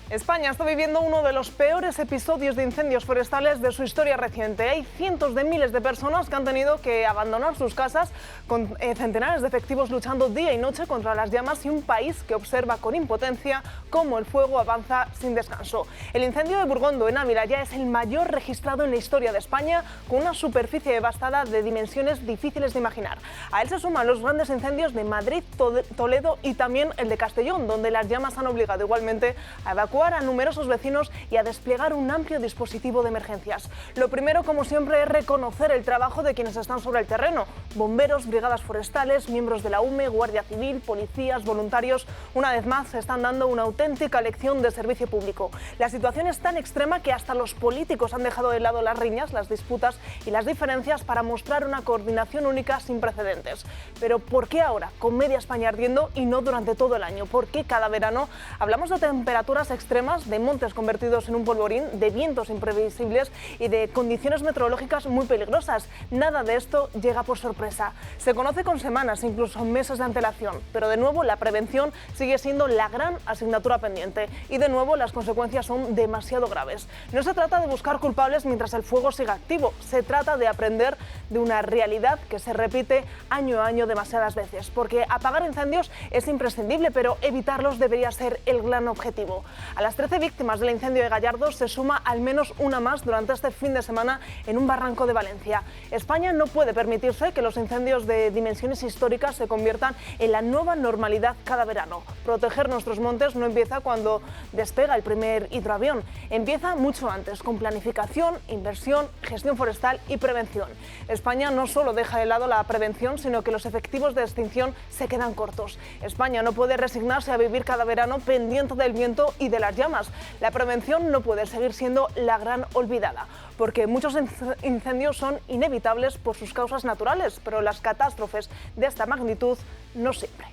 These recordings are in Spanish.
España está viviendo uno de los peores episodios de incendios forestales de su historia reciente. Hay cientos de miles de personas que han tenido que abandonar sus casas, con centenares de efectivos luchando día y noche contra las llamas y un país que observa con impotencia cómo el fuego avanza sin descanso. El incendio de Burgondo, en Ávila, ya es el mayor registrado en la historia de España, con una superficie devastada de dimensiones difíciles de imaginar. A él se suman los grandes incendios de Madrid, Toledo y también el de Castellón, donde las llamas han obligado igualmente a evacuar a numerosos vecinos y a desplegar un amplio dispositivo de emergencias. Lo primero, como siempre, es reconocer el trabajo de quienes están sobre el terreno: bomberos, brigadas forestales, miembros de la UME, Guardia Civil, policías, voluntarios. Una vez más se están dando una auténtica lección de servicio público. La situación es tan extrema que hasta los políticos han dejado de lado las riñas, las disputas y las diferencias para mostrar una coordinación única sin precedentes. Pero ¿por qué ahora, con media España ardiendo, y no durante todo el año? ¿Por qué cada verano hablamos de temperaturas extremas, de montes convertidos en un polvorín, de vientos imprevisibles y de condiciones meteorológicas muy peligrosas? Nada de esto llega por sorpresa. Se conoce con semanas, incluso meses de antelación, pero de nuevo la prevención sigue siendo la gran asignatura pendiente y de nuevo las consecuencias son demasiado graves. No se trata de buscar culpables mientras el fuego siga activo, se trata de aprender de una realidad que se repite año a año demasiadas veces, porque apagar incendios es imprescindible, pero evitarlos debería ser el gran objetivo. A las 13 víctimas del incendio de Gallardo se suma al menos una más durante este fin de semana en un barranco de Valencia. España no puede permitirse que los incendios de dimensiones históricas se conviertan en la nueva normalidad cada verano. Proteger nuestros montes no empieza cuando despega el primer hidroavión, empieza mucho antes, con planificación, inversión, gestión forestal y prevención. España no solo deja de lado la prevención, sino que los efectivos de extinción se quedan cortos. España no puede resignarse a vivir cada verano pendiente del viento y de las llamas. La prevención no puede seguir siendo la gran olvidada, porque muchos incendios son inevitables por sus causas naturales, pero las catástrofes de esta magnitud no siempre.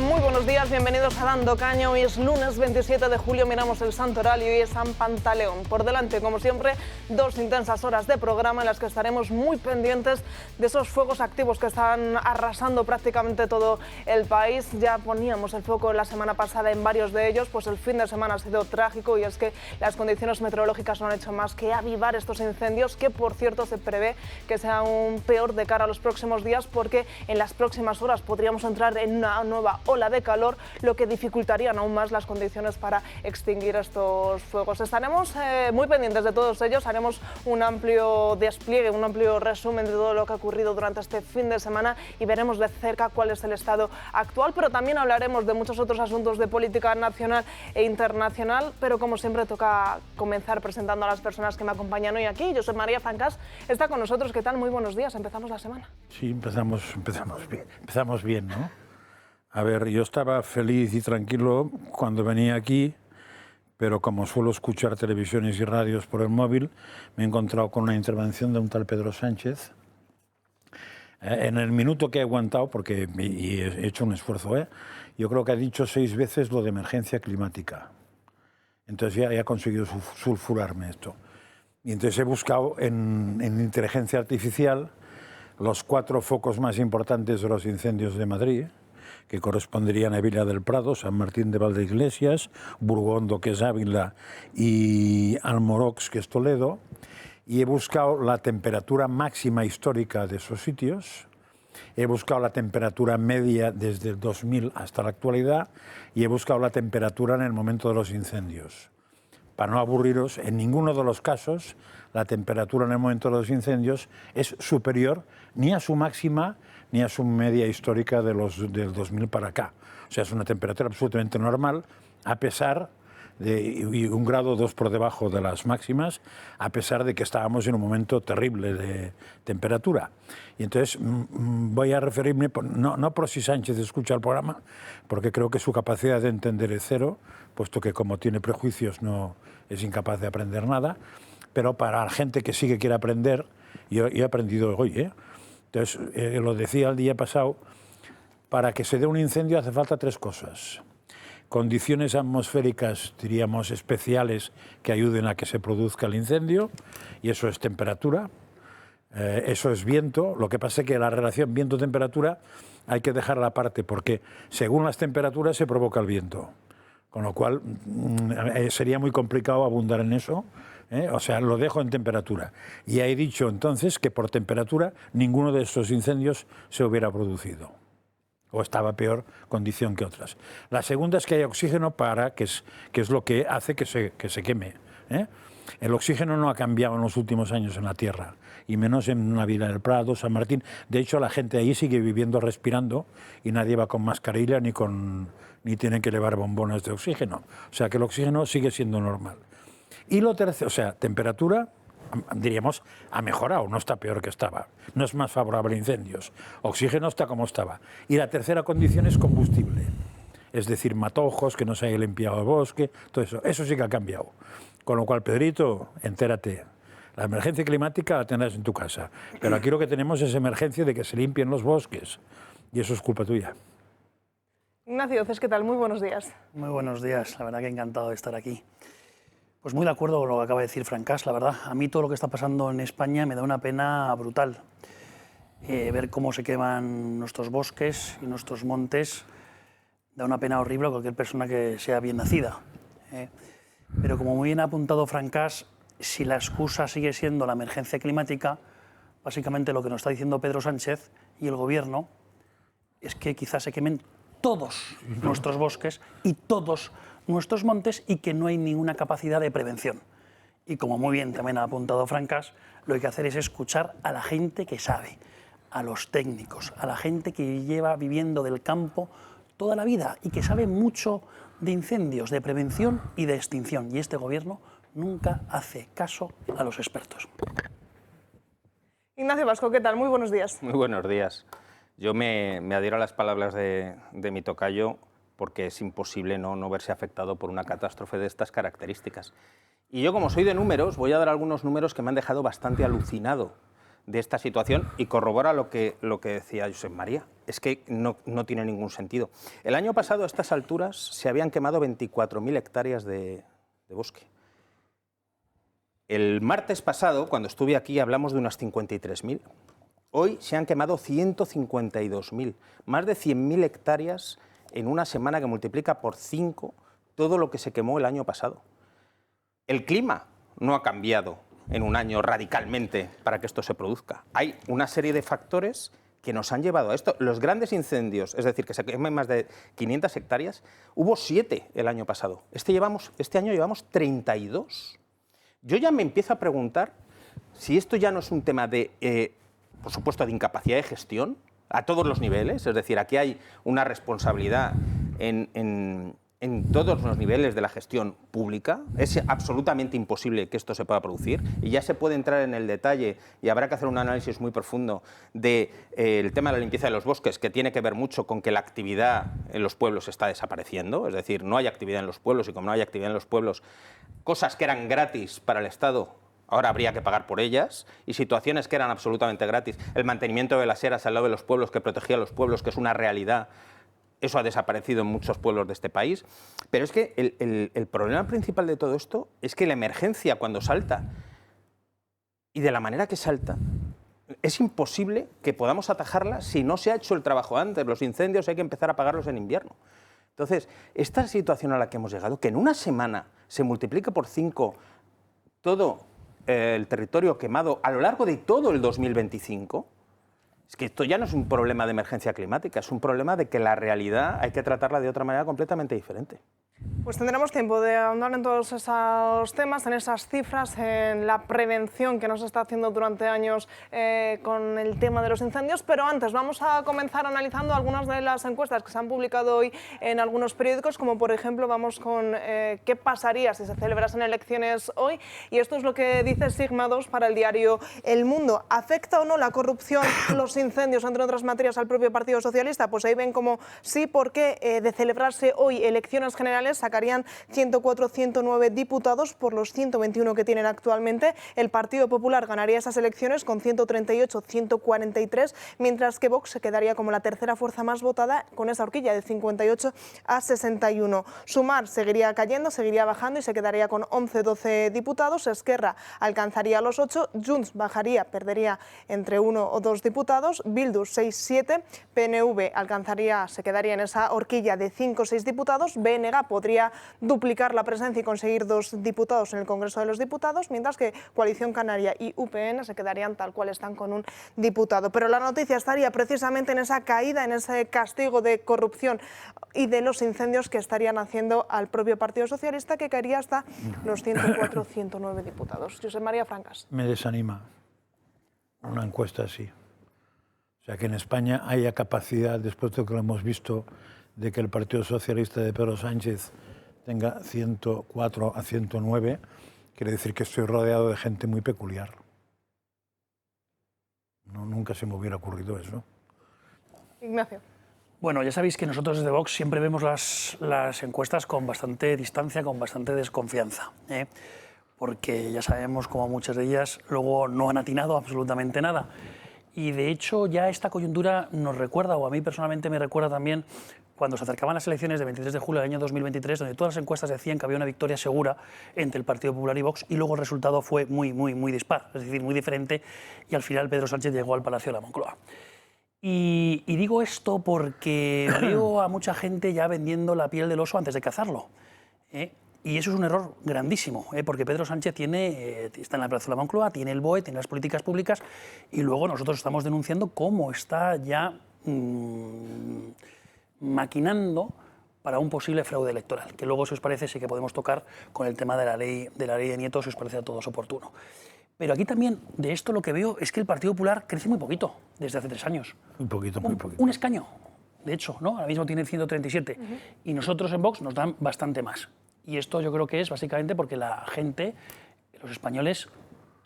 Muy buenos días, bienvenidos a Dando Caña. Hoy es lunes 27 de julio, miramos el santoral y hoy es San Pantaleón. Por delante, como siempre, 2 intensas horas de programa en las que estaremos muy pendientes de esos fuegos activos que están arrasando prácticamente todo el país. Ya poníamos el foco la semana pasada en varios de ellos, pues el fin de semana ha sido trágico y es que las condiciones meteorológicas no han hecho más que avivar estos incendios, que por cierto se prevé que sea aún peor de cara a los próximos días, porque en las próximas horas podríamos entrar en una nueva ola de calor, lo que dificultarían aún más las condiciones para extinguir estos fuegos. Estaremos muy pendientes de todos ellos, haremos un amplio despliegue, un amplio resumen de todo lo que ha ocurrido durante este fin de semana y veremos de cerca cuál es el estado actual, pero también hablaremos de muchos otros asuntos de política nacional e internacional, pero como siempre toca comenzar presentando a las personas que me acompañan hoy aquí. Josep María Fancas está con nosotros. ¿Qué tal? Muy buenos días, empezamos la semana. Sí, empezamos bien, ¿no? A ver, yo estaba feliz y tranquilo cuando venía aquí, pero como suelo escuchar televisiones y radios por el móvil, me he encontrado con una intervención de un tal Pedro Sánchez. En el minuto que he aguantado, porque y he hecho un esfuerzo, yo creo que ha dicho 6 veces lo de emergencia climática. Entonces ya he conseguido sulfurarme esto. Y entonces he buscado en inteligencia artificial los 4 focos más importantes de los incendios de Madrid, que corresponderían a Villa del Prado, San Martín de Valdeiglesias, Burgondo, que es Ávila, y Almorox, que es Toledo, y he buscado la temperatura máxima histórica de esos sitios, he buscado la temperatura media desde el 2000 hasta la actualidad, y he buscado la temperatura en el momento de los incendios. Para no aburriros, en ninguno de los casos la temperatura en el momento de los incendios es superior ni a su máxima ni a su media histórica del 2000 para acá. O sea, es una temperatura absolutamente normal, a pesar de 1 grado o 2 por debajo de las máximas, a pesar de que estábamos en un momento terrible de temperatura. Y entonces voy a referirme, no por si Sánchez escucha el programa, porque creo que su capacidad de entender es cero, puesto que como tiene prejuicios no es incapaz de aprender nada, pero para la gente que sí que quiere aprender, yo he aprendido hoy, Entonces, lo decía el día pasado, para que se dé un incendio hace falta 3 cosas. Condiciones atmosféricas, diríamos, especiales que ayuden a que se produzca el incendio, y eso es temperatura, eso es viento. Lo que pasa es que la relación viento-temperatura hay que dejarla aparte, porque según las temperaturas se provoca el viento, con lo cual sería muy complicado abundar en eso, o sea, lo dejo en temperatura. Y he dicho entonces que por temperatura ninguno de estos incendios se hubiera producido, o estaba peor condición que otras. La segunda es que hay oxígeno que es lo que hace que se queme. El oxígeno no ha cambiado en los últimos años en la Tierra, y menos en la Vila del Prado, San Martín. De hecho, la gente ahí sigue viviendo, respirando, y nadie va con mascarilla ni tienen que llevar bombonas de oxígeno. O sea que el oxígeno sigue siendo normal. Y lo tercero, o sea, temperatura, diríamos, ha mejorado, no está peor que estaba. No es más favorable a incendios. Oxígeno está como estaba. Y la tercera condición es combustible. Es decir, matojos, que no se haya limpiado el bosque, todo eso. Eso sí que ha cambiado. Con lo cual, Pedrito, entérate. La emergencia climática la tendrás en tu casa. Pero aquí lo que tenemos es emergencia de que se limpien los bosques. Y eso es culpa tuya. Ignacio, ¿qué tal? Muy buenos días. Muy buenos días. La verdad que encantado de estar aquí. Pues muy de acuerdo con lo que acaba de decir Francás, la verdad. A mí todo lo que está pasando en España me da una pena brutal. Ver cómo se queman nuestros bosques y nuestros montes da una pena horrible a cualquier persona que sea bien nacida. Pero como muy bien ha apuntado Francás, si la excusa sigue siendo la emergencia climática, básicamente lo que nos está diciendo Pedro Sánchez y el Gobierno es que quizás se quemen todos nuestros bosques y todos nuestros montes y que no hay ninguna capacidad de prevención. Y como muy bien también ha apuntado Francás, lo que hay que hacer es escuchar a la gente que sabe, a los técnicos, a la gente que lleva viviendo del campo toda la vida y que sabe mucho de incendios, de prevención y de extinción. Y este Gobierno nunca hace caso a los expertos. Ignacio Vasco, ¿qué tal? Muy buenos días. Muy buenos días. Yo me adhiero a las palabras de mi tocayo, porque es imposible no verse afectado por una catástrofe de estas características. Y yo, como soy de números, voy a dar algunos números que me han dejado bastante alucinado de esta situación y corrobora lo que decía Josep María. Es que no tiene ningún sentido. El año pasado, a estas alturas, se habían quemado 24.000 hectáreas de bosque. El martes pasado, cuando estuve aquí, hablamos de unas 53.000. Hoy se han quemado 152.000, más de 100.000 hectáreas en una semana, que multiplica por 5 todo lo que se quemó el año pasado. El clima no ha cambiado en un año radicalmente para que esto se produzca. Hay una serie de factores que nos han llevado a esto. Los grandes incendios, es decir, que se quemen más de 500 hectáreas, hubo 7 el año pasado. Este año llevamos 32. Yo ya me empiezo a preguntar si esto ya no es un tema de, por supuesto, de incapacidad de gestión a todos los niveles, es decir, aquí hay una responsabilidad en todos los niveles de la gestión pública. Es absolutamente imposible que esto se pueda producir y ya se puede entrar en el detalle y habrá que hacer un análisis muy profundo del tema de la limpieza de los bosques, que tiene que ver mucho con que la actividad en los pueblos está desapareciendo, es decir, no hay actividad en los pueblos y como no hay actividad en los pueblos, cosas que eran gratis para el Estado ahora habría que pagar por ellas, y situaciones que eran absolutamente gratis. El mantenimiento de las eras al lado de los pueblos, que protegía a los pueblos, que es una realidad, eso ha desaparecido en muchos pueblos de este país. Pero es que el problema principal de todo esto es que la emergencia, cuando salta, y de la manera que salta, es imposible que podamos atajarla si no se ha hecho el trabajo antes. Los incendios hay que empezar a apagarlos en invierno. Entonces, esta situación a la que hemos llegado, que en una semana se multiplica por 5 todo el territorio quemado a lo largo de todo el 2025, es que esto ya no es un problema de emergencia climática, es un problema de que la realidad hay que tratarla de otra manera completamente diferente. Pues tendremos tiempo de ahondar en todos esos temas, en esas cifras, en la prevención que nos está haciendo durante años con el tema de los incendios, pero antes vamos a comenzar analizando algunas de las encuestas que se han publicado hoy en algunos periódicos, como por ejemplo vamos con qué pasaría si se celebrasen elecciones hoy, y esto es lo que dice Sigma 2 para el diario El Mundo. ¿Afecta o no la corrupción, los incendios, entre otras materias, al propio Partido Socialista? Pues ahí ven como sí, porque de celebrarse hoy elecciones generales nacionales sacarían 104 109 diputados por los 121 que tienen actualmente. El Partido Popular ganaría esas elecciones con 138 143, mientras que Vox se quedaría como la tercera fuerza más votada con esa horquilla de 58 a 61. Sumar seguiría cayendo, seguiría bajando y se quedaría con 11-12 diputados. Esquerra alcanzaría los 8, Junts bajaría, perdería entre 1 o 2 diputados, Bildu 6-7, PNV se quedaría en esa horquilla de 5 o 6 diputados, BNG podría duplicar la presencia y conseguir 2 diputados en el Congreso de los Diputados, mientras que Coalición Canaria y UPN se quedarían tal cual están con un diputado. Pero la noticia estaría precisamente en esa caída, en ese castigo de corrupción y de los incendios que estarían haciendo al propio Partido Socialista, que caería hasta los 104 109 diputados. Josep María Francas. Me desanima una encuesta así. O sea, que en España haya capacidad, después de lo que lo hemos visto, de que el Partido Socialista de Pedro Sánchez tenga 104 a 109, quiere decir que estoy rodeado de gente muy peculiar. No, nunca se me hubiera ocurrido eso. Ignacio. Bueno, ya sabéis que nosotros desde Vox siempre vemos las encuestas con bastante distancia, con bastante desconfianza, porque ya sabemos como muchas de ellas luego no han atinado absolutamente nada. Y de hecho ya esta coyuntura nos recuerda, o a mí personalmente me recuerda también, cuando se acercaban las elecciones del 23 de julio del año 2023, donde todas las encuestas decían que había una victoria segura entre el Partido Popular y Vox, y luego el resultado fue muy dispar, es decir, muy diferente, y al final Pedro Sánchez llegó al Palacio de la Moncloa. Y digo esto porque veo a mucha gente ya vendiendo la piel del oso antes de cazarlo. Y eso es un error grandísimo, porque Pedro Sánchez está en la Plaza de la Moncloa, tiene el BOE, tiene las políticas públicas, y luego nosotros estamos denunciando cómo está ya maquinando para un posible fraude electoral, que luego, si os parece, sí que podemos tocar con el tema de la ley de Nieto, si os parece a todos oportuno. Pero aquí también, de esto lo que veo es que el Partido Popular crece muy poquito, desde hace 3 años. Muy poquito. Un escaño, de hecho, ¿no? Ahora mismo tiene 137. Y nosotros en Vox nos dan bastante más. Y esto yo creo que es básicamente porque la gente, los españoles,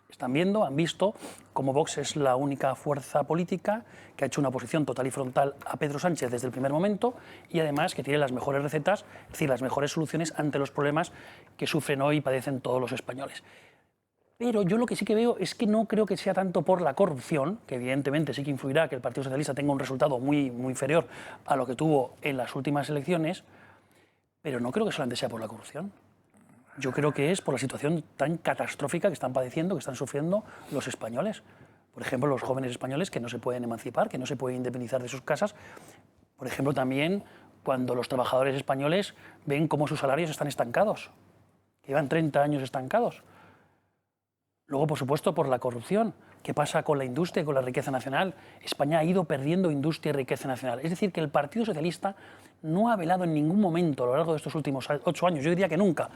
están viendo, han visto cómo Vox es la única fuerza política que ha hecho una oposición total y frontal a Pedro Sánchez desde el primer momento, y además que tiene las mejores recetas, es decir, las mejores soluciones ante los problemas que sufren hoy y padecen todos los españoles. Pero yo lo que sí que veo es que no creo que sea tanto por la corrupción, que evidentemente sí que influirá que el Partido Socialista tenga un resultado muy inferior a lo que tuvo en las últimas elecciones, pero no creo que solamente sea por la corrupción. Yo creo que es por la situación tan catastrófica que están padeciendo, que están sufriendo los españoles. Por ejemplo, los jóvenes españoles que no se pueden emancipar, que no se pueden independizar de sus casas. Por ejemplo, también cuando los trabajadores españoles ven cómo sus salarios están estancados, que llevan 30 años estancados. Luego, por supuesto, por la corrupción. ¿Qué pasa con la industria y con la riqueza nacional? España ha ido perdiendo industria y riqueza nacional. Es decir, que el Partido Socialista no ha velado en ningún momento a lo largo de estos últimos 8 años, yo diría que nunca,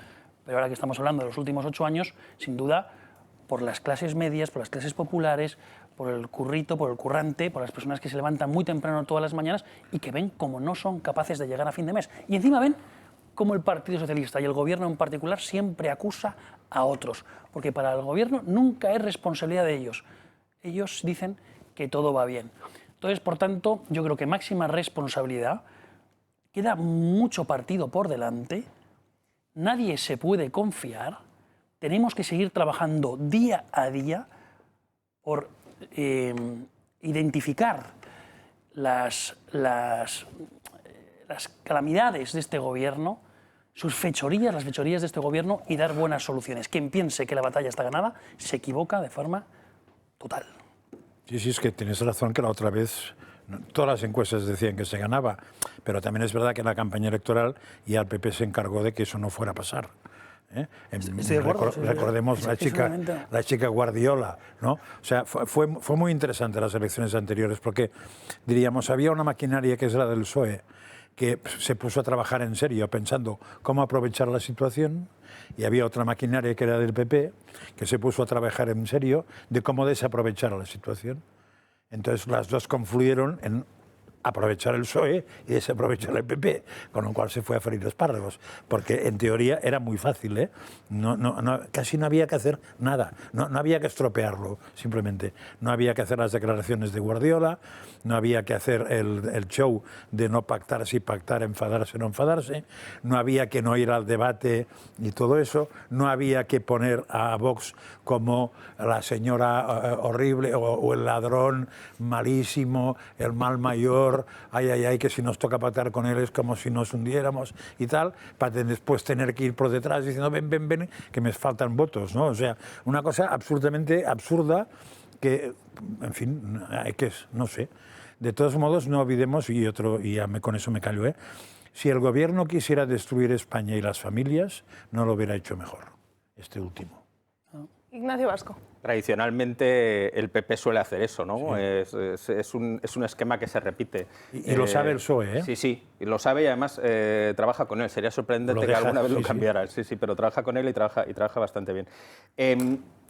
pero ahora que estamos hablando de los últimos 8 años, sin duda, por las clases medias, por las clases populares, por el currito, por el currante, por las personas que se levantan muy temprano todas las mañanas y que ven cómo no son capaces de llegar a fin de mes. Y encima ven cómo el Partido Socialista y el Gobierno en particular siempre acusa a otros, porque para el Gobierno nunca es responsabilidad de ellos. Ellos dicen que todo va bien. Entonces, por tanto, yo creo que máxima responsabilidad, queda mucho partido por delante, nadie se puede confiar, tenemos que seguir trabajando día a día por identificar las calamidades de este Gobierno, sus fechorías, las fechorías de este Gobierno, y dar buenas soluciones. Quien piense que la batalla está ganada se equivoca de forma total. Sí, es que tienes razón que la otra vez todas las encuestas decían que se ganaba, pero también es verdad que en la campaña electoral ya el PP se encargó de que eso no fuera a pasar. Estoy de acuerdo, recordemos la chica Guardiola, ¿no? O sea, fue muy interesante las elecciones anteriores porque, diríamos, había una maquinaria que es la del PSOE que se puso a trabajar en serio pensando cómo aprovechar la situación, y había otra maquinaria que era del PP que se puso a trabajar en serio de cómo desaprovechar la situación. Entonces las dos confluyeron en aprovechar el PSOE y desaprovechar el PP, con lo cual se fue a freír espárragos, porque en teoría era muy fácil, ¿eh? Casi no había que hacer nada, no había que estropearlo, simplemente. No había que hacer las declaraciones de Guardiola, no había que hacer el show de no pactar, sí pactar, enfadarse, no enfadarse, no había que no ir al debate y todo eso, no había que poner a Vox como la señora horrible o el ladrón malísimo, el mal mayor, ay, que si nos toca pactar con él es como si nos hundiéramos y tal, para después tener que ir por detrás diciendo ven, que me faltan votos, ¿no? O sea, una cosa absolutamente absurda que, en fin, no sé. De todos modos, no olvidemos, y ya con eso me callo, si el gobierno quisiera destruir España y las familias, no lo hubiera hecho mejor, este último. Ignacio Vasco. Tradicionalmente el PP suele hacer eso, ¿no? Sí. Es un esquema que se repite. Y lo sabe el PSOE, ¿eh? Sí, y lo sabe y además trabaja con él. Sería sorprendente que alguna vez lo cambiara. Sí, pero trabaja con él y trabaja bastante bien.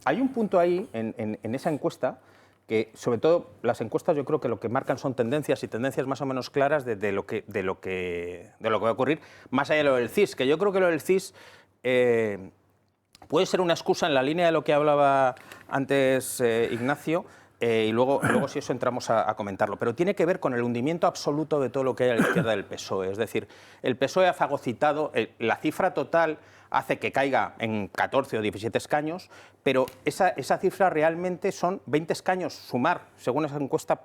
Hay un punto ahí en esa encuesta que, sobre todo, las encuestas yo creo que lo que marcan son tendencias y tendencias más o menos claras de lo que va a ocurrir, más allá de lo del CIS, que yo creo que lo del CIS puede ser una excusa en la línea de lo que hablaba antes Ignacio, y luego si eso entramos a comentarlo. Pero tiene que ver con el hundimiento absoluto de todo lo que hay a la izquierda del PSOE. Es decir, el PSOE ha fagocitado, la cifra total hace que caiga en 14 o 17 escaños, pero esa cifra realmente son 20 escaños. Sumar, según esa encuesta,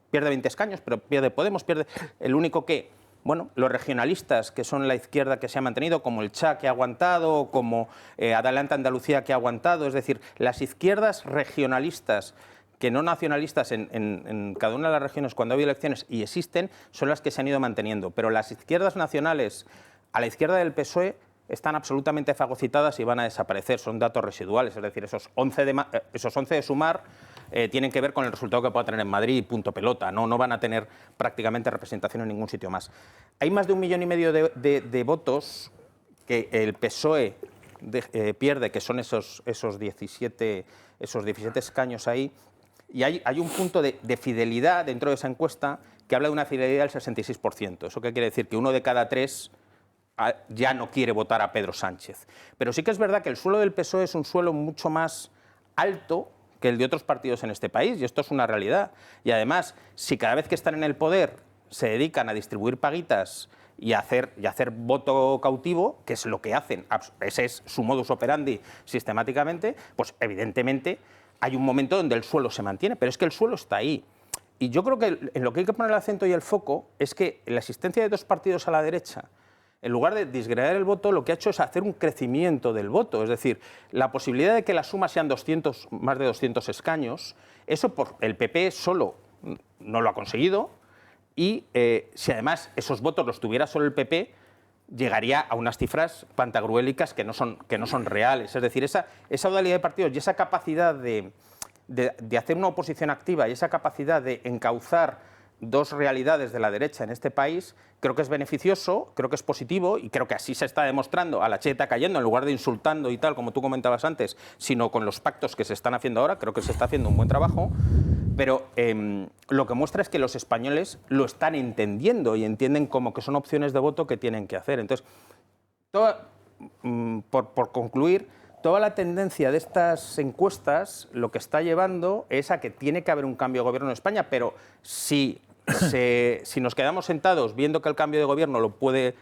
pierde 20 escaños, pero pierde Podemos, pierde el único que... Bueno, los regionalistas, que son la izquierda que se ha mantenido, como el CHA que ha aguantado, como Adelante Andalucía que ha aguantado, es decir, las izquierdas regionalistas, que no nacionalistas en cada una de las regiones cuando ha habido elecciones y existen, son las que se han ido manteniendo. Pero las izquierdas nacionales a la izquierda del PSOE están absolutamente fagocitadas y van a desaparecer, son datos residuales, es decir, esos 11 de Sumar tienen que ver con el resultado que pueda tener en Madrid y punto pelota, no van a tener prácticamente representación en ningún sitio más. Hay más de 1,5 millones de votos que el PSOE pierde, que son esos 17 escaños ahí, y hay un punto de fidelidad dentro de esa encuesta que habla de una fidelidad del 66%. ¿Eso qué quiere decir? Que 1 de cada 3 ya no quiere votar a Pedro Sánchez. Pero sí que es verdad que el suelo del PSOE es un suelo mucho más alto que el de otros partidos en este país, y esto es una realidad. Y además, si cada vez que están en el poder se dedican a distribuir paguitas y a hacer voto cautivo, que es lo que hacen, ese es su modus operandi sistemáticamente, pues evidentemente hay un momento donde el suelo se mantiene, pero es que el suelo está ahí. Y yo creo que en lo que hay que poner el acento y el foco es que la existencia de dos partidos a la derecha, en lugar de disgregar el voto, lo que ha hecho es hacer un crecimiento del voto. Es decir, la posibilidad de que la suma sean más de 200 escaños, eso por el PP solo no lo ha conseguido. Y si además esos votos los tuviera solo el PP, llegaría a unas cifras pantagruélicas que no son reales. Es decir, esa modalidad de partidos y esa capacidad de hacer una oposición activa y esa capacidad de encauzar dos realidades de la derecha en este país, creo que es beneficioso, creo que es positivo y creo que así se está demostrando a la cheta cayendo, en lugar de insultando y tal, como tú comentabas antes, sino con los pactos que se están haciendo ahora, creo que se está haciendo un buen trabajo, pero lo que muestra es que los españoles lo están entendiendo y entienden como que son opciones de voto que tienen que hacer. Entonces, por concluir, toda la tendencia de estas encuestas lo que está llevando es a que tiene que haber un cambio de gobierno en España, pero si nos quedamos sentados viendo que el cambio de gobierno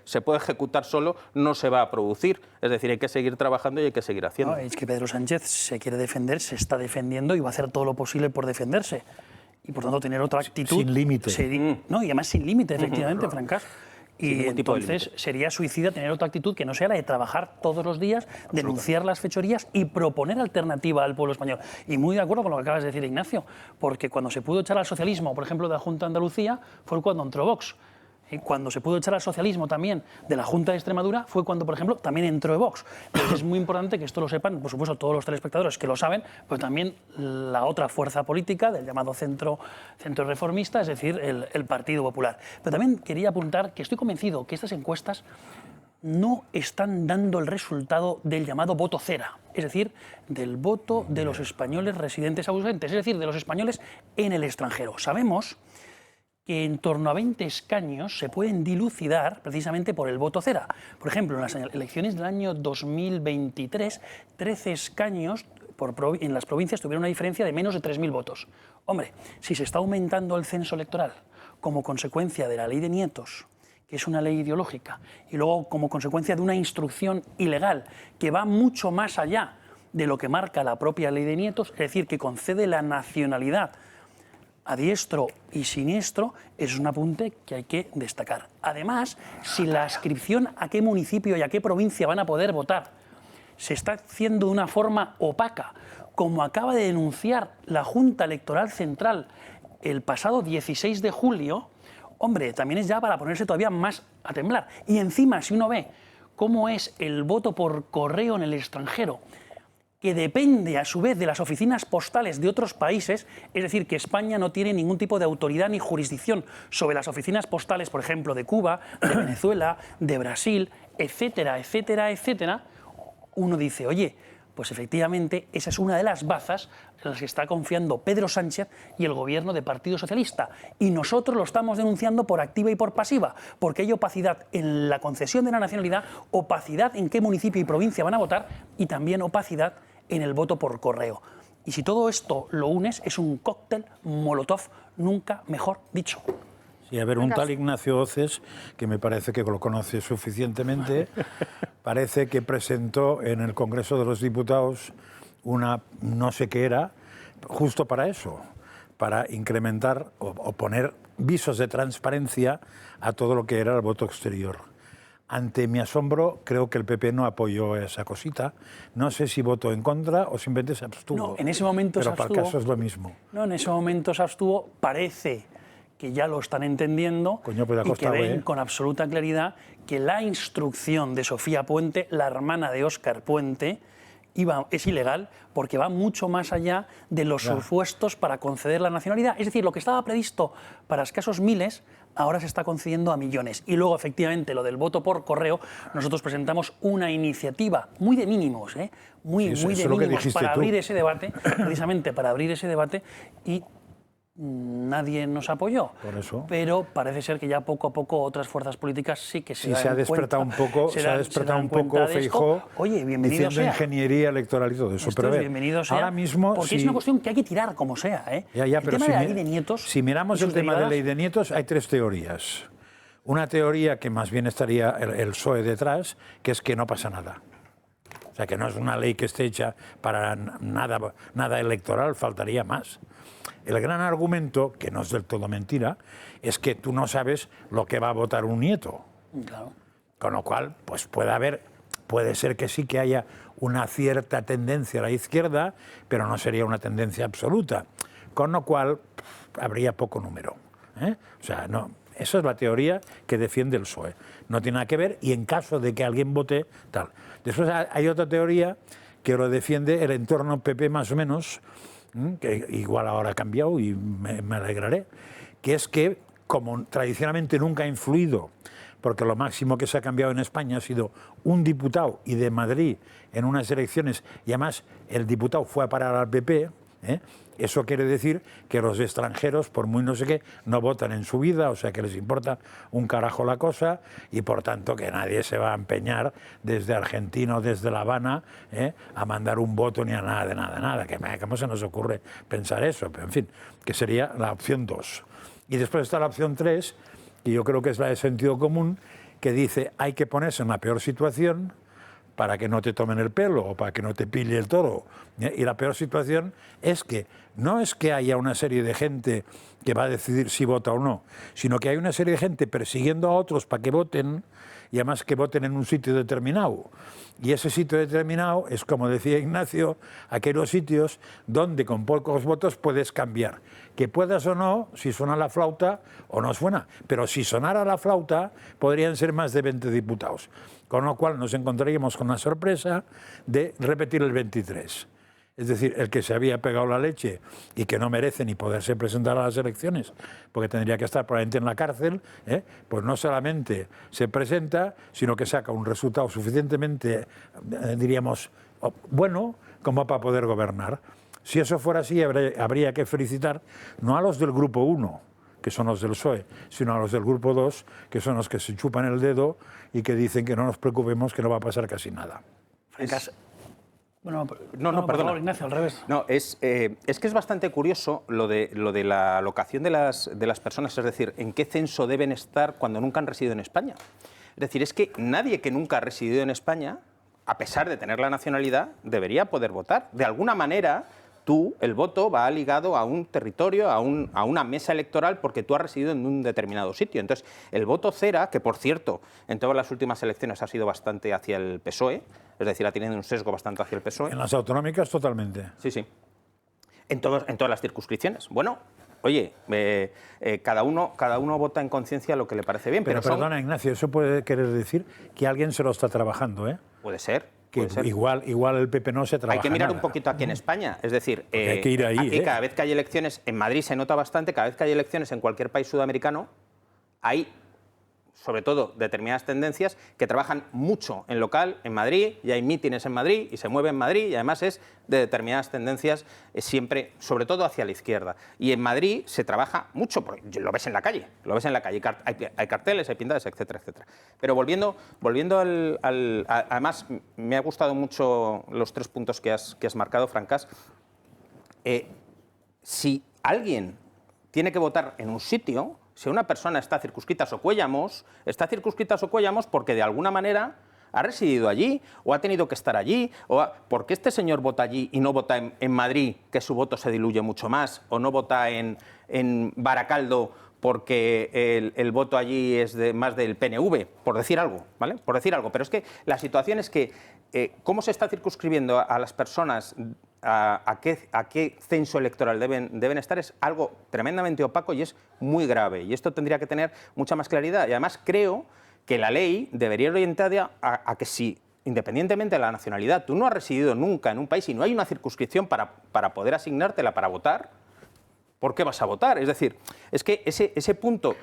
se puede ejecutar solo, no se va a producir. Es decir, hay que seguir trabajando y hay que seguir haciendo. No, es que Pedro Sánchez se quiere defender, se está defendiendo y va a hacer todo lo posible por defenderse. Y por tanto tener otra actitud... Sin límite. No, y además sin límite, efectivamente, Francas. Y entonces sería suicida tener otra actitud que no sea la de trabajar todos los días, denunciar las fechorías y proponer alternativa al pueblo español. Y muy de acuerdo con lo que acabas de decir, Ignacio, porque cuando se pudo echar al socialismo, por ejemplo, de la Junta de Andalucía, fue cuando entró Vox. Y cuando se pudo echar al socialismo también de la Junta de Extremadura fue cuando, por ejemplo, también entró Vox. Pero es muy importante que esto lo sepan, por supuesto, todos los telespectadores que lo saben, pero también la otra fuerza política del llamado centro reformista, es decir, el Partido Popular. Pero también quería apuntar que estoy convencido que estas encuestas no están dando el resultado del llamado voto cera, es decir, del voto de los españoles residentes ausentes, es decir, de los españoles en el extranjero. Sabemos que en torno a 20 escaños se pueden dilucidar precisamente por el voto cera. Por ejemplo, en las elecciones del año 2023, 13 escaños en las provincias tuvieron una diferencia de menos de 3.000 votos. Hombre, si se está aumentando el censo electoral como consecuencia de la ley de nietos, que es una ley ideológica, y luego como consecuencia de una instrucción ilegal que va mucho más allá de lo que marca la propia ley de nietos, es decir, que concede la nacionalidad a diestro y siniestro, es un apunte que hay que destacar. Además, si la adscripción a qué municipio y a qué provincia van a poder votar se está haciendo de una forma opaca, como acaba de denunciar la Junta Electoral Central el pasado 16 de julio, hombre, también es ya para ponerse todavía más a temblar. Y encima, si uno ve cómo es el voto por correo en el extranjero, que depende a su vez de las oficinas postales de otros países, es decir, que España no tiene ningún tipo de autoridad ni jurisdicción sobre las oficinas postales, por ejemplo, de Cuba, de Venezuela, de Brasil, etcétera, etcétera, etcétera, uno dice, oye, pues efectivamente esa es una de las bazas en las que está confiando Pedro Sánchez y el gobierno del Partido Socialista. Y nosotros lo estamos denunciando por activa y por pasiva, porque hay opacidad en la concesión de la nacionalidad, opacidad en qué municipio y provincia van a votar y también opacidad en el voto por correo. Y si todo esto lo unes, es un cóctel Molotov, nunca mejor dicho. Sí, a ver, un tal Ignacio Oces, que me parece que lo conoce suficientemente, parece que presentó en el Congreso de los Diputados una, no sé qué era, justo para eso, para incrementar o poner visos de transparencia a todo lo que era el voto exterior. Ante mi asombro, creo que el PP no apoyó esa cosita. No sé si votó en contra o simplemente se abstuvo. No, en ese momento se abstuvo. Pero para el caso es lo mismo. No, en ese momento se abstuvo. Parece que ya lo están entendiendo. Coño, pues y que ven con absoluta claridad que la instrucción de Sofía Puente, la hermana de Óscar Puente, es ilegal porque va mucho más allá de los supuestos para conceder la nacionalidad. Es decir, lo que estaba previsto para escasos miles, ahora se está concediendo a millones. Y luego, efectivamente, lo del voto por correo, nosotros presentamos una iniciativa muy de mínimos, muy de mínimos para abrir ese debate, precisamente para abrir ese debate, y nadie nos apoyó. Por eso. Pero parece ser que ya poco a poco otras fuerzas políticas sí que se ha despertado un poco, Feijóo, oye, bienvenido diciendo sea. Ingeniería electoral y todo eso. Esto pero es bienvenido sea, ahora mismo, porque es una cuestión que hay que tirar como sea. El pero tema de la ley de nietos, si miramos el tema de ley de nietos, hay tres teorías. Una teoría que más bien estaría el PSOE detrás, que es que no pasa nada. O sea, que no es una ley que esté hecha para nada electoral, faltaría más. El gran argumento, que no es del todo mentira, es que tú no sabes lo que va a votar un nieto. Claro. Con lo cual, pues puede ser que sí que haya una cierta tendencia a la izquierda, pero no sería una tendencia absoluta. Con lo cual, habría poco número. O sea, no, esa es la teoría que defiende el PSOE. No tiene nada que ver y en caso de que alguien vote, tal. Después hay otra teoría que lo defiende el entorno PP más o menos, que igual ahora ha cambiado y me alegraré, que es que, como tradicionalmente nunca ha influido, porque lo máximo que se ha cambiado en España ha sido un diputado y de Madrid en unas elecciones, y además el diputado fue a parar al PP, eso quiere decir que los extranjeros, por muy no sé qué, no votan en su vida, o sea que les importa un carajo la cosa, y por tanto que nadie se va a empeñar desde Argentina o desde La Habana a mandar un voto ni a nada de nada, que ¿cómo se nos ocurre pensar eso? Pero en fin, que sería la opción 2. Y después está la opción 3, que yo creo que es la de sentido común, que dice hay que ponerse en la peor situación para que no te tomen el pelo o para que no te pille el toro. Y la peor situación es que no es que haya una serie de gente que va a decidir si vota o no, sino que hay una serie de gente persiguiendo a otros para que voten, y además que voten en un sitio determinado. Y ese sitio determinado es, como decía Ignacio, aquellos sitios donde con pocos votos puedes cambiar. Que puedas o no, si suena la flauta o no suena. Pero si sonara la flauta, podrían ser más de 20 diputados. Con lo cual nos encontraríamos con la sorpresa de repetir el 23. Es decir, el que se había pegado la leche y que no merece ni poderse presentar a las elecciones, porque tendría que estar probablemente en la cárcel, pues no solamente se presenta, sino que saca un resultado suficientemente, diríamos, bueno, como para poder gobernar. Si eso fuera así, habría que felicitar no a los del Grupo 1, que son los del PSOE, sino a los del Grupo 2, que son los que se chupan el dedo y que dicen que no nos preocupemos, que no va a pasar casi nada. Bueno, No, por perdona. favor, Ignacio, al revés. No, es que es bastante curioso lo de la alocación de las personas, es decir, en qué censo deben estar cuando nunca han residido en España. Es decir, es que nadie que nunca ha residido en España, a pesar de tener la nacionalidad, debería poder votar. De alguna manera, el voto va ligado a un territorio, a una mesa electoral, porque tú has residido en un determinado sitio. Entonces, el voto cera, que por cierto, en todas las últimas elecciones ha sido bastante hacia el PSOE, es decir, ha tenido un sesgo bastante hacia el PSOE. En las autonómicas, totalmente. Sí, sí. En todas las circunscripciones. Bueno, oye, cada uno vota en conciencia lo que le parece bien. Pero perdona, Ignacio, eso puede querer decir que alguien se lo está trabajando, ¿eh? Puede ser. Que igual el PP no se trabaja. Hay que mirar nada. un poquito aquí en España. Es decir, hay que ir ahí, aquí cada vez que hay elecciones, en Madrid se nota bastante, cada vez que hay elecciones en cualquier país sudamericano, hay sobre todo determinadas tendencias que trabajan mucho en local, en Madrid, y hay mítines en Madrid, y se mueve en Madrid, y además es de determinadas tendencias siempre, sobre todo hacia la izquierda. Y en Madrid se trabaja mucho, porque lo ves en la calle, hay carteles, hay pintadas, etcétera, etcétera. Pero volviendo además, me ha gustado mucho los 3 puntos que has marcado, Francas. Si alguien tiene que votar en un sitio, si una persona está circunscrita a Socuéllamos, porque de alguna manera ha residido allí o ha tenido que estar allí, porque este señor vota allí y no vota en Madrid, que su voto se diluye mucho más, o no vota en Baracaldo porque el voto allí es más del PNV, por decir algo, ¿vale? Por decir algo. Pero es que la situación es que cómo se está circunscribiendo a las personas a qué censo electoral deben estar es algo tremendamente opaco y es muy grave. Y esto tendría que tener mucha más claridad. Y además creo que la ley debería ir orientada a que si, independientemente de la nacionalidad, tú no has residido nunca en un país y no hay una circunscripción para poder asignártela para votar, ¿por qué vas a votar? Es decir, es que ese punto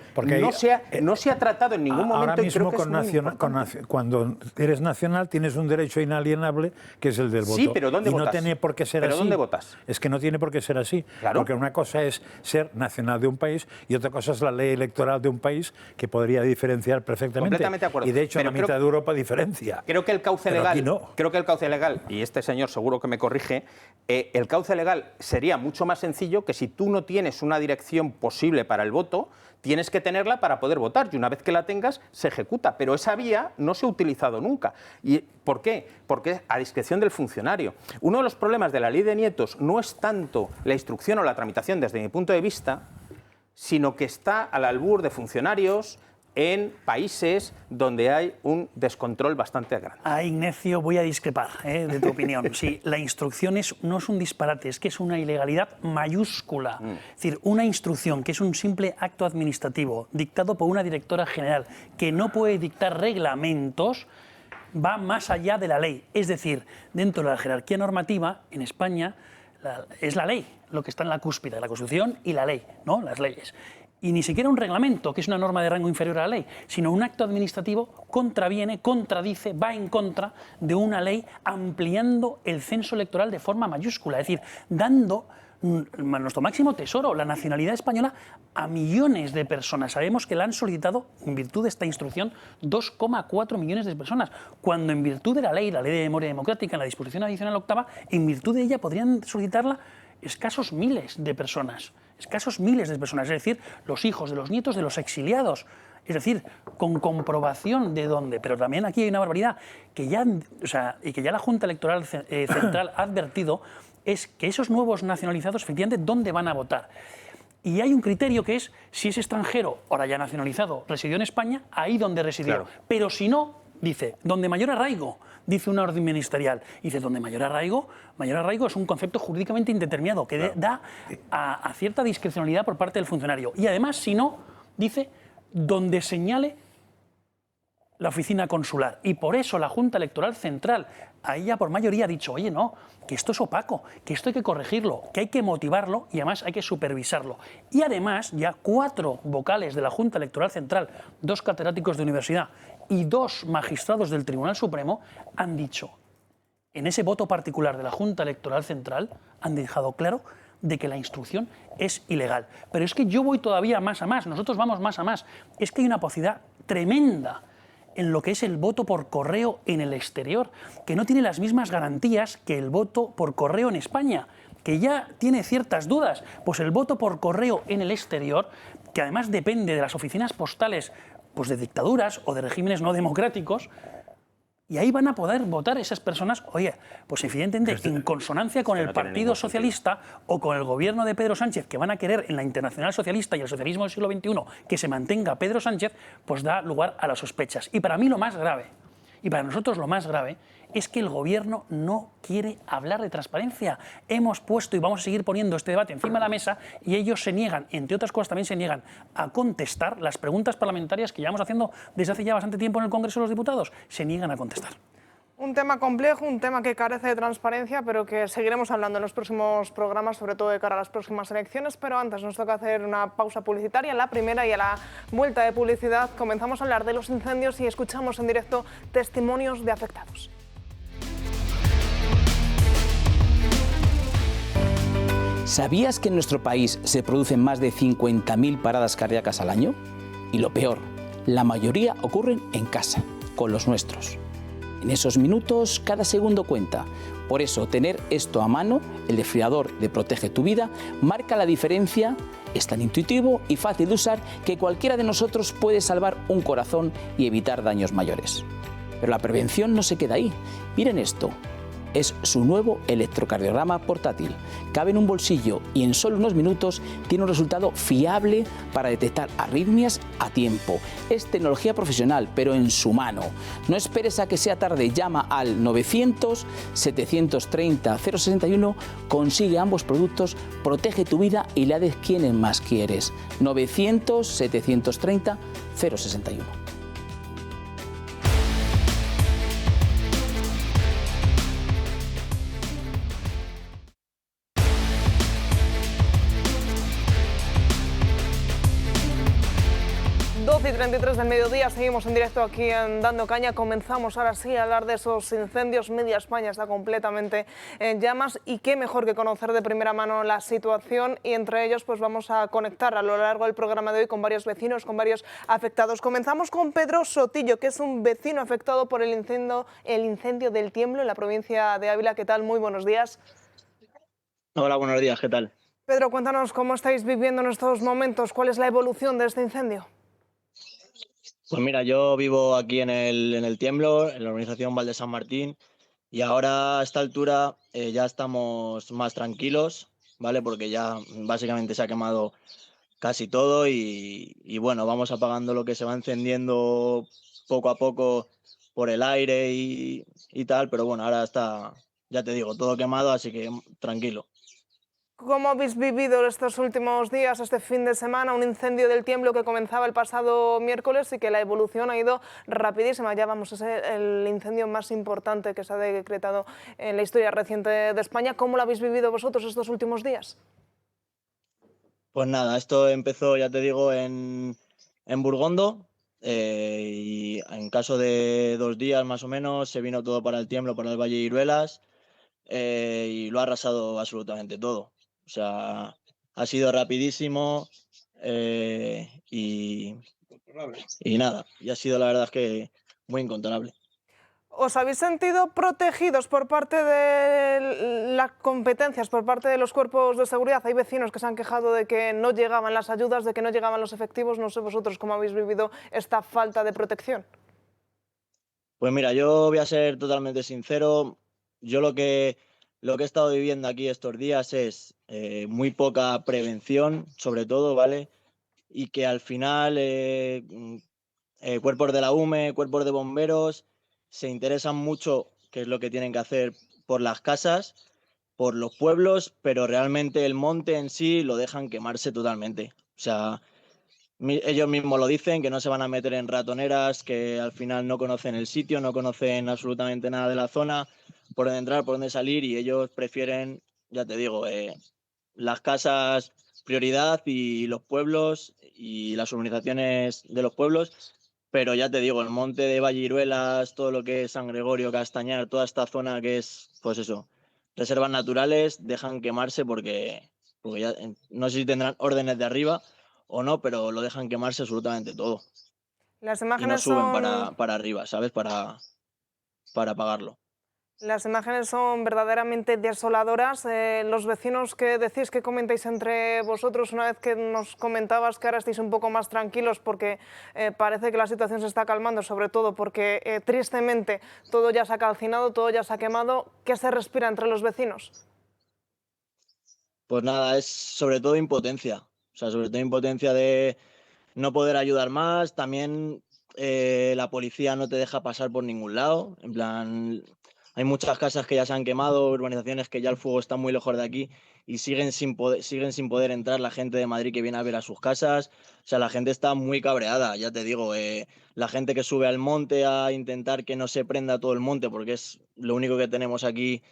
no se ha tratado en ningún momento. Ahora mismo, y creo que cuando eres nacional, tienes un derecho inalienable, que es el del voto. Sí, pero ¿dónde votas? No tiene por qué ser así. ¿Pero dónde votas? Es que no tiene por qué ser así. Claro. Porque una cosa es ser nacional de un país y otra cosa es la ley electoral de un país, que podría diferenciar perfectamente. Completamente de acuerdo. Y de hecho, Pero la mitad de Europa diferencia. Creo que el cauce Pero legal, aquí no. creo que el cauce legal, y este señor seguro que me corrige, el cauce legal sería mucho más sencillo que si tú no tienes una dirección posible para el voto, tienes que tenerla para poder votar y una vez que la tengas se ejecuta, pero esa vía no se ha utilizado nunca. ¿Y por qué? Porque es a discreción del funcionario. Uno de los problemas de la ley de nietos no es tanto la instrucción o la tramitación desde mi punto de vista, sino que está al albur de funcionarios en países donde hay un descontrol bastante grande. Ignacio, voy a discrepar de tu opinión. Sí, la instrucción no es un disparate, es que es una ilegalidad mayúscula. Es decir, una instrucción que es un simple acto administrativo dictado por una directora general que no puede dictar reglamentos, va más allá de la ley. Es decir, dentro de la jerarquía normativa, en España, es la ley lo que está en la cúspide, la Constitución y la ley, ¿no? Las leyes. Y ni siquiera un reglamento, que es una norma de rango inferior a la ley, sino un acto administrativo contradice, va en contra de una ley ampliando el censo electoral de forma mayúscula, es decir, dando nuestro máximo tesoro, la nacionalidad española, a millones de personas. Sabemos que la han solicitado, en virtud de esta instrucción, 2,4 millones de personas, cuando en virtud de la ley de memoria democrática, en la disposición adicional octava, en virtud de ella podrían solicitarla escasos miles de personas. Es decir, los hijos de los nietos de los exiliados, es decir, con comprobación de dónde. Pero también aquí hay una barbaridad que ya la Junta Electoral Central ha advertido, es que esos nuevos nacionalizados, efectivamente, ¿dónde van a votar? Y hay un criterio que es, si es extranjero, ahora ya nacionalizado, residió en España, ahí donde residió. Claro. Pero si no, dice, donde mayor arraigo, dice una orden ministerial. Dice, donde mayor arraigo es un concepto jurídicamente indeterminado que da a cierta discrecionalidad por parte del funcionario. Y además, si no, dice, donde señale la oficina consular. Y por eso la Junta Electoral Central, ahí ya por mayoría ha dicho, oye, no, que esto es opaco, que esto hay que corregirlo, que hay que motivarlo y además hay que supervisarlo. Y además, ya 4 vocales de la Junta Electoral Central, 2 catedráticos de universidad y 2 magistrados del Tribunal Supremo han dicho, en ese voto particular de la Junta Electoral Central, han dejado claro de que la instrucción es ilegal. Pero es que yo voy todavía más a más, nosotros vamos más a más. Es que hay una opacidad tremenda en lo que es el voto por correo en el exterior, que no tiene las mismas garantías que el voto por correo en España, que ya tiene ciertas dudas. Pues el voto por correo en el exterior, que además depende de las oficinas postales pues de dictaduras o de regímenes no democráticos, y ahí van a poder votar esas personas, oye, pues evidentemente en consonancia con el Partido Socialista o con el gobierno de Pedro Sánchez, que van a querer en la Internacional Socialista y el socialismo del siglo XXI que se mantenga Pedro Sánchez, pues da lugar a las sospechas. Y para mí lo más grave, y para nosotros lo más grave, es que el gobierno no quiere hablar de transparencia. Hemos puesto y vamos a seguir poniendo este debate encima de la mesa y ellos se niegan, entre otras cosas también se niegan a contestar las preguntas parlamentarias que llevamos haciendo desde hace ya bastante tiempo en el Congreso de los Diputados. Se niegan a contestar. Un tema complejo, un tema que carece de transparencia, pero que seguiremos hablando en los próximos programas, sobre todo de cara a las próximas elecciones. Pero antes nos toca hacer una pausa publicitaria, la primera, y a la vuelta de publicidad comenzamos a hablar de los incendios y escuchamos en directo testimonios de afectados. ¿Sabías que en nuestro país se producen más de 50.000 paradas cardíacas al año? Y lo peor, la mayoría ocurren en casa, con los nuestros. En esos minutos, cada segundo cuenta. Por eso, tener esto a mano, el desfibrilador de Protege tu Vida, marca la diferencia, es tan intuitivo y fácil de usar que cualquiera de nosotros puede salvar un corazón y evitar daños mayores. Pero la prevención no se queda ahí. Miren esto. Es su nuevo electrocardiograma portátil. Cabe en un bolsillo y en solo unos minutos tiene un resultado fiable para detectar arritmias a tiempo. Es tecnología profesional, pero en su mano. No esperes a que sea tarde. Llama al 900-730-061, consigue ambos productos, protege tu vida y la de quienes más quieres. 900-730-061. Y 33 del mediodía, seguimos en directo aquí en Dando Caña. Comenzamos ahora sí a hablar de esos incendios. Media España está completamente en llamas y qué mejor que conocer de primera mano la situación, y entre ellos pues vamos a conectar a lo largo del programa de hoy con varios vecinos, con varios afectados. Comenzamos con Pedro Sotillo, que es un vecino afectado por el incendio del Tiemblo en la provincia de Ávila. ¿Qué tal? Muy buenos días. Hola, buenos días, ¿qué tal? Pedro, cuéntanos cómo estáis viviendo en estos momentos, cuál es la evolución de este incendio. Pues mira, yo vivo aquí en el Tiemblo, en la urbanización Val de San Martín, y ahora a esta altura ya estamos más tranquilos, ¿vale? Porque ya básicamente se ha quemado casi todo y bueno, vamos apagando lo que se va encendiendo poco a poco por el aire y tal, pero bueno, ahora está, ya te digo, todo quemado, así que tranquilo. ¿Cómo habéis vivido estos últimos días, este fin de semana? Un incendio del Tiemblo que comenzaba el pasado miércoles y que la evolución ha ido rapidísima. Ya vamos, es el incendio más importante que se ha decretado en la historia reciente de España. ¿Cómo lo habéis vivido vosotros estos últimos días? Pues nada, esto empezó, ya te digo, en Burgondo, y en caso de 2 días más o menos se vino todo para el Tiemblo, para el Valle de Iruelas, y lo ha arrasado absolutamente todo. O sea, ha sido rapidísimo y nada, y ha sido la verdad es que muy incontrolable. ¿Os habéis sentido protegidos por parte de las competencias, por parte de los cuerpos de seguridad? Hay vecinos que se han quejado de que no llegaban las ayudas, de que no llegaban los efectivos. No sé vosotros cómo habéis vivido esta falta de protección. Pues mira, yo voy a ser totalmente sincero. Yo lo que he estado viviendo aquí estos días es muy poca prevención, sobre todo, ¿vale? Y que al final cuerpos de la UME, cuerpos de bomberos, se interesan mucho qué es lo que tienen que hacer por las casas, por los pueblos, pero realmente el monte en sí lo dejan quemarse totalmente. O sea, ellos mismos lo dicen, que no se van a meter en ratoneras, que al final no conocen el sitio, no conocen absolutamente nada de la zona, por dónde entrar, por dónde salir, y ellos prefieren, ya te digo, las casas prioridad y los pueblos y las urbanizaciones de los pueblos, pero ya te digo, el monte de Valleiruelas, todo lo que es San Gregorio, Castañar, toda esta zona que es, pues eso, reservas naturales, dejan quemarse porque porque ya no sé si tendrán órdenes de arriba o no, pero lo dejan quemarse absolutamente todo. Las Y no imágenes suben son... para arriba, ¿sabes? Para apagarlo. Las imágenes son verdaderamente desoladoras. Los vecinos que decís, que comentáis entre vosotros, una vez que nos comentabas que ahora estáis un poco más tranquilos porque parece que la situación se está calmando, sobre todo porque tristemente todo ya se ha calcinado, todo ya se ha quemado. ¿Qué se respira entre los vecinos? Pues nada, es sobre todo impotencia. O sea, sobre todo impotencia de no poder ayudar más. También la policía no te deja pasar por ningún lado. En plan, hay muchas casas que ya se han quemado, urbanizaciones que ya el fuego está muy lejos de aquí y siguen sin poder entrar la gente de Madrid que viene a ver a sus casas. O sea, la gente está muy cabreada, ya te digo. La gente que sube al monte a intentar que no se prenda todo el monte, porque es lo único que tenemos aquí,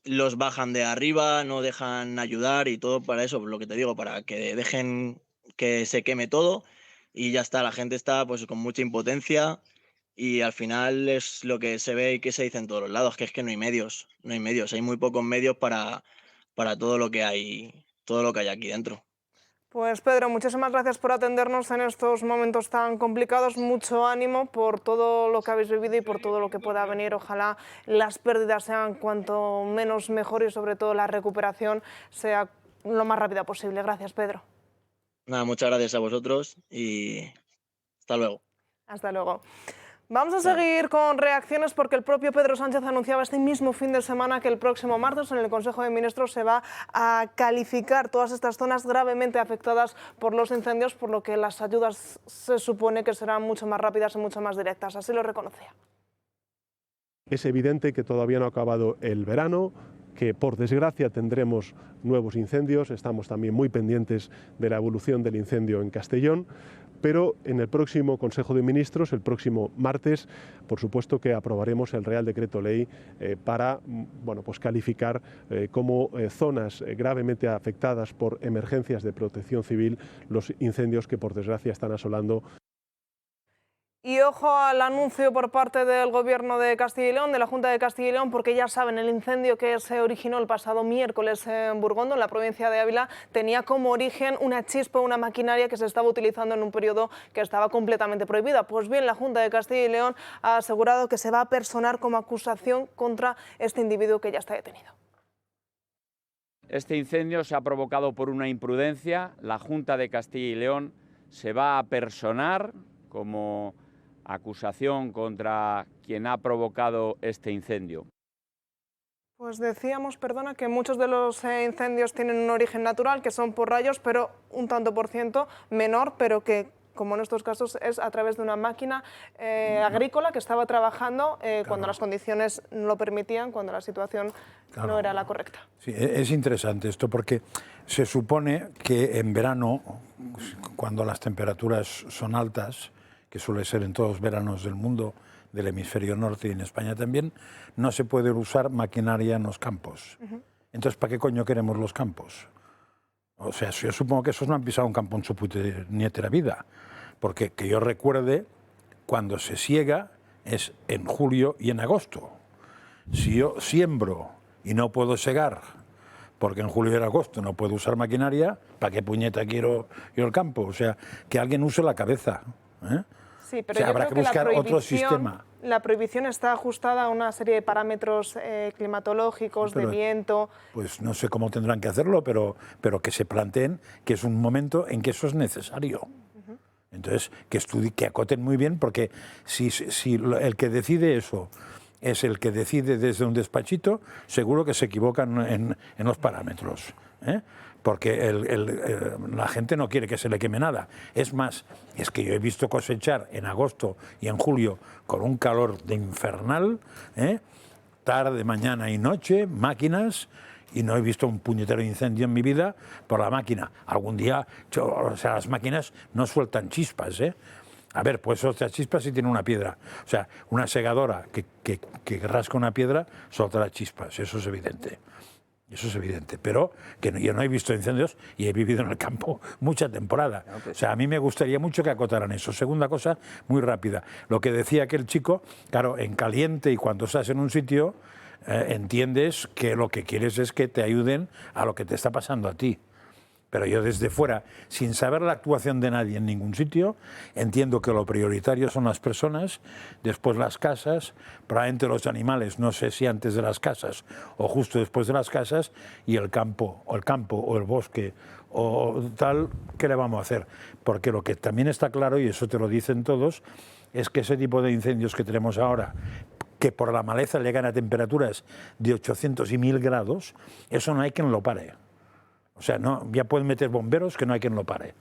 los bajan de arriba, no dejan ayudar y todo para eso, lo que te digo, para que dejen que se queme todo y ya está. La gente está pues con mucha impotencia. Y al final es lo que se ve y que se dice en todos los lados, que es que no hay medios, hay muy pocos medios para todo lo que hay aquí dentro. Pues Pedro, muchísimas gracias por atendernos en estos momentos tan complicados. Mucho ánimo por todo lo que habéis vivido y por todo lo que pueda venir. Ojalá las pérdidas sean cuanto menos mejor y sobre todo la recuperación sea lo más rápida posible. Gracias, Pedro. Nada, muchas gracias a vosotros y hasta luego. Hasta luego. Vamos a seguir con reacciones porque el propio Pedro Sánchez anunciaba este mismo fin de semana que el próximo martes en el Consejo de Ministros se va a calificar todas estas zonas gravemente afectadas por los incendios, por lo que las ayudas se supone que serán mucho más rápidas y mucho más directas. Así lo reconocía. Es evidente que todavía no ha acabado el verano, que por desgracia tendremos nuevos incendios. Estamos también muy pendientes de la evolución del incendio en Castellón. Pero en el próximo Consejo de Ministros, el próximo martes, por supuesto que aprobaremos el Real Decreto Ley para pues calificar como zonas gravemente afectadas por emergencias de protección civil los incendios que por desgracia están asolando. Y ojo al anuncio por parte del Gobierno de Castilla y León, de la Junta de Castilla y León, porque ya saben, el incendio que se originó el pasado miércoles en Burgondo, en la provincia de Ávila, tenía como origen una chispa, una maquinaria que se estaba utilizando en un periodo que estaba completamente prohibida. Pues bien, la Junta de Castilla y León ha asegurado que se va a personar como acusación contra este individuo que ya está detenido. Este incendio se ha provocado por una imprudencia. La Junta de Castilla y León se va a personar como acusación contra quien ha provocado este incendio. Pues decíamos, perdona, que muchos de los incendios tienen un origen natural, que son por rayos, pero un tanto por ciento menor, pero que, como en estos casos, es a través de una máquina agrícola que estaba trabajando cuando las condiciones no lo permitían, cuando la situación no era la correcta. Sí, es interesante esto porque se supone que en verano, cuando las temperaturas son altas, que suele ser en todos los veranos del mundo, del hemisferio norte y en España también, no se puede usar maquinaria en los campos. Entonces, ¿para qué coño queremos los campos? O sea, yo supongo que esos no han pisado un campo en su puñetera vida, porque que yo recuerde, cuando se siega es en julio y en agosto. Si yo siembro y no puedo segar, porque en julio y en agosto no puedo usar maquinaria, ¿para qué puñeta quiero yo el campo? O sea, que alguien use la cabeza, ¿eh? Sí, pero o sea, habrá que buscar otro sistema. La prohibición está ajustada a una serie de parámetros climatológicos, de viento. Pues no sé cómo tendrán que hacerlo, pero que se planteen que es un momento en que eso es necesario. Entonces, que acoten muy bien, porque si el que decide eso es el que decide desde un despachito, seguro que se equivocan en los parámetros, ¿eh? Porque la gente no quiere que se le queme nada. Es más, es que yo he visto cosechar en agosto y en julio con un calor de infernal, tarde, mañana y noche, máquinas, y no he visto un puñetero incendio en mi vida por la máquina. Algún día, o sea, las máquinas no sueltan chispas, ¿eh? A ver, pues suelta chispas si tiene una piedra. O sea, una segadora que rasca una piedra soltará chispas, eso es evidente. Eso es evidente, pero que yo no he visto incendios y he vivido en el campo mucha temporada. O sea, a mí me gustaría mucho que acotaran eso. Segunda cosa, muy rápida. Lo que decía aquel chico, claro, en caliente y cuando estás en un sitio, entiendes que lo que quieres es que te ayuden a lo que te está pasando a ti. Pero yo desde fuera, sin saber la actuación de nadie en ningún sitio, entiendo que lo prioritario son las personas, después las casas, probablemente los animales, no sé si antes de las casas o justo después de las casas, y el campo o el bosque o tal, ¿qué le vamos a hacer? Porque lo que también está claro, y eso te lo dicen todos, es que ese tipo de incendios que tenemos ahora, que por la maleza llegan a temperaturas de 800 y 1000 grados, eso no hay quien lo pare. O sea, no, ya pueden meter bomberos que no hay quien lo pare.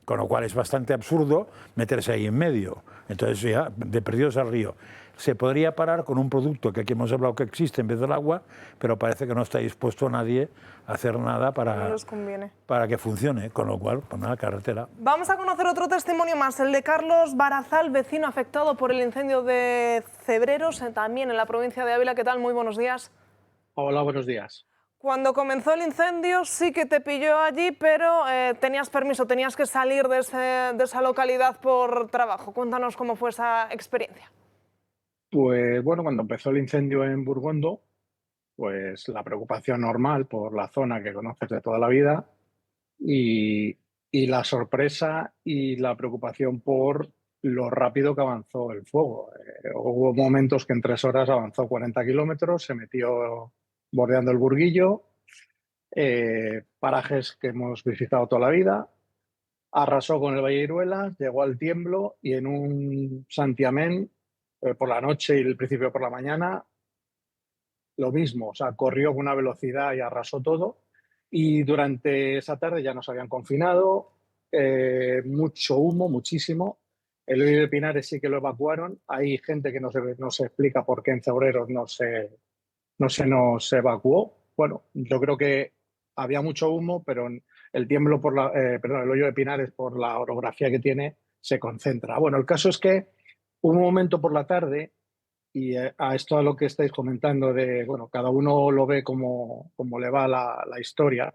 Con lo cual es bastante absurdo meterse ahí en medio. Entonces ya, de perdidos al río. Se podría parar con un producto que aquí hemos hablado que existe en vez del agua, pero parece que no está dispuesto nadie a hacer nada No para les conviene. que funcione. Con lo cual, pues nada, carretera. Vamos a conocer otro testimonio más, el de Carlos Barazal, vecino afectado por el incendio de Cebreros, también en la provincia de Ávila. ¿Qué tal? Muy buenos días. Hola, buenos días. Cuando comenzó el incendio sí que te pilló allí, pero tenías permiso, tenías que salir de esa localidad por trabajo. Cuéntanos cómo fue esa experiencia. Pues bueno, cuando empezó el incendio en Burgondo, pues la preocupación normal por la zona que conoces de toda la vida y, y la sorpresa y la preocupación por lo rápido que avanzó el fuego. Hubo momentos que en 3 horas avanzó 40 kilómetros, se metió bordeando el Burguillo, parajes que hemos visitado toda la vida, arrasó con el Valle de Iruelas, llegó al Tiemblo y en un santiamén por la noche y el principio por la mañana, lo mismo, o sea, corrió con una velocidad y arrasó todo. Y durante esa tarde ya nos habían confinado, mucho humo, muchísimo. El Hoyo de Pinares sí que lo evacuaron. Hay gente que no se explica por qué en Cebreros no se nos evacuó. Bueno, yo creo que había mucho humo, pero el Tiemblo el Hoyo de Pinares, por la orografía que tiene, se concentra. Bueno, el caso es que hubo un momento por la tarde, y a esto a lo que estáis comentando de, bueno, cada uno lo ve como le va la historia,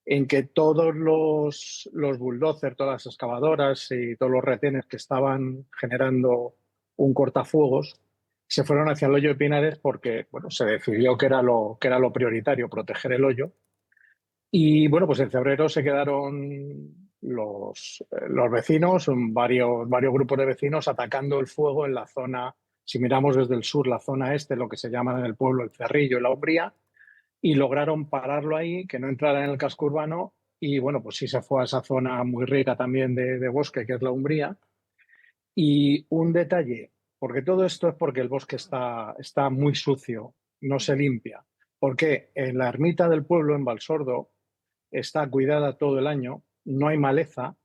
en que todos los bulldozers, todas las excavadoras y todos los retenes que estaban generando un cortafuegos se fueron hacia el Hoyo de Pinares porque, bueno, se decidió que era lo prioritario, proteger el hoyo. Y bueno, pues en febrero se quedaron los vecinos, varios grupos de vecinos atacando el fuego en la zona, si miramos desde el sur, la zona este, lo que se llama en el pueblo el Cerrillo y la Umbría, y lograron pararlo ahí, que no entrara en el casco urbano, y bueno, pues sí se fue a esa zona muy rica también de bosque, que es la Umbría. Y un detalle, porque todo esto es porque el bosque está muy sucio, no se limpia, porque en la ermita del pueblo, en Valsordo, está cuidada todo el año, no hay maleza,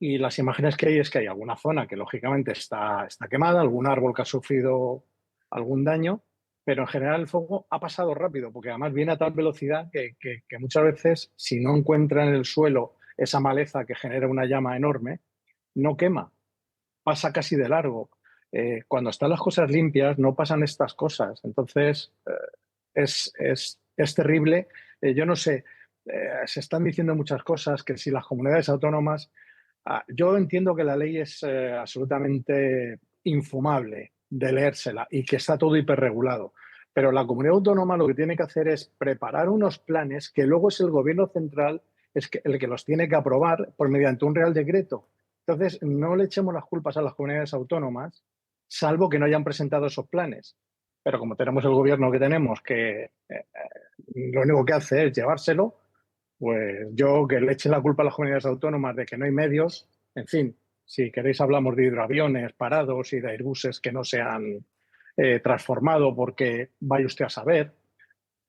y las imágenes que hay es que hay alguna zona que lógicamente está quemada, algún árbol que ha sufrido algún daño, pero en general el fuego ha pasado rápido, porque además viene a tal velocidad que muchas veces, si no encuentra en el suelo esa maleza que genera una llama enorme, no quema, pasa casi de largo. Cuando están las cosas limpias no pasan estas cosas, entonces es terrible. Yo no sé, se están diciendo muchas cosas, que si las comunidades autónomas... yo entiendo que la ley es absolutamente infumable de leérsela y que está todo hiperregulado, pero la comunidad autónoma lo que tiene que hacer es preparar unos planes que luego es el gobierno central el que los tiene que aprobar mediante un real decreto. Entonces, no le echemos las culpas a las comunidades autónomas, salvo que no hayan presentado esos planes. Pero como tenemos el gobierno que tenemos, que lo único que hace es llevárselo, pues yo que le echen la culpa a las comunidades autónomas de que no hay medios. En fin, si queréis hablamos de hidroaviones parados y de airbuses que no se han transformado porque vaya usted a saber.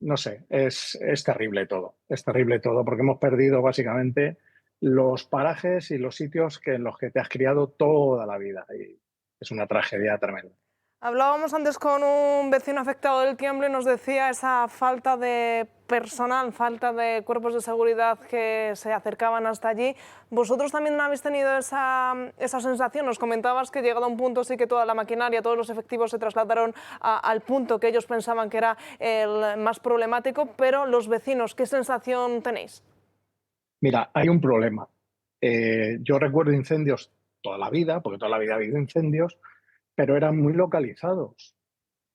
No sé, es terrible todo. Es terrible todo porque hemos perdido básicamente los parajes y los sitios en los que te has criado toda la vida. Y es una tragedia tremenda. Hablábamos antes con un vecino afectado del Tiemblo y nos decía esa falta de personal, falta de cuerpos de seguridad que se acercaban hasta allí. ¿Vosotros también habéis tenido esa sensación? Nos comentabas que llegado a un punto sí que toda la maquinaria, todos los efectivos se trasladaron al punto que ellos pensaban que era el más problemático, pero los vecinos, ¿qué sensación tenéis? Mira, hay un problema. Yo recuerdo incendios toda la vida, porque toda la vida ha habido incendios, pero eran muy localizados.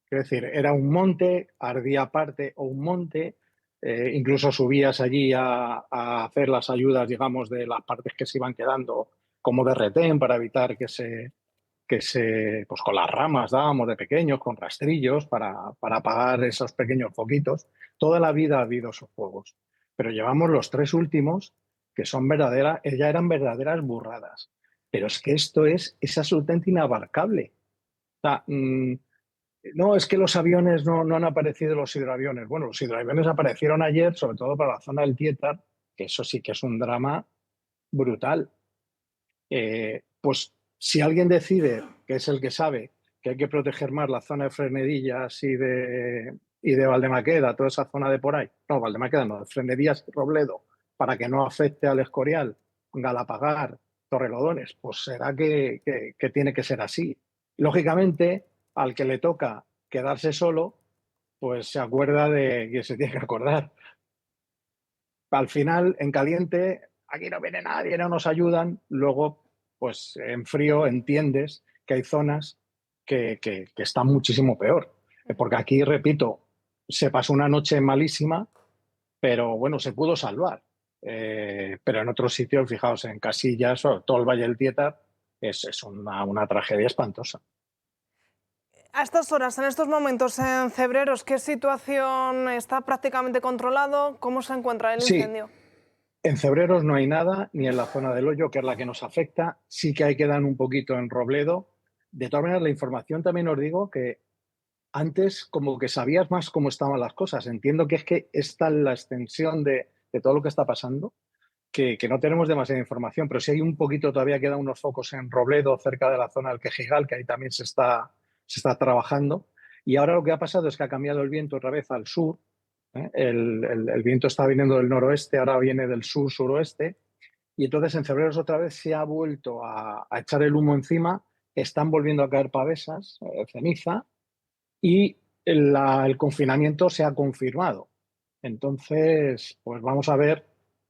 Es decir, era un monte, ardía aparte o un monte, incluso subías allí a hacer las ayudas, digamos, de las partes que se iban quedando como de retén para evitar pues con las ramas dábamos de pequeños, con rastrillos para apagar esos pequeños foquitos. Toda la vida ha habido esos fuegos, pero llevamos los 3 últimos que son ya eran verdaderas burradas. Pero es que esto es absolutamente inabarcable. O sea, no, es que los aviones no han aparecido, los hidroaviones. Bueno, los hidroaviones aparecieron ayer, sobre todo para la zona del Tietar, que eso sí que es un drama brutal. Pues si alguien decide, que es el que sabe, que hay que proteger más la zona de Frenedillas y de Valdemaqueda, toda esa zona de por ahí, no, Valdemaqueda no, de Frenedillas y Robledo, para que no afecte al Escorial, Galapagar, Torrelodones, pues será que tiene que ser así. Lógicamente, al que le toca quedarse solo, pues se acuerda de que se tiene que acordar. Al final, en caliente, aquí no viene nadie, no nos ayudan. Luego, pues en frío entiendes que hay zonas que están muchísimo peor. Porque aquí, repito, se pasó una noche malísima, pero bueno, se pudo salvar. Pero en otros sitios, fijaos, en Casillas o todo el Valle del Tietar, es una tragedia espantosa. A estas horas, en estos momentos, en Cebreros, ¿qué situación está prácticamente controlado? ¿Cómo se encuentra el incendio? Sí. En Cebreros no hay nada, ni en la zona del Hoyo, que es la que nos afecta. Sí que hay que dar un poquito en Robledo. De todas maneras, la información también os digo que antes como que sabías más cómo estaban las cosas. Entiendo que es que esta es la extensión de todo lo que está pasando, que no tenemos demasiada información, pero sí hay un poquito, todavía quedan unos focos en Robledo, cerca de la zona del Quejigal, que ahí también se está trabajando. Y ahora lo que ha pasado es que ha cambiado el viento otra vez al sur. El viento está viniendo del noroeste, ahora viene del sur-suroeste. Y entonces en Cebreros otra vez se ha vuelto a echar el humo encima, están volviendo a caer pavesas, ceniza, y el confinamiento se ha confirmado. Entonces, pues vamos a ver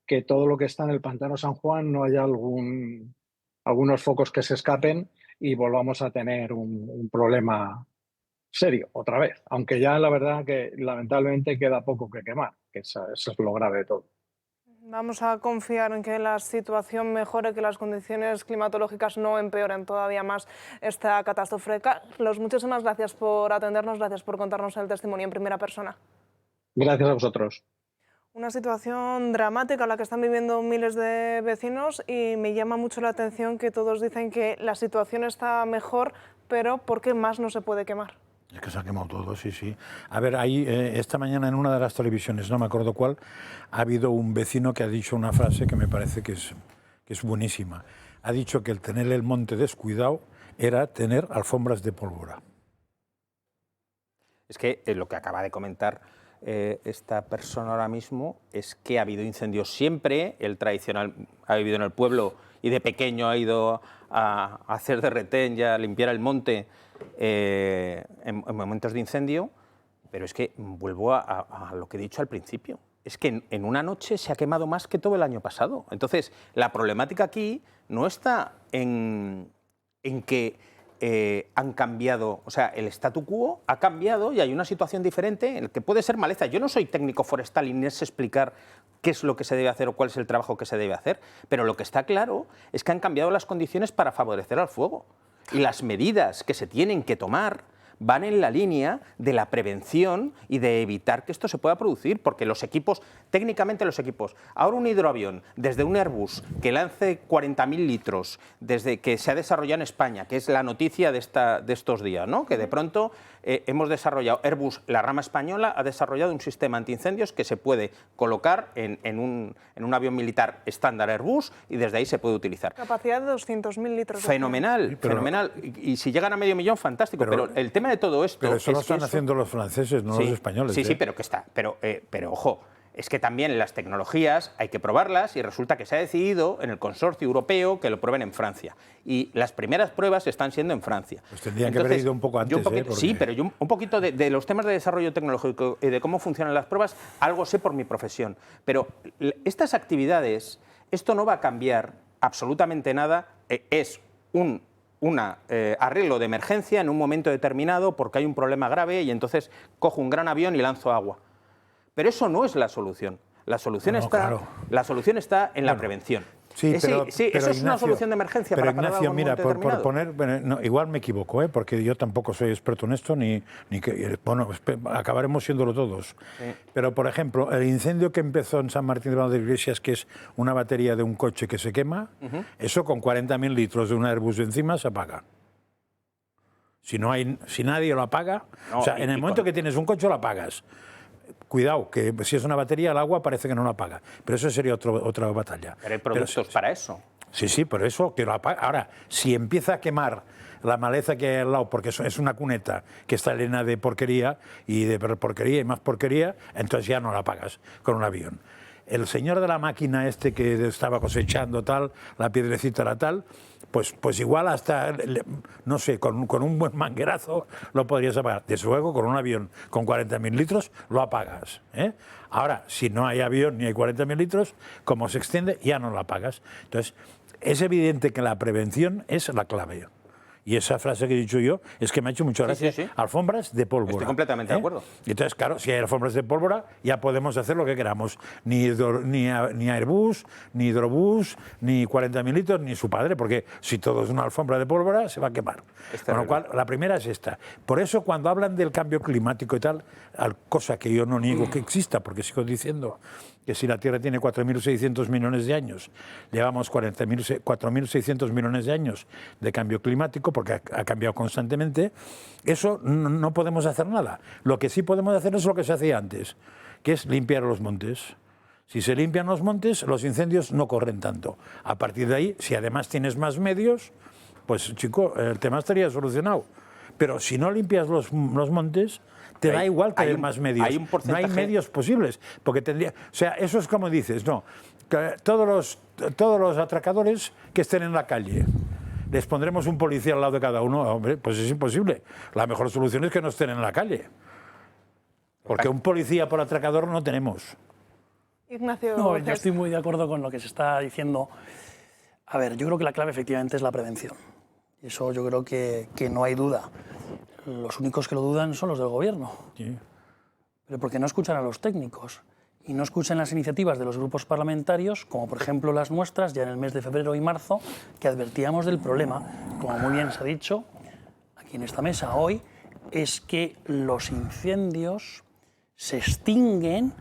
que todo lo que está en el pantano San Juan no haya algunos focos que se escapen y volvamos a tener un problema serio otra vez, aunque ya la verdad que lamentablemente queda poco que quemar, que eso es lo grave de todo. Vamos a confiar en que la situación mejore, que las condiciones climatológicas no empeoren todavía más esta catástrofe. Carlos, muchísimas gracias por atendernos, gracias por contarnos el testimonio en primera persona. Gracias a vosotros. Una situación dramática la que están viviendo miles de vecinos y me llama mucho la atención que todos dicen que la situación está mejor, pero ¿por qué más no se puede quemar? Es que se ha quemado todo, sí, sí. A ver, ahí esta mañana en una de las televisiones, no me acuerdo cuál, ha habido un vecino que ha dicho una frase que me parece que es buenísima. Ha dicho que el tener el monte descuidado era tener alfombras de pólvora. Es que lo que acaba de comentar esta persona ahora mismo es que ha habido incendios siempre, el tradicional ha vivido en el pueblo y de pequeño ha ido a hacer de retén y a limpiar el monte en momentos de incendio, pero es que vuelvo a lo que he dicho al principio, es que en una noche se ha quemado más que todo el año pasado. Entonces, la problemática aquí no está en que han cambiado, o sea, el statu quo ha cambiado y hay una situación diferente en la que puede ser maleza. Yo no soy técnico forestal y ni sé explicar qué es lo que se debe hacer o cuál es el trabajo que se debe hacer, pero lo que está claro es que han cambiado las condiciones para favorecer al fuego. Y las medidas que se tienen que tomar van en la línea de la prevención y de evitar que esto se pueda producir, porque los equipos, técnicamente los equipos, ahora un hidroavión, desde un Airbus que lance 40.000 litros, desde que se ha desarrollado en España, que es la noticia de estos días, ¿no? Que de pronto hemos desarrollado, Airbus, la rama española, ha desarrollado un sistema antiincendios que se puede colocar en un avión militar estándar Airbus y desde ahí se puede utilizar. Capacidad de 200.000 litros. Fenomenal, fenomenal. Y si llegan a medio millón, fantástico. Pero el tema de todo esto... Pero eso lo están haciendo los franceses, no los españoles. Sí, sí, pero que está. Pero ojo, es que también las tecnologías hay que probarlas y resulta que se ha decidido en el consorcio europeo que lo prueben en Francia. Y las primeras pruebas están siendo en Francia. Pues tendrían que haber ido un poco antes. Porque... Sí, pero yo un poquito de los temas de desarrollo tecnológico y de cómo funcionan las pruebas, algo sé por mi profesión. Pero estas actividades, esto no va a cambiar absolutamente nada. Es un un arreglo de emergencia en un momento determinado porque hay un problema grave y entonces cojo un gran avión y lanzo agua. Pero eso no es la solución. La solución, la solución está en la prevención. Sí, pero eso es Ignacio, una solución de emergencia pero para parar Ignacio, algo en un mira, momento por determinado. poner, no, igual me equivoco, porque yo tampoco soy experto en esto, ni que, bueno, acabaremos siéndolo todos. Sí. Pero, por ejemplo, el incendio que empezó en San Martín de las Iglesias, que es una batería de un coche que se quema, eso con 40.000 litros de un Airbus encima se apaga. Si nadie lo apaga, o sea, en el momento que tienes un coche lo apagas. Cuidado, que si es una batería, el agua parece que no la apaga. Pero eso sería otra batalla. Pero hay productos para eso. Sí, por eso que lo apaga. Ahora, si empieza a quemar la maleza que hay al lado, porque es una cuneta que está llena de porquería y más porquería, entonces ya no la apagas con un avión. El señor de la máquina que estaba cosechando tal, la piedrecita era tal, pues igual hasta, no sé, con un buen manguerazo lo podrías apagar. Desde luego, con un avión con 40.000 litros lo apagas. Ahora, si no hay avión ni hay 40.000 litros, como se extiende, ya no lo apagas. Entonces, es evidente que la prevención es la clave. Y esa frase que he dicho yo es que me ha hecho mucha gracia. Sí. Alfombras de pólvora. Estoy completamente de acuerdo. Y entonces, claro, si hay alfombras de pólvora, ya podemos hacer lo que queramos. Ni Airbus, ni Hidrobús, ni 40.000 litros, ni su padre, porque si todo es una alfombra de pólvora, se va a quemar. Con lo cual, la primera es esta. Por eso, cuando hablan del cambio climático y tal, cosa que yo no niego que exista, porque sigo diciendo que si la Tierra tiene 4.600 millones de años, llevamos 4.600 millones de años de cambio climático, porque ha cambiado constantemente, eso no podemos hacer nada. Lo que sí podemos hacer es lo que se hacía antes, que es limpiar los montes. Si se limpian los montes, los incendios no corren tanto. A partir de ahí, si además tienes más medios, pues chico, el tema estaría solucionado. Pero si no limpias los montes, te da igual que haya más medios. No hay medios posibles, porque tendría, o sea, eso es como dices, no, que todos los atracadores que estén en la calle, les pondremos un policía al lado de cada uno, hombre, pues es imposible. La mejor solución es que no estén en la calle, porque un policía por atracador no tenemos. Ignacio. No, yo estoy muy de acuerdo con lo que se está diciendo. A ver, yo creo que la clave efectivamente es la prevención. Y eso yo creo que no hay duda. Los únicos que lo dudan son los del gobierno. Sí. Pero porque no escuchan a los técnicos y no escuchan las iniciativas de los grupos parlamentarios, como por ejemplo las nuestras, ya en el mes de febrero y marzo, que advertíamos del problema, como muy bien se ha dicho aquí en esta mesa hoy, es que los incendios se extinguen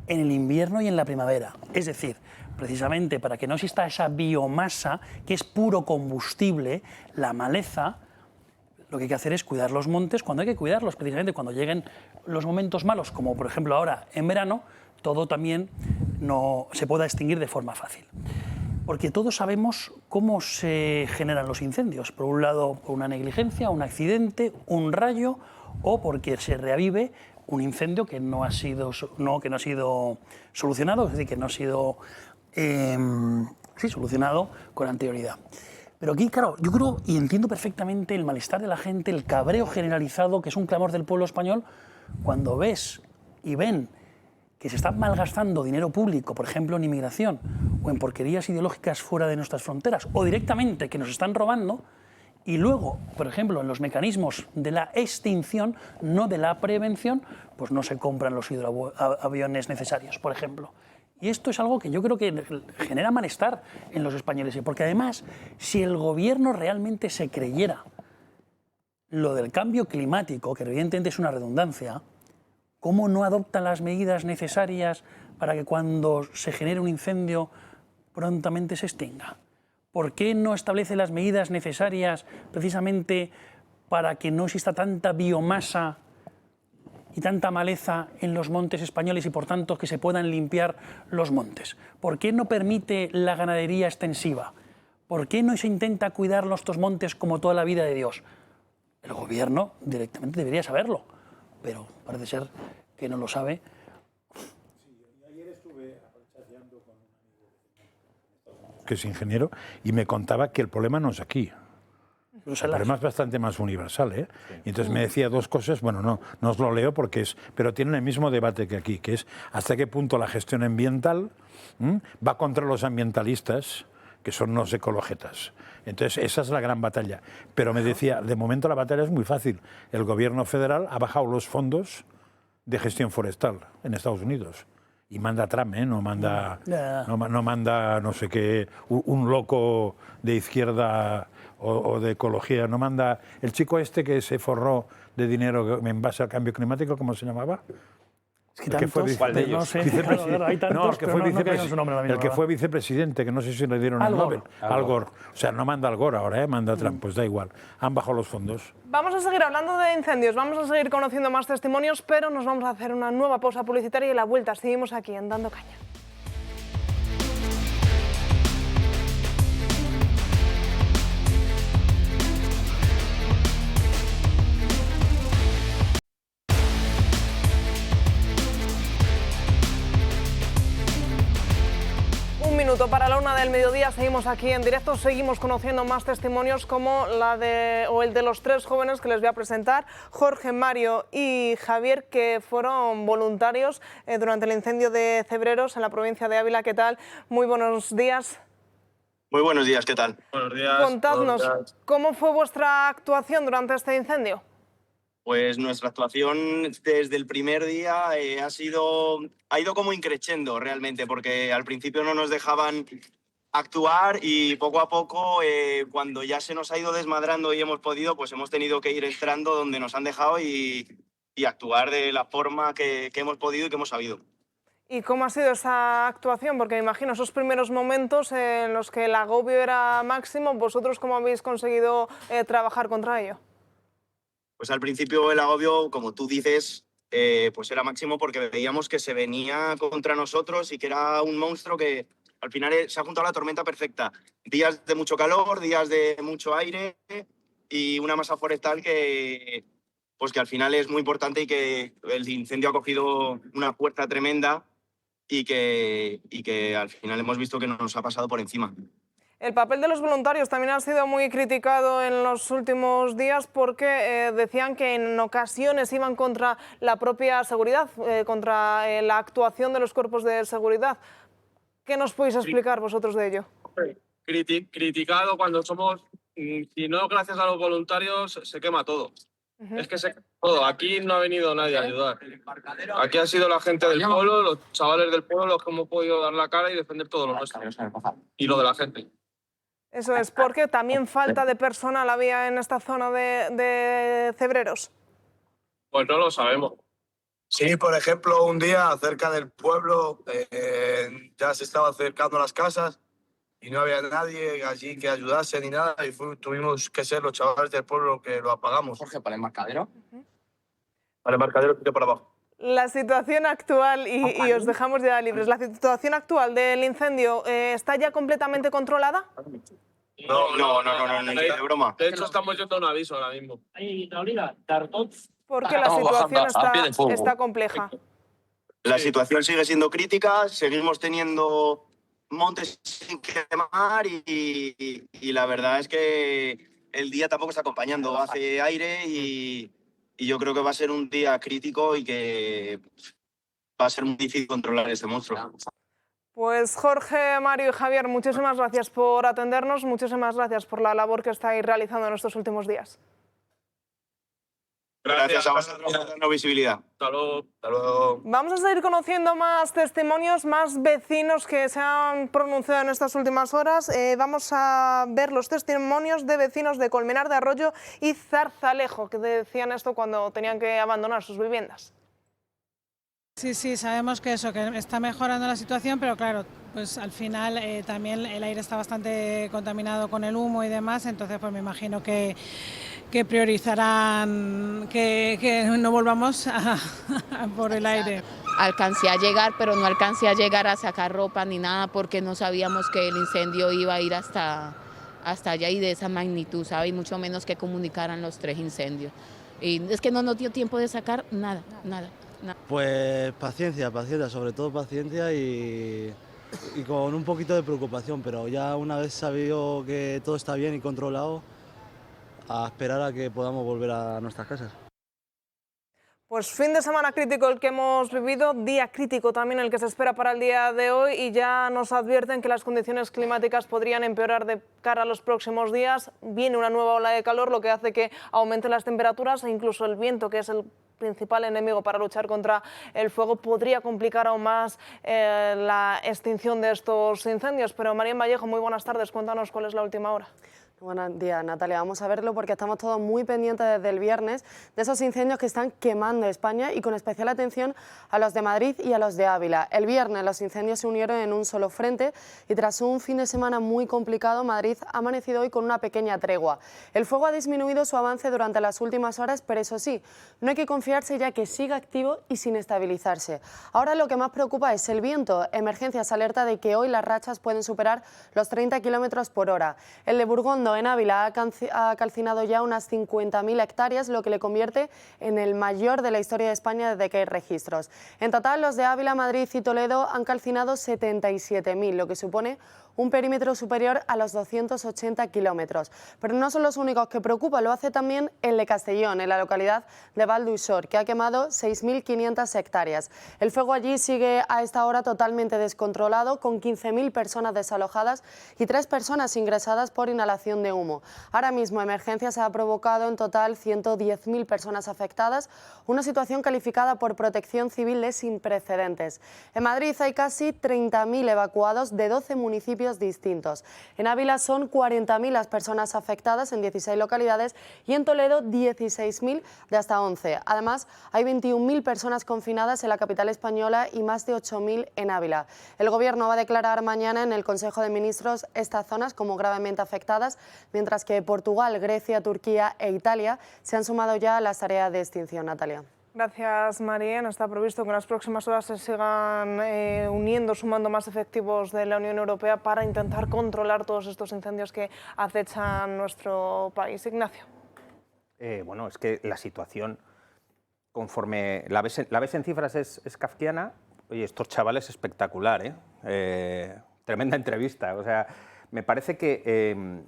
en el invierno y en la primavera. Es decir, precisamente para que no exista esa biomasa, que es puro combustible, la maleza, lo que hay que hacer es cuidar los montes cuando hay que cuidarlos, precisamente cuando lleguen los momentos malos, como por ejemplo ahora en verano, todo también no se pueda extinguir de forma fácil. Porque todos sabemos cómo se generan los incendios. Por un lado, por una negligencia, un accidente, un rayo, o porque se reavive un incendio que no ha sido solucionado, es decir, que no ha sido solucionado con anterioridad. Pero aquí, claro, yo creo y entiendo perfectamente el malestar de la gente, el cabreo generalizado, que es un clamor del pueblo español, cuando ves y ven que se está malgastando dinero público, por ejemplo, en inmigración o en porquerías ideológicas fuera de nuestras fronteras, o directamente que nos están robando, y luego, por ejemplo, en los mecanismos de la extinción, no de la prevención, pues no se compran los hidroaviones necesarios, por ejemplo. Y esto es algo que yo creo que genera malestar en los españoles, porque además, si el gobierno realmente se creyera lo del cambio climático, que evidentemente es una redundancia, ¿cómo no adoptan las medidas necesarias para que cuando se genere un incendio prontamente se extinga? ¿Por qué no establece las medidas necesarias precisamente para que no exista tanta biomasa y tanta maleza en los montes españoles y por tanto que se puedan limpiar los montes? ¿Por qué no permite la ganadería extensiva? ¿Por qué no se intenta cuidar estos montes como toda la vida de Dios? El gobierno directamente debería saberlo, pero parece ser que no lo sabe. Ayer estuve chateando con un amigo que es ingeniero y me contaba que el problema no es aquí. El problema es bastante más universal, ¿eh? Y entonces me decía dos cosas, bueno, no os lo leo porque pero tienen el mismo debate que aquí, que es hasta qué punto la gestión ambiental va contra los ambientalistas, que son unos ecologetas. Entonces, esa es la gran batalla. Pero me decía, de momento la batalla es muy fácil. El gobierno federal ha bajado los fondos de gestión forestal en Estados Unidos. Y manda Trump, no manda, no manda no sé qué, un loco de izquierda o de ecología, no manda el chico este que se forró de dinero en base al cambio climático, ¿cómo se llamaba? Es que tantos, ¿Cuál de ellos? no sé, claro, hay tantos, No, el que fue, no tengo su nombre ahora mismo, el que ¿verdad? fue vicepresidente, que no sé si le dieron el Nobel. Al Gore. O sea, no manda Al Gore ahora, manda Trump, pues da igual. Han bajado los fondos. Vamos a seguir hablando de incendios, vamos a seguir conociendo más testimonios, pero nos vamos a hacer una nueva pausa publicitaria y a la vuelta seguimos aquí en Dando Caña. Un minuto para la 1 del mediodía, seguimos aquí en directo, seguimos conociendo más testimonios como el de los 3 jóvenes que les voy a presentar, Jorge, Mario y Javier, que fueron voluntarios durante el incendio de Cebreros en la provincia de Ávila. ¿Qué tal? Muy buenos días. Muy buenos días, ¿qué tal? Buenos días. Contadnos, ¿cómo fue vuestra actuación durante este incendio? Pues nuestra actuación desde el primer día ha ido como increciendo realmente, porque al principio no nos dejaban actuar y poco a poco, cuando ya se nos ha ido desmadrando y hemos podido, pues hemos tenido que ir entrando donde nos han dejado y actuar de la forma que hemos podido y que hemos sabido. ¿Y cómo ha sido esa actuación? Porque me imagino esos primeros momentos en los que el agobio era máximo, ¿vosotros cómo habéis conseguido trabajar contra ello? Pues al principio el agobio, como tú dices, pues era máximo porque veíamos que se venía contra nosotros y que era un monstruo que al final se ha juntado la tormenta perfecta. Días de mucho calor, días de mucho aire y una masa forestal que al final es muy importante y que el incendio ha cogido una fuerza tremenda y que al final hemos visto que nos ha pasado por encima. El papel de los voluntarios también ha sido muy criticado en los últimos días porque decían que en ocasiones iban contra la propia seguridad, contra la actuación de los cuerpos de seguridad. ¿Qué nos podéis explicar vosotros de ello? Criticado cuando somos, si no gracias a los voluntarios, se quema todo. Es que se quema todo. Aquí no ha venido nadie a ayudar. Aquí ha sido la gente del pueblo, los chavales del pueblo, los que hemos podido dar la cara y defender todo lo nuestro. Y lo de la gente. Eso es, porque también falta de personal había en esta zona de Cebreros. Pues no lo sabemos. Sí, por ejemplo, un día cerca del pueblo ya se estaba acercando a las casas y no había nadie allí que ayudase ni nada y tuvimos que ser los chavales del pueblo que lo apagamos. Jorge, ¿para el embarcadero? Para el embarcadero, tiro para abajo. La situación actual, y os dejamos ya libres, ¿la situación actual del incendio está ya completamente controlada? No, ni de broma. De hecho, estamos yendo a un aviso ahora mismo. Porque la situación está compleja. La situación sigue siendo crítica, seguimos teniendo montes sin quemar y la verdad es que el día tampoco está acompañando. Hace aire y yo creo que va a ser un día crítico y que va a ser muy difícil controlar este monstruo. Pues Jorge, Mario y Javier, muchísimas gracias por atendernos, muchísimas gracias por la labor que estáis realizando en estos últimos días. Gracias a vosotros por darnos visibilidad. Hasta luego. Hasta luego. Vamos a seguir conociendo más testimonios, más vecinos que se han pronunciado en estas últimas horas. Vamos a ver los testimonios de vecinos de Colmenar de Arroyo y Zarzalejo, que decían esto cuando tenían que abandonar sus viviendas. Sí, sabemos que está mejorando la situación, pero claro, pues al final también el aire está bastante contaminado con el humo y demás, entonces pues me imagino que priorizarán que no volvamos por el aire. Alcancé a llegar, pero no alcancé a llegar a sacar ropa ni nada porque no sabíamos que el incendio iba a ir hasta allá y de esa magnitud, ¿sabe? Y mucho menos que comunicaran los 3 incendios. Y es que no nos dio tiempo de sacar nada. Pues paciencia, sobre todo paciencia y con un poquito de preocupación, pero ya una vez sabido que todo está bien y controlado, a esperar a que podamos volver a nuestras casas. Pues fin de semana crítico el que hemos vivido, día crítico también el que se espera para el día de hoy, y ya nos advierten que las condiciones climáticas podrían empeorar de cara a los próximos días. Viene una nueva ola de calor, lo que hace que aumenten las temperaturas e incluso el viento, que es el principal enemigo para luchar contra el fuego, podría complicar aún más la extinción de estos incendios. Pero María Vallejo, muy buenas tardes, cuéntanos cuál es la última hora. Buenos días, Natalia. Vamos a verlo porque estamos todos muy pendientes desde el viernes de esos incendios que están quemando España, y con especial atención a los de Madrid y a los de Ávila. El viernes los incendios se unieron en un solo frente y tras un fin de semana muy complicado, Madrid ha amanecido hoy con una pequeña tregua. El fuego ha disminuido su avance durante las últimas horas, pero eso sí, no hay que confiarse ya que sigue activo y sin estabilizarse. Ahora lo que más preocupa es el viento. Emergencias alerta de que hoy las rachas pueden superar los 30 km por hora. El de Burgondo, en Ávila, ha calcinado ya unas 50.000 hectáreas, lo que le convierte en el mayor de la historia de España desde que hay registros. En total, los de Ávila, Madrid y Toledo han calcinado 77.000, lo que supone un perímetro superior a los 280 kilómetros. Pero no son los únicos que preocupan, lo hace también el de Castellón, en la localidad de Val d'Uixó, que ha quemado 6.500 hectáreas. El fuego allí sigue a esta hora totalmente descontrolado, con 15.000 personas desalojadas y 3 personas ingresadas por inhalación de humo. Ahora mismo Emergencias ha provocado en total 110.000 personas afectadas, una situación calificada por Protección Civil de sin precedentes. En Madrid hay casi 30.000 evacuados de 12 municipios distintos. En Ávila son 40.000 las personas afectadas en 16 localidades y en Toledo 16.000 de hasta 11. Además, hay 21.000 personas confinadas en la capital española y más de 8.000 en Ávila. El Gobierno va a declarar mañana en el Consejo de Ministros estas zonas como gravemente afectadas, mientras que Portugal, Grecia, Turquía e Italia se han sumado ya a las tareas de extinción. Natalia. Gracias, María. Está previsto que en las próximas horas se sigan uniendo, sumando más efectivos de la Unión Europea para intentar controlar todos estos incendios que acechan nuestro país. Ignacio. Bueno, es que la situación, conforme la ves en cifras, es kafkiana. Oye, estos chavales espectacular, tremenda entrevista. O sea, me parece que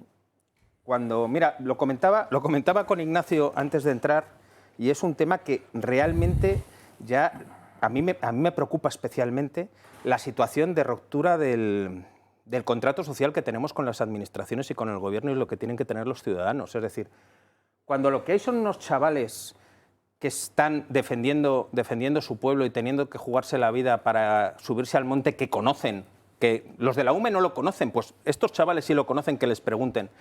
cuando, mira, lo comentaba con Ignacio antes de entrar, y es un tema que realmente ya a mí me preocupa especialmente la situación de ruptura del contrato social que tenemos con las administraciones y con el Gobierno y lo que tienen que tener los ciudadanos. Es decir, cuando lo que hay son unos chavales que están defendiendo su pueblo y teniendo que jugarse la vida para subirse al monte que conocen, que los de la UME no lo conocen, pues estos chavales sí lo conocen, que les pregunten,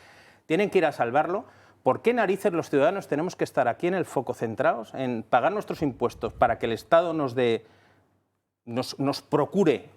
tienen que ir a salvarlo. ¿Por qué narices los ciudadanos tenemos que estar aquí en el foco, centrados en pagar nuestros impuestos para que el Estado nos procure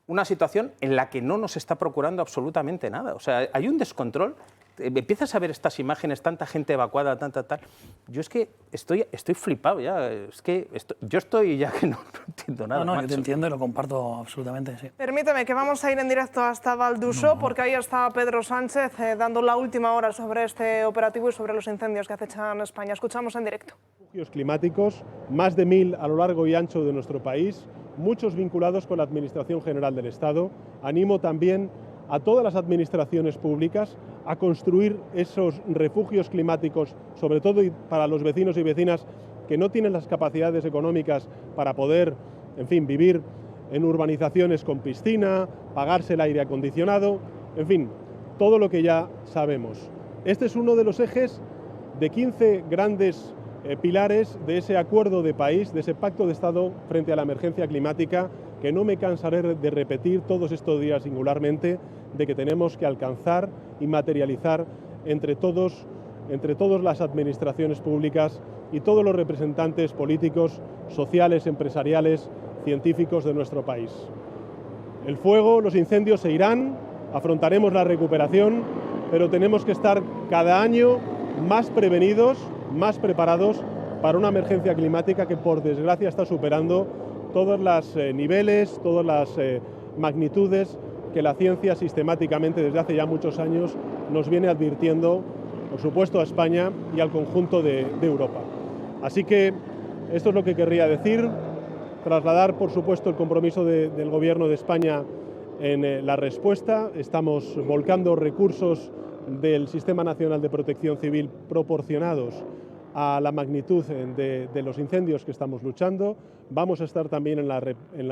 una situación en la que no nos está procurando absolutamente nada? O sea, hay un descontrol. Empiezas a ver estas imágenes, tanta gente evacuada, tal. Yo es que estoy flipado ya. Es que yo estoy ya que no entiendo nada. No, yo te entiendo y lo comparto absolutamente, sí. Permíteme que vamos a ir en directo hasta Val d'Uixó, porque ahí está Pedro Sánchez dando la última hora sobre este operativo y sobre los incendios que acechan España. Escuchamos en directo. Refugios climáticos, más de 1.000 a lo largo y ancho de nuestro país, muchos vinculados con la Administración General del Estado. Animo también a todas las administraciones públicas a construir esos refugios climáticos, sobre todo para los vecinos y vecinas que no tienen las capacidades económicas para poder, en fin, vivir en urbanizaciones con piscina, pagarse el aire acondicionado, en fin, todo lo que ya sabemos. Este es uno de los ejes de 15 grandes pilares de ese acuerdo de país, de ese pacto de Estado frente a la emergencia climática, que no me cansaré de repetir todos estos días singularmente, de que tenemos que alcanzar y materializar entre todas las administraciones públicas y todos los representantes políticos, sociales, empresariales, científicos de nuestro país. El fuego, los incendios se irán, afrontaremos la recuperación, pero tenemos que estar cada año más prevenidos, más preparados para una emergencia climática que, por desgracia, está superando todos los niveles, todas las magnitudes que la ciencia sistemáticamente desde hace ya muchos años nos viene advirtiendo, por supuesto, a España y al conjunto de Europa. Así que esto es lo que querría decir, trasladar, por supuesto, el compromiso del Gobierno de España en la respuesta. Estamos volcando recursos del Sistema Nacional de Protección Civil proporcionados a la magnitud de los incendios que estamos luchando. Vamos a estar también en la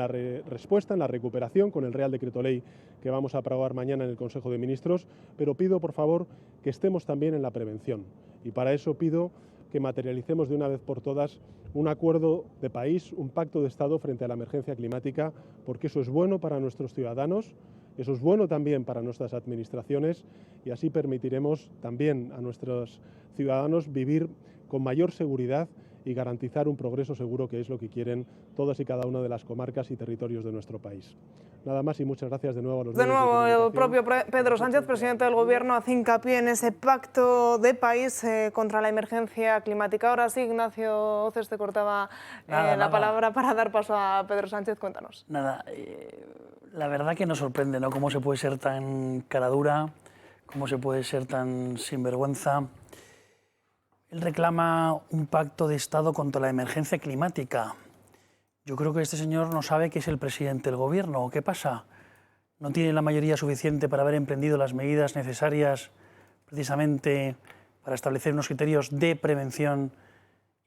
respuesta, en la recuperación, con el Real Decreto Ley que vamos a aprobar mañana en el Consejo de Ministros, pero pido, por favor, que estemos también en la prevención. Y para eso pido que materialicemos de una vez por todas un acuerdo de país, un pacto de Estado frente a la emergencia climática, porque eso es bueno para nuestros ciudadanos, eso es bueno también para nuestras administraciones y así permitiremos también a nuestros ciudadanos vivir con mayor seguridad y garantizar un progreso seguro, que es lo que quieren todas y cada una de las comarcas y territorios de nuestro país. Nada más y muchas gracias de nuevo a los medios de comunicación. El propio Pedro Sánchez, presidente del Gobierno, hace hincapié en ese pacto de país contra la emergencia climática. Ahora sí, Ignacio Oces, te cortaba la palabra para dar paso a Pedro Sánchez. Cuéntanos. Nada, la verdad que nos sorprende, ¿no? Cómo se puede ser tan cara dura, cómo se puede ser tan sinvergüenza. Él reclama un pacto de Estado contra la emergencia climática. Yo creo que este señor no sabe que es el presidente del Gobierno. ¿Qué pasa? ¿No tiene la mayoría suficiente para haber emprendido las medidas necesarias precisamente para establecer unos criterios de prevención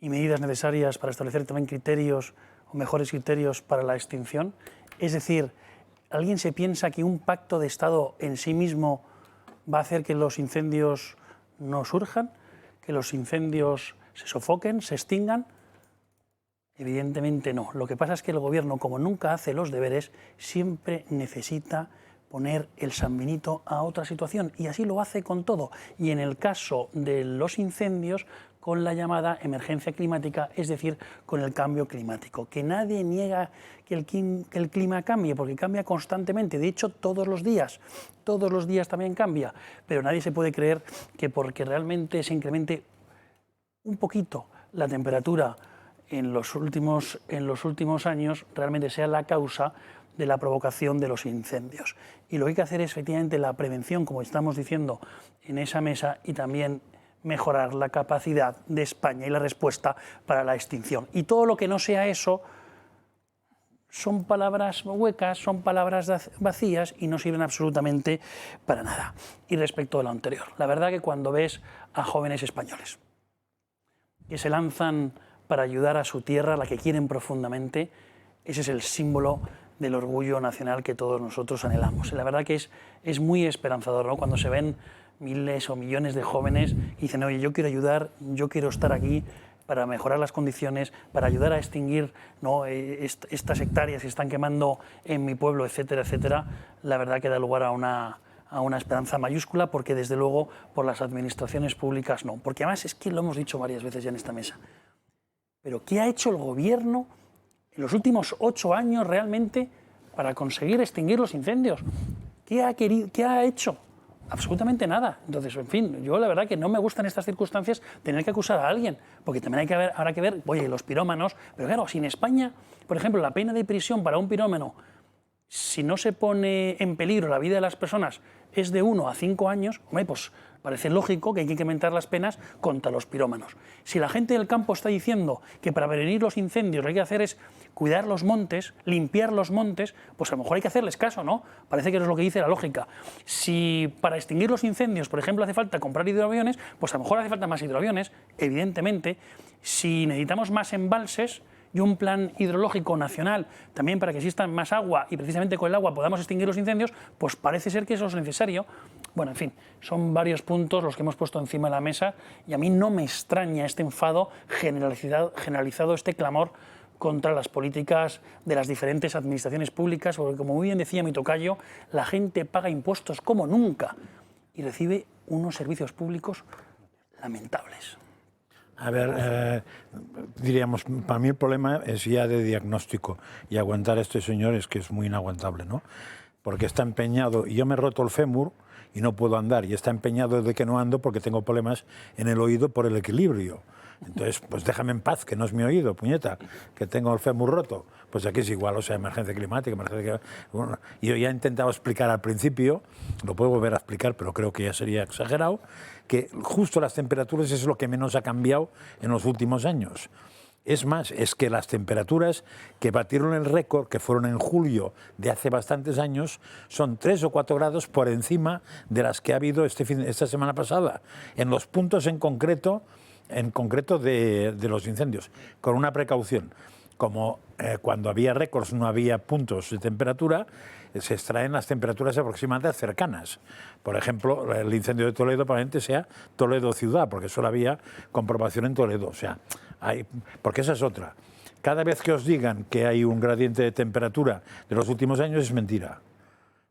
y medidas necesarias para establecer también criterios o mejores criterios para la extinción? Es decir, ¿alguien se piensa que un pacto de Estado en sí mismo va a hacer que los incendios no surjan, que los incendios se sofoquen, se extingan? Evidentemente no. Lo que pasa es que el Gobierno, como nunca hace los deberes, siempre necesita poner el San Benito a otra situación, y así lo hace con todo. Y en el caso de los incendios, con la llamada emergencia climática, es decir, con el cambio climático. Que nadie niega que el clima cambie, porque cambia constantemente. De hecho, todos los días también cambia. Pero nadie se puede creer que porque realmente se incremente un poquito la temperatura en los últimos años, realmente sea la causa de la provocación de los incendios. Y lo que hay que hacer es efectivamente la prevención, como estamos diciendo en esa mesa, y también mejorar la capacidad de España y la respuesta para la extinción. Y todo lo que no sea eso son palabras huecas, son palabras vacías y no sirven absolutamente para nada. Y respecto a lo anterior, la verdad que cuando ves a jóvenes españoles que se lanzan para ayudar a su tierra, la que quieren profundamente, ese es el símbolo del orgullo nacional que todos nosotros anhelamos. La verdad que es muy esperanzador, ¿no? Cuando se ven miles o millones de jóvenes y dicen, oye, yo quiero ayudar, yo quiero estar aquí para mejorar las condiciones, para ayudar a extinguir, ¿no?, estas hectáreas que están quemando en mi pueblo, etcétera, etcétera. La verdad que da lugar a una esperanza mayúscula, porque desde luego por las administraciones públicas no. Porque además es que lo hemos dicho varias veces ya en esta mesa. Pero ¿qué ha hecho el Gobierno en los últimos 8 años realmente para conseguir extinguir los incendios? ¿Qué ha hecho? Absolutamente nada. Entonces, en fin, yo la verdad que no me gusta en estas circunstancias tener que acusar a alguien, porque también habrá que ver, oye, los pirómanos, pero claro, si en España, por ejemplo, la pena de prisión para un pirómano, si no se pone en peligro la vida de las personas, es de 1 a 5 años, hombre, pues parece lógico que hay que incrementar las penas contra los pirómanos. Si la gente del campo está diciendo que para prevenir los incendios lo que hay que hacer es cuidar los montes, limpiar los montes, pues a lo mejor hay que hacerles caso, ¿no? Parece que eso es lo que dice la lógica. Si para extinguir los incendios, por ejemplo, hace falta comprar hidroaviones, pues a lo mejor hace falta más hidroaviones, evidentemente. Si necesitamos más embalses y un plan hidrológico nacional también para que exista más agua y precisamente con el agua podamos extinguir los incendios, pues parece ser que eso es necesario. Bueno, en fin, son varios puntos los que hemos puesto encima de la mesa y a mí no me extraña este enfado generalizado, este clamor contra las políticas de las diferentes administraciones públicas, porque como muy bien decía mi tocayo, la gente paga impuestos como nunca y recibe unos servicios públicos lamentables. A ver, diríamos, para mí el problema es ya de diagnóstico, y aguantar a este señor es que es muy inaguantable, ¿no? Porque está empeñado, y yo me he roto el fémur y no puedo andar, y está empeñado de que no ando porque tengo problemas en el oído por el equilibrio. Entonces, pues déjame en paz, que no es mi oído, puñeta, que tengo el fémur roto. Pues aquí es igual, o sea, emergencia climática, Bueno, yo ya he intentado explicar al principio, lo puedo volver a explicar, pero creo que ya sería exagerado, que justo las temperaturas es lo que menos ha cambiado en los últimos años. Es más, es que las temperaturas que batieron el récord, que fueron en julio de hace bastantes años, son 3 o 4 grados por encima de las que ha habido esta semana pasada. En los puntos en concreto en concreto de los incendios, con una precaución. Como cuando había récords no había puntos de temperatura, se extraen las temperaturas aproximadamente cercanas. Por ejemplo, el incendio de Toledo probablemente sea Toledo ciudad, porque solo había comprobación en Toledo. O sea, porque esa es otra. Cada vez que os digan que hay un gradiente de temperatura de los últimos años es mentira.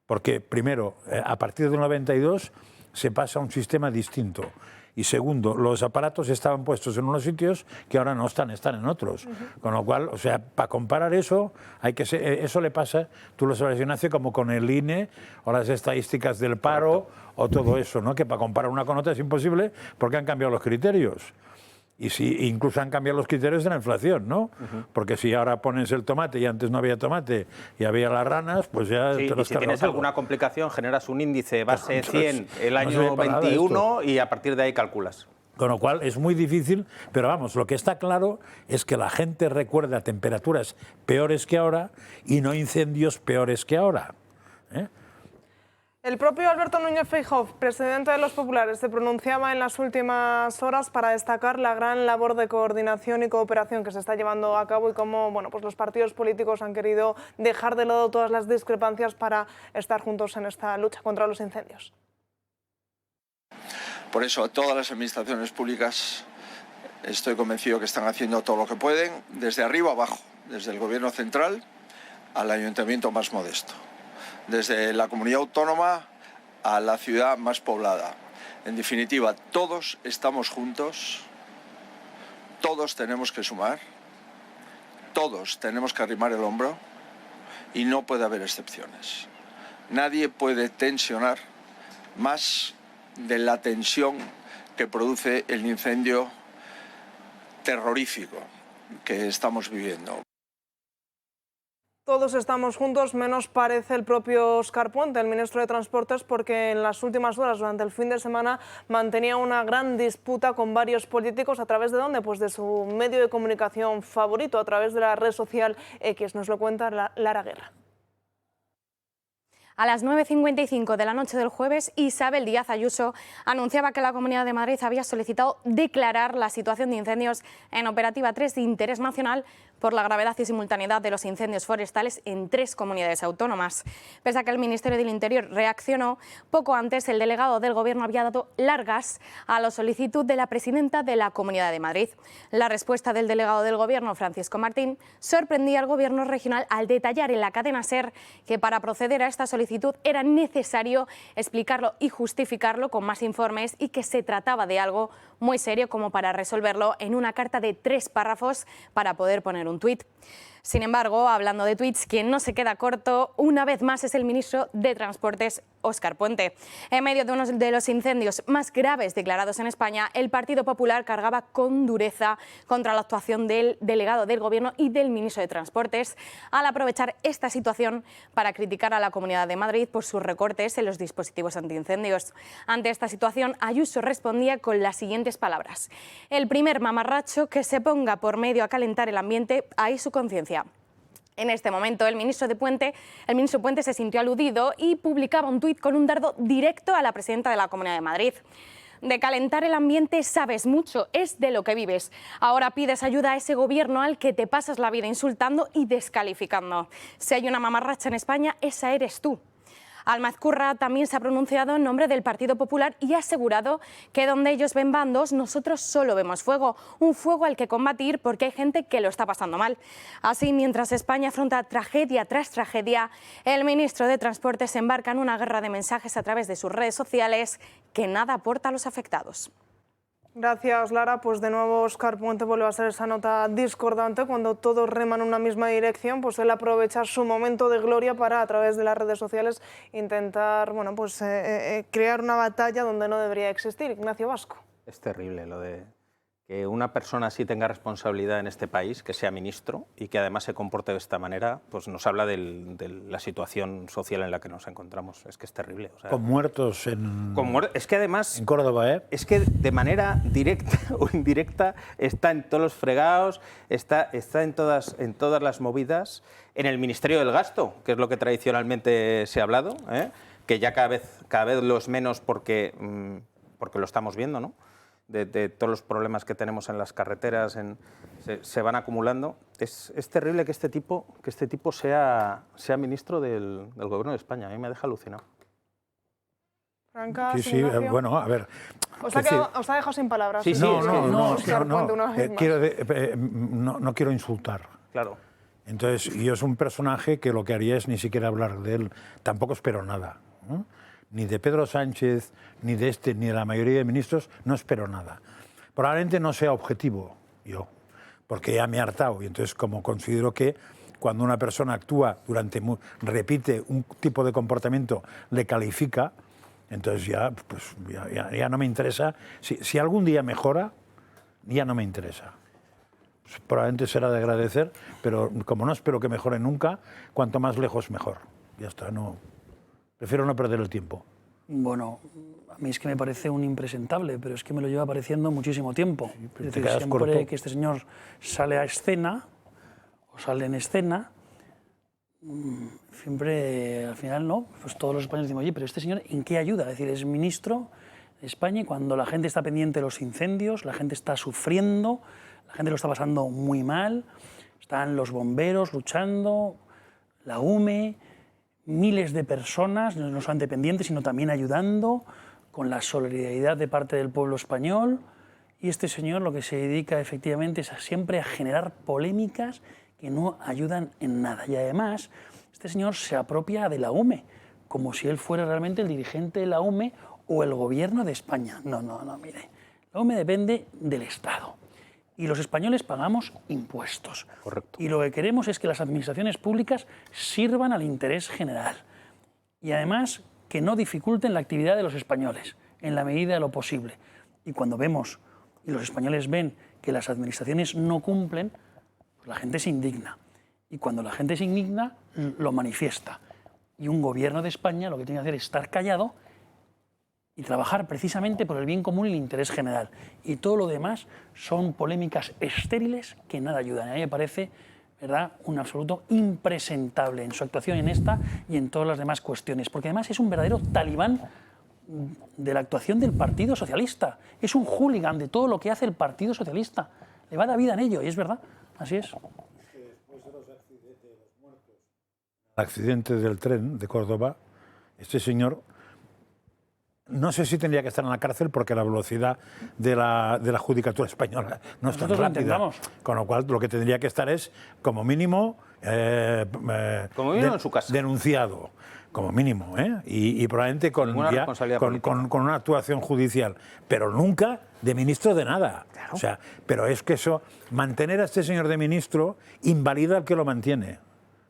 Porque, primero, a partir del 92 se pasa a un sistema distinto. Y segundo, los aparatos estaban puestos en unos sitios que ahora no están, están en otros. Con lo cual, o sea, para comparar eso, eso le pasa, tú lo sabes, Ignacio, como con el INE o las estadísticas del paro o todo eso, ¿no? Que para comparar una con otra es imposible porque han cambiado los criterios. Y si incluso han cambiado los criterios de la inflación, ¿no? Porque si ahora pones el tomate y antes no había tomate y había las ranas, pues ya sí, te los y si tienes todo. Alguna complicación, generas un índice base Entonces, 100 el año 21 y a partir de ahí calculas. Con lo cual es muy difícil, pero vamos, lo que está claro es que la gente recuerda temperaturas peores que ahora y no incendios peores que ahora, ¿eh? El propio Alberto Núñez Feijóo, presidente de los populares, se pronunciaba en las últimas horas para destacar la gran labor de coordinación y cooperación que se está llevando a cabo y cómo pues los partidos políticos han querido dejar de lado todas las discrepancias para estar juntos en esta lucha contra los incendios. Por eso todas las administraciones públicas estoy convencido que están haciendo todo lo que pueden, desde arriba abajo, desde el gobierno central al ayuntamiento más modesto, desde la comunidad autónoma a la ciudad más poblada. En definitiva, todos estamos juntos, todos tenemos que sumar, todos tenemos que arrimar el hombro y no puede haber excepciones. Nadie puede tensionar más de la tensión que produce el incendio terrorífico que estamos viviendo. Todos estamos juntos, menos parece el propio Óscar Puente, el ministro de Transportes, porque en las últimas horas, durante el fin de semana, mantenía una gran disputa con varios políticos. ¿A través de dónde? Pues de su medio de comunicación favorito, a través de la red social X. Nos lo cuenta Lara Guerra. A las 9:55 de la noche del jueves, Isabel Díaz Ayuso anunciaba que la Comunidad de Madrid había solicitado declarar la situación de incendios en Operativa 3 de interés nacional por la gravedad y simultaneidad de los incendios forestales en 3 comunidades autónomas. Pese a que el Ministerio del Interior reaccionó, poco antes el delegado del Gobierno había dado largas a la solicitud de la presidenta de la Comunidad de Madrid. La respuesta del delegado del Gobierno, Francisco Martín, sorprendía al Gobierno regional al detallar en la cadena SER que para proceder a esta solicitud era necesario explicarlo y justificarlo con más informes y que se trataba de algo muy serio como para resolverlo en una carta de 3 párrafos para poder poner un tuit. Sin embargo, hablando de tuits, quien no se queda corto una vez más es el ministro de Transportes, Óscar Puente. En medio de uno de los incendios más graves declarados en España, el Partido Popular cargaba con dureza contra la actuación del delegado del Gobierno y del ministro de Transportes al aprovechar esta situación para criticar a la Comunidad de Madrid por sus recortes en los dispositivos antiincendios. Ante esta situación, Ayuso respondía con las siguientes palabras: el primer mamarracho que se ponga por medio a calentar el ambiente, ahí su conciencia. En este momento, el ministro Puente se sintió aludido y publicaba un tuit con un dardo directo a la presidenta de la Comunidad de Madrid. De calentar el ambiente sabes mucho, es de lo que vives. Ahora pides ayuda a ese gobierno al que te pasas la vida insultando y descalificando. Si hay una mamarracha en España, esa eres tú. Almazcurra también se ha pronunciado en nombre del Partido Popular y ha asegurado que donde ellos ven bandos, nosotros solo vemos fuego, un fuego al que combatir porque hay gente que lo está pasando mal. Así, mientras España afronta tragedia tras tragedia, el ministro de Transportes se embarca en una guerra de mensajes a través de sus redes sociales que nada aporta a los afectados. Gracias, Lara. Pues de nuevo Óscar Puente vuelve a ser esa nota discordante cuando todos reman en una misma dirección. Pues él aprovecha su momento de gloria para, a través de las redes sociales, intentar crear una batalla donde no debería existir. Ignacio Vasco. Es terrible lo de que una persona así tenga responsabilidad en este país, que sea ministro y que además se comporte de esta manera, pues nos habla de la situación social en la que nos encontramos. Es que es terrible. O sea, con muertos es que además en Córdoba, es que de manera directa o indirecta está en todos los fregados, está en todas las movidas, en el Ministerio del Gasto, que es lo que tradicionalmente se ha hablado, que ya cada vez lo es menos porque lo estamos viendo, ¿no? de todos los problemas que tenemos en las carreteras, se van acumulando. Es terrible que este tipo sea ministro del Gobierno de España. A mí me deja alucinado. Franca, sí, bueno, a ver. Os ha dejado sin palabras. Sí, no quiero insultar. Claro. Entonces, yo es un personaje que lo que haría es ni siquiera hablar de él. Tampoco espero nada, ¿no? Ni de Pedro Sánchez, ni de este, ni de la mayoría de ministros, no espero nada. Probablemente no sea objetivo yo, porque ya me he hartado. Y entonces, como considero que cuando una persona actúa repite un tipo de comportamiento, le califica, entonces ya no me interesa. Si algún día mejora, ya no me interesa. Probablemente será de agradecer, pero como no espero que mejore nunca, cuanto más lejos mejor. Ya está, prefiero no perder el tiempo. Bueno, a mí es que me parece un impresentable, pero es que me lo lleva pareciendo muchísimo tiempo. Es decir, siempre que este señor sale a escena, o sale en escena, siempre, al final, ¿no? Pues todos los españoles decimos, oye, pero este señor, ¿en qué ayuda? Es decir, es ministro de España y cuando la gente está pendiente de los incendios, la gente está sufriendo, la gente lo está pasando muy mal, están los bomberos luchando, la UME, miles de personas, no solamente pendientes, sino también ayudando, con la solidaridad de parte del pueblo español. Y este señor lo que se dedica efectivamente es siempre a generar polémicas que no ayudan en nada. Y además, este señor se apropia de la UME, como si él fuera realmente el dirigente de la UME o el gobierno de España. No, mire, la UME depende del Estado. Y los españoles pagamos impuestos. Correcto. Y lo que queremos es que las administraciones públicas sirvan al interés general. Y además que no dificulten la actividad de los españoles en la medida de lo posible. Y cuando vemos y los españoles ven que las administraciones no cumplen, pues la gente se indigna. Y cuando la gente se indigna, lo manifiesta. Y un gobierno de España lo que tiene que hacer es estar callado y trabajar precisamente por el bien común y el interés general. Y todo lo demás son polémicas estériles que nada ayudan. A mí me parece, ¿verdad?, un absoluto impresentable en su actuación en esta y en todas las demás cuestiones. Porque además es un verdadero talibán de la actuación del Partido Socialista. Es un hooligan de todo lo que hace el Partido Socialista. Le va la vida en ello, y es verdad. Así es. El accidente del tren de Córdoba, este señor, no sé si tendría que estar en la cárcel porque la velocidad de la judicatura española no es tan rápida. Con lo cual, lo que tendría que estar es, como mínimo, en su casa. Denunciado. Como mínimo, y probablemente con una actuación judicial, pero nunca de ministro de nada. Claro. O sea, pero es que eso, mantener a este señor de ministro invalida al que lo mantiene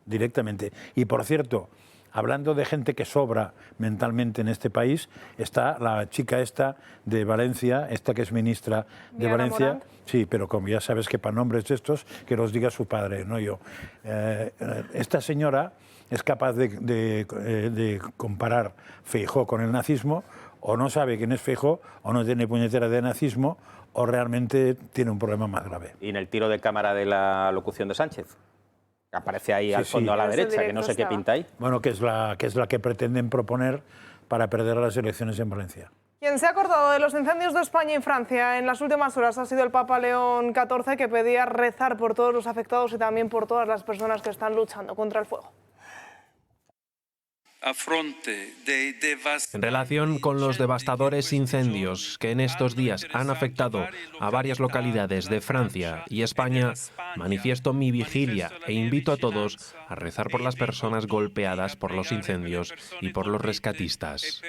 directamente. Y por cierto, hablando de gente que sobra mentalmente en este país, está la chica esta de Valencia, esta que es ministra de Diana Valencia. Morant. Sí, pero como ya sabes que para nombres estos, que los diga su padre, no yo. Esta señora es capaz de comparar Feijóo con el nazismo, o no sabe quién es Feijóo, o no tiene puñetera de nazismo, o realmente tiene un problema más grave. Y en el tiro de cámara de la locución de Sánchez, que aparece ahí al fondo a la derecha, que no sé qué pinta ahí. Bueno, que es la que pretenden proponer para perder las elecciones en Valencia. Quien se ha acordado de los incendios de España y Francia en las últimas horas ha sido el Papa León XIV, que pedía rezar por todos los afectados y también por todas las personas que están luchando contra el fuego. En relación con los devastadores incendios que en estos días han afectado a varias localidades de Francia y España, manifiesto mi vigilia e invito a todos a rezar por las personas golpeadas por los incendios y por los rescatistas.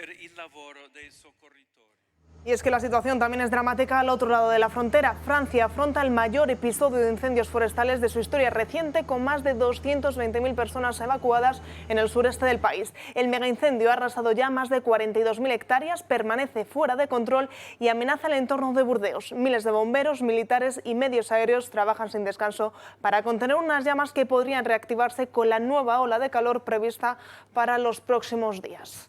Y es que la situación también es dramática al otro lado de la frontera. Francia afronta el mayor episodio de incendios forestales de su historia reciente, con más de 220.000 personas evacuadas en el sureste del país. El megaincendio ha arrasado ya más de 42.000 hectáreas, permanece fuera de control y amenaza el entorno de Burdeos. Miles de bomberos, militares y medios aéreos trabajan sin descanso para contener unas llamas que podrían reactivarse con la nueva ola de calor prevista para los próximos días.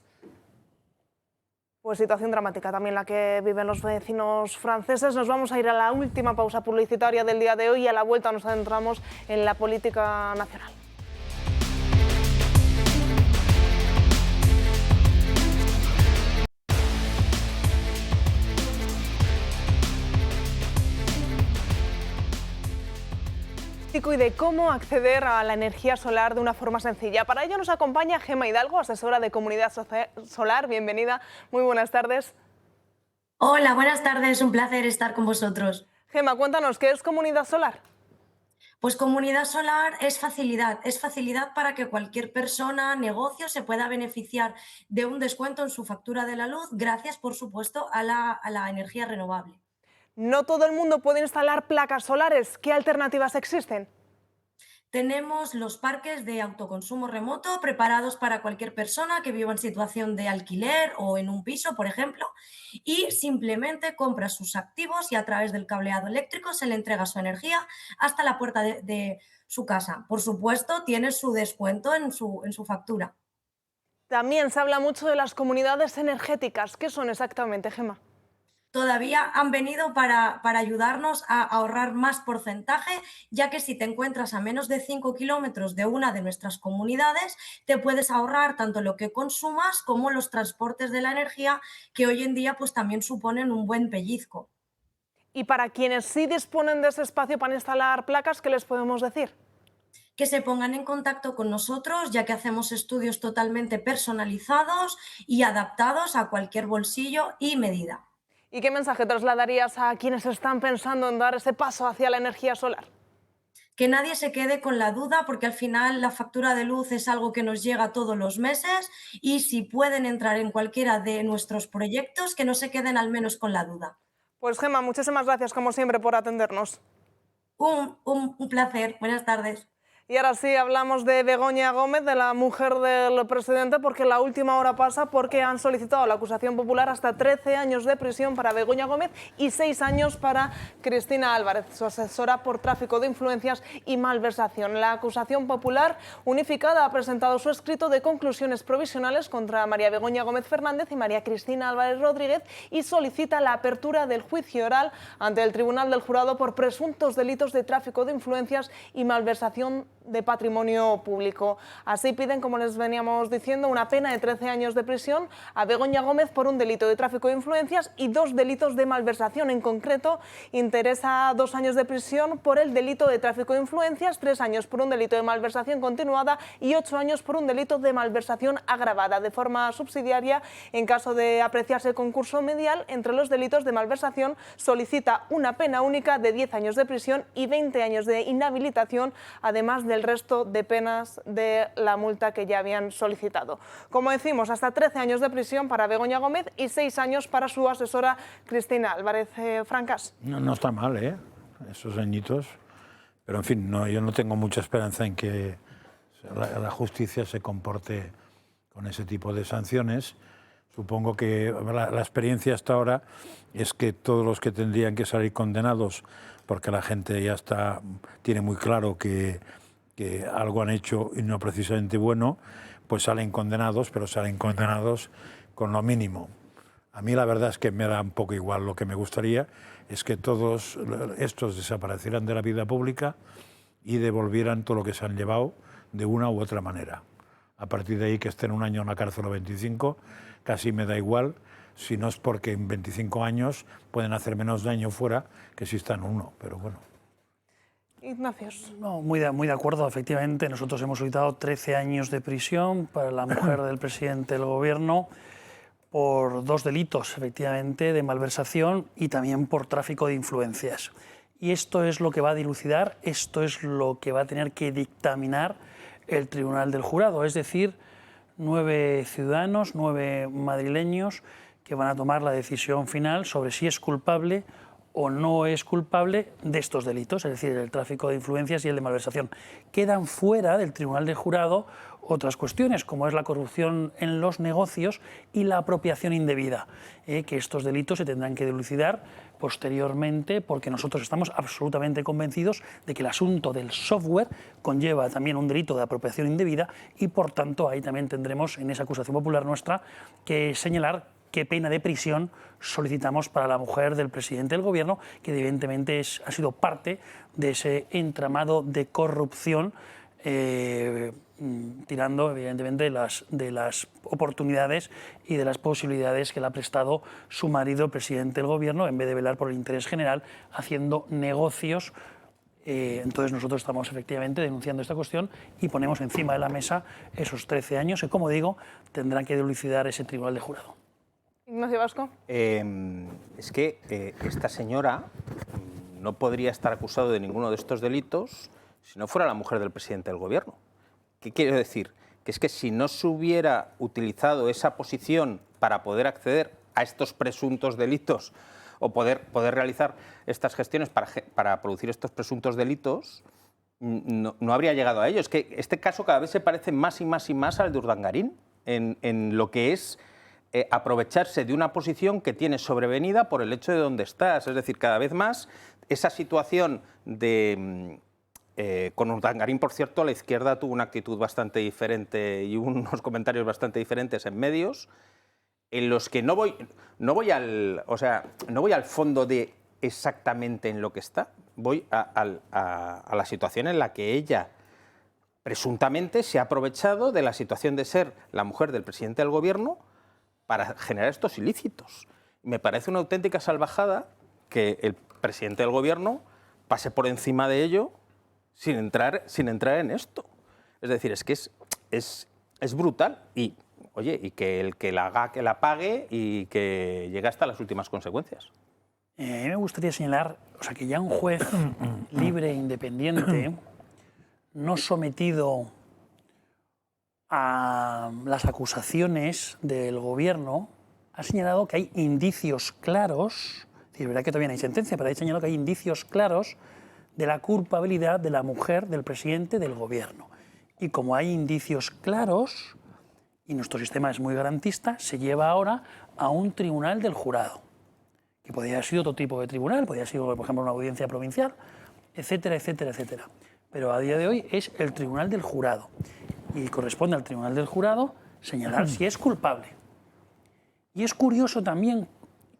Pues situación dramática también la que viven los vecinos franceses. Nos vamos a ir a la última pausa publicitaria del día de hoy y a la vuelta nos adentramos en la política nacional. Y de cómo acceder a la energía solar de una forma sencilla. Para ello nos acompaña Gemma Hidalgo, asesora de Comunidad Solar. Bienvenida, muy buenas tardes. Hola, buenas tardes, un placer estar con vosotros. Gemma, cuéntanos, ¿qué es Comunidad Solar? Pues Comunidad Solar es facilidad para que cualquier persona, negocio, se pueda beneficiar de un descuento en su factura de la luz, gracias, por supuesto, a la energía renovable. No todo el mundo puede instalar placas solares. ¿Qué alternativas existen? Tenemos los parques de autoconsumo remoto preparados para cualquier persona que viva en situación de alquiler o en un piso, por ejemplo, y simplemente compra sus activos y a través del cableado eléctrico se le entrega su energía hasta la puerta de su casa. Por supuesto, tiene su descuento en su factura. También se habla mucho de las comunidades energéticas. ¿Qué son exactamente, Gemma? Todavía han venido para ayudarnos a ahorrar más porcentaje, ya que si te encuentras a menos de 5 kilómetros de una de nuestras comunidades, te puedes ahorrar tanto lo que consumas como los transportes de la energía, que hoy en día pues también suponen un buen pellizco. Y para quienes sí disponen de ese espacio para instalar placas, ¿qué les podemos decir? Que se pongan en contacto con nosotros, ya que hacemos estudios totalmente personalizados y adaptados a cualquier bolsillo y medida. ¿Y qué mensaje trasladarías a quienes están pensando en dar ese paso hacia la energía solar? Que nadie se quede con la duda, porque al final la factura de luz es algo que nos llega todos los meses y si pueden entrar en cualquiera de nuestros proyectos, que no se queden al menos con la duda. Pues Gemma, muchísimas gracias como siempre por atendernos. Un placer. Buenas tardes. Y ahora sí, hablamos de Begoña Gómez, de la mujer del presidente, porque la última hora pasa porque han solicitado la acusación popular hasta 13 años de prisión para Begoña Gómez y 6 años para Cristina Álvarez, su asesora por tráfico de influencias y malversación. La acusación popular unificada ha presentado su escrito de conclusiones provisionales contra María Begoña Gómez Fernández y María Cristina Álvarez Rodríguez y solicita la apertura del juicio oral ante el Tribunal del Jurado por presuntos delitos de tráfico de influencias y malversación de patrimonio público. Así piden, como les veníamos diciendo, una pena de 13 años de prisión a Begoña Gómez por un delito de tráfico de influencias y 2 delitos de malversación. En concreto, interesa 2 años de prisión por el delito de tráfico de influencias, 3 años por un delito de malversación continuada y 8 años por un delito de malversación agravada. De forma subsidiaria, en caso de apreciarse el concurso medial, entre los delitos de malversación solicita una pena única de 10 años de prisión y 20 años de inhabilitación, además del resto de penas de la multa que ya habían solicitado. Como decimos, hasta 13 años de prisión para Begoña Gómez y 6 años para su asesora Cristina Álvarez. Francas. No está mal, esos añitos. Pero, en fin, yo no tengo mucha esperanza en que la justicia se comporte con ese tipo de sanciones. Supongo que la experiencia hasta ahora es que todos los que tendrían que salir condenados, porque la gente ya tiene muy claro que algo han hecho y no precisamente bueno, pues salen condenados, pero salen condenados con lo mínimo. A mí la verdad es que me da un poco igual. Lo que me gustaría es que todos estos desaparecieran de la vida pública y devolvieran todo lo que se han llevado de una u otra manera. A partir de ahí, que estén 1 año en la cárcel o 25, casi me da igual, si no es porque en 25 años pueden hacer menos daño fuera que si están 1, pero bueno. Ignacios. No, muy de acuerdo, efectivamente. Nosotros hemos solicitado 13 años de prisión para la mujer del presidente del Gobierno por 2 delitos, efectivamente, de malversación y también por tráfico de influencias. Y esto es lo que va a dilucidar, esto es lo que va a tener que dictaminar el Tribunal del Jurado, es decir, 9 ciudadanos, 9 madrileños que van a tomar la decisión final sobre si es culpable o no es culpable de estos delitos, es decir, el tráfico de influencias y el de malversación. Quedan fuera del Tribunal del Jurado otras cuestiones, como es la corrupción en los negocios y la apropiación indebida, que estos delitos se tendrán que dilucidar posteriormente, porque nosotros estamos absolutamente convencidos de que el asunto del software conlleva también un delito de apropiación indebida y, por tanto, ahí también tendremos, en esa acusación popular nuestra, que señalar qué pena de prisión solicitamos para la mujer del presidente del Gobierno, que evidentemente ha sido parte de ese entramado de corrupción, tirando evidentemente de las oportunidades y de las posibilidades que le ha prestado su marido, el presidente del Gobierno, en vez de velar por el interés general, haciendo negocios Entonces nosotros estamos efectivamente denunciando esta cuestión y ponemos encima de la mesa esos 13 años que, como digo, tendrán que dilucidar ese tribunal de jurado. Ignacio Vasco. Es que esta señora no podría estar acusada de ninguno de estos delitos si no fuera la mujer del presidente del gobierno. ¿Qué quiero decir? Que es que si no se hubiera utilizado esa posición para poder acceder a estos presuntos delitos o poder realizar estas gestiones para producir estos presuntos delitos, no habría llegado a ello. Es que este caso cada vez se parece más y más y más al de Urdangarín en lo que es aprovecharse de una posición que tienes sobrevenida por el hecho de dónde estás. Es decir, cada vez más esa situación de... con Urdangarín, por cierto, la izquierda tuvo una actitud bastante diferente y unos comentarios bastante diferentes en medios, en los que no voy al fondo de exactamente en lo que está, voy a la situación en la que ella presuntamente se ha aprovechado de la situación de ser la mujer del presidente del gobierno para generar estos ilícitos. Me parece una auténtica salvajada que el presidente del gobierno pase por encima de ello sin entrar en esto. Es decir, es que es brutal y, oye, y que el que la haga, que la pague y que llegue hasta las últimas consecuencias. A mí me gustaría señalar, que ya un juez libre e independiente, no sometido a las acusaciones del gobierno, ha señalado que hay indicios claros, es verdad que todavía no hay sentencia, pero ha señalado que hay indicios claros de la culpabilidad de la mujer del presidente del gobierno. Y como hay indicios claros, y nuestro sistema es muy garantista, se lleva ahora a un tribunal del jurado, que podría haber sido otro tipo de tribunal, podría haber sido, por ejemplo, una audiencia provincial, etcétera, etcétera, etcétera. Pero a día de hoy es el tribunal del jurado. Y corresponde al tribunal del jurado señalar si es culpable. Y es curioso también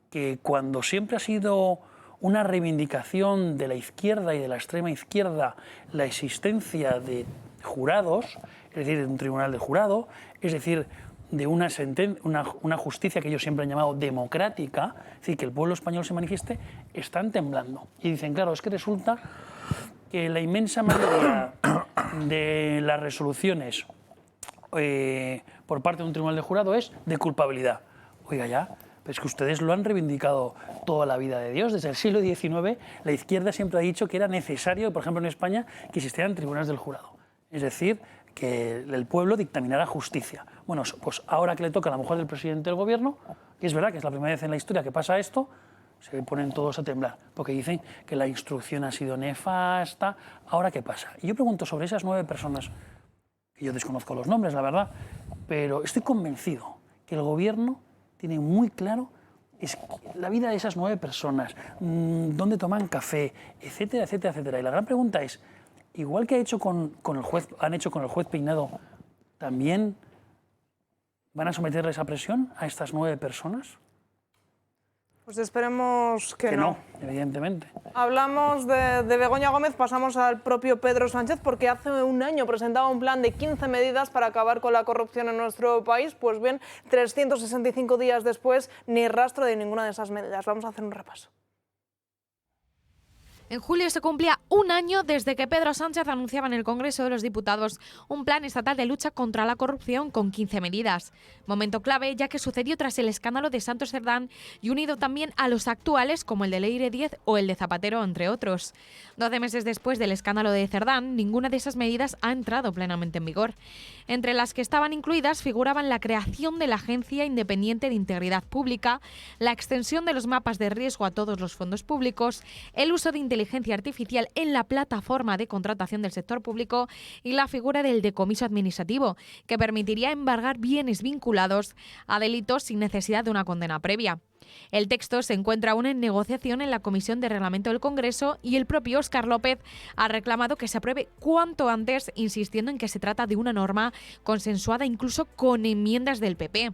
que cuando siempre ha sido una reivindicación de la izquierda y de la extrema izquierda la existencia de jurados, es decir, de un tribunal de jurado, es decir, de una justicia que ellos siempre han llamado democrática, es decir, que el pueblo español se manifieste, están temblando. Y dicen, claro, es que resulta que la inmensa mayoría de las resoluciones por parte de un tribunal de jurado es de culpabilidad. Oiga ya, pero es que ustedes lo han reivindicado toda la vida de Dios. Desde el siglo XIX la izquierda siempre ha dicho que era necesario, por ejemplo en España, que existieran tribunales del jurado. Es decir, que el pueblo dictaminara justicia. Bueno, pues ahora que le toca a la mujer del presidente del gobierno, y es verdad que es la primera vez en la historia que pasa esto, se ponen todos a temblar, porque dicen que la instrucción ha sido nefasta. ¿Ahora qué pasa? Y yo pregunto sobre esas 9 personas, que yo desconozco los nombres, la verdad, pero estoy convencido que el gobierno tiene muy claro la vida de esas 9 personas, dónde toman café, etcétera, etcétera, etcétera. Y la gran pregunta es, igual que han hecho con el juez Peinado, ¿también van a someterles a presión a estas 9 personas? Pues esperemos que no. Evidentemente. Hablamos de Begoña Gómez, pasamos al propio Pedro Sánchez, porque hace un año presentaba un plan de 15 medidas para acabar con la corrupción en nuestro país. Pues bien, 365 días después, ni rastro de ninguna de esas medidas. Vamos a hacer un repaso. En julio se cumplía un año desde que Pedro Sánchez anunciaba en el Congreso de los Diputados un plan estatal de lucha contra la corrupción con 15 medidas. Momento clave, ya que sucedió tras el escándalo de Santos Cerdán y unido también a los actuales como el de Leire 10 o el de Zapatero, entre otros. 12 meses después del escándalo de Cerdán, ninguna de esas medidas ha entrado plenamente en vigor. Entre las que estaban incluidas figuraban la creación de la Agencia Independiente de Integridad Pública, la extensión de los mapas de riesgo a todos los fondos públicos, el uso de inteligencia artificial en la plataforma de contratación del sector público y la figura del decomiso administrativo, que permitiría embargar bienes vinculados a delitos sin necesidad de una condena previa. El texto se encuentra aún en negociación en la Comisión de Reglamento del Congreso y el propio Óscar López ha reclamado que se apruebe cuanto antes, insistiendo en que se trata de una norma consensuada incluso con enmiendas del PP.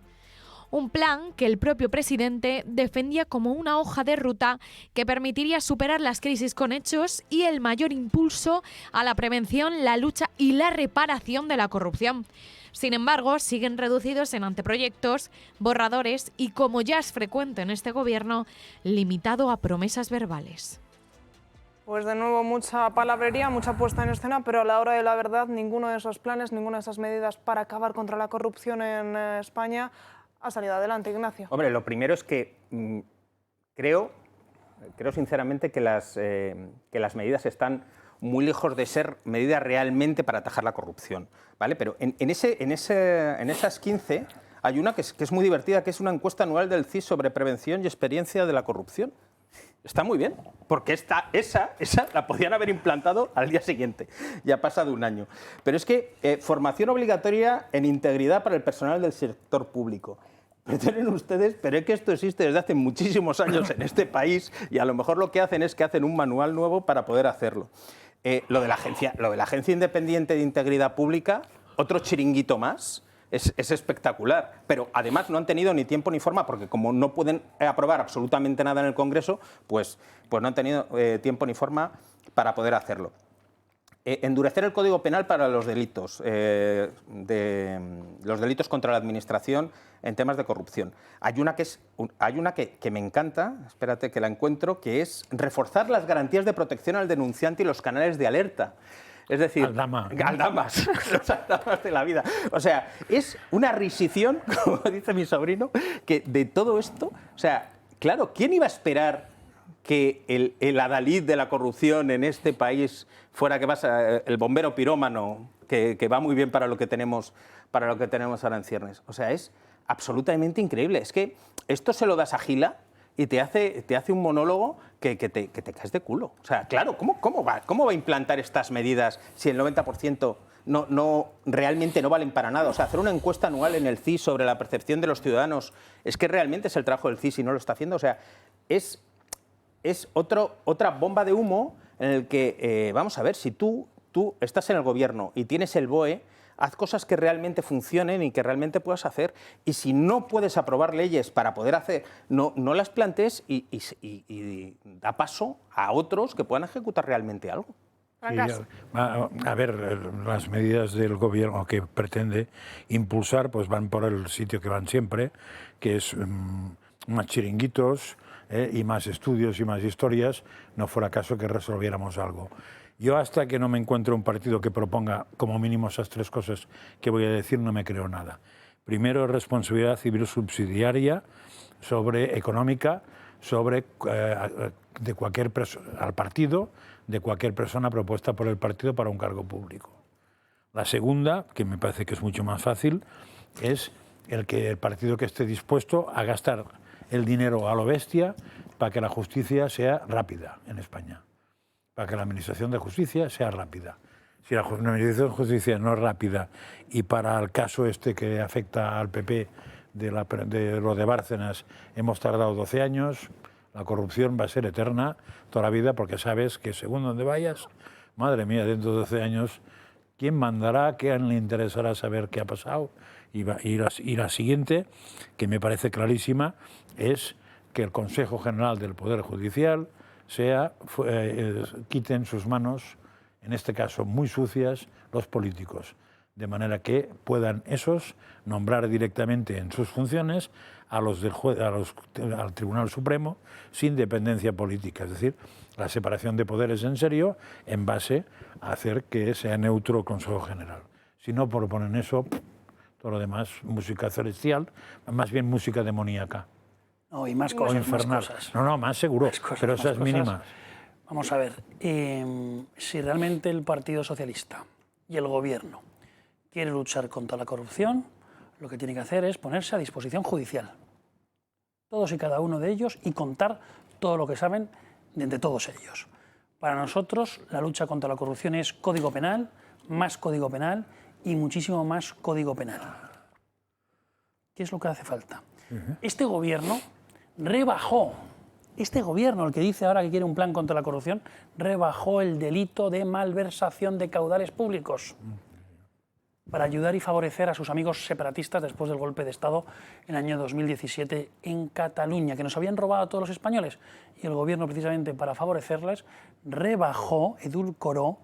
Un plan que el propio presidente defendía como una hoja de ruta que permitiría superar las crisis con hechos y el mayor impulso a la prevención, la lucha y la reparación de la corrupción. Sin embargo, siguen reducidos en anteproyectos, borradores y, como ya es frecuente en este gobierno, limitado a promesas verbales. Pues de nuevo mucha palabrería, mucha puesta en escena, pero a la hora de la verdad ninguno de esos planes, ninguna de esas medidas para acabar contra la corrupción en España ha salido adelante, Ignacio. Hombre, lo primero es que creo sinceramente que las medidas están muy lejos de ser medidas realmente para atajar la corrupción, ¿vale? Pero en esas 15 hay una que es muy divertida, que es una encuesta anual del CIS sobre prevención y experiencia de la corrupción. Está muy bien, porque esa la podían haber implantado al día siguiente, ya ha pasado un año. Pero es que formación obligatoria en integridad para el personal del sector público. Perdonen ustedes, pero es que esto existe desde hace muchísimos años en este país y a lo mejor lo que hacen es que hacen un manual nuevo para poder hacerlo. Lo de la Agencia Independiente de Integridad Pública, otro chiringuito más. Es espectacular, pero además no han tenido ni tiempo ni forma, porque como no pueden aprobar absolutamente nada en el Congreso, pues no han tenido tiempo ni forma para poder hacerlo. Endurecer el Código Penal para los delitos, los delitos contra la Administración en temas de corrupción. Hay una que me encanta, espérate que la encuentro, que es reforzar las garantías de protección al denunciante y los canales de alerta. Es decir, aldamas, los aldamas de la vida. O sea, es una risición, como dice mi sobrino, que de todo esto, o sea, claro, ¿quién iba a esperar que el adalid de la corrupción en este país fuera el bombero pirómano, que va muy bien para lo que tenemos ahora en ciernes? O sea, es absolutamente increíble. Es que esto se lo das a Gila y te hace un monólogo que te caes de culo. O sea, claro, ¿cómo va a implantar estas medidas si el 90% realmente no valen para nada? O sea, hacer una encuesta anual en el CIS sobre la percepción de los ciudadanos, es que realmente es el trabajo del CIS y no lo está haciendo. O sea, es otra bomba de humo en el que, vamos a ver, si tú estás en el gobierno y tienes el BOE, haz cosas que realmente funcionen y que realmente puedas hacer. Y si no puedes aprobar leyes para poder hacer, no las plantees y da paso a otros que puedan ejecutar realmente algo. Sí, a ver, las medidas del gobierno que pretende impulsar pues van por el sitio que van siempre, que es más chiringuitos y más estudios y más historias, no fuera caso que resolviéramos algo. Yo hasta que no me encuentre un partido que proponga como mínimo esas tres cosas que voy a decir, no me creo nada. Primero, responsabilidad civil subsidiaria económica sobre de cualquier al partido, de cualquier persona propuesta por el partido para un cargo público. La segunda, que me parece que es mucho más fácil, es el partido que esté dispuesto a gastar el dinero a lo bestia para que la justicia sea rápida en España. Para que la administración de justicia sea rápida. Si la administración de justicia no es rápida y para el caso este que afecta al PP de lo de Bárcenas hemos tardado 12 años, la corrupción va a ser eterna toda la vida, porque sabes que según donde vayas, madre mía, dentro de 12 años, ¿quién mandará? ¿Quién le interesará saber qué ha pasado? Y la siguiente, que me parece clarísima, es que el Consejo General del Poder Judicial quiten sus manos, en este caso muy sucias, los políticos, de manera que puedan esos nombrar directamente en sus funciones al Tribunal Supremo sin dependencia política, es decir, la separación de poderes en serio en base a hacer que sea neutro el Consejo General. Si no proponen eso, todo lo demás, música celestial, más bien música demoníaca. No, y más cosas, infernal. No, más seguro, pero esas mínimas. Vamos a ver, si realmente el Partido Socialista y el Gobierno quiere luchar contra la corrupción, lo que tiene que hacer es ponerse a disposición judicial. Todos y cada uno de ellos, y contar todo lo que saben de entre todos ellos. Para nosotros, la lucha contra la corrupción es Código Penal y muchísimo más Código Penal. ¿Qué es lo que hace falta? Este gobierno rebajó, el que dice ahora que quiere un plan contra la corrupción, rebajó el delito de malversación de caudales públicos para ayudar y favorecer a sus amigos separatistas después del golpe de Estado en el año 2017 en Cataluña, que nos habían robado a todos los españoles. Y el gobierno, precisamente para favorecerles, rebajó, edulcoró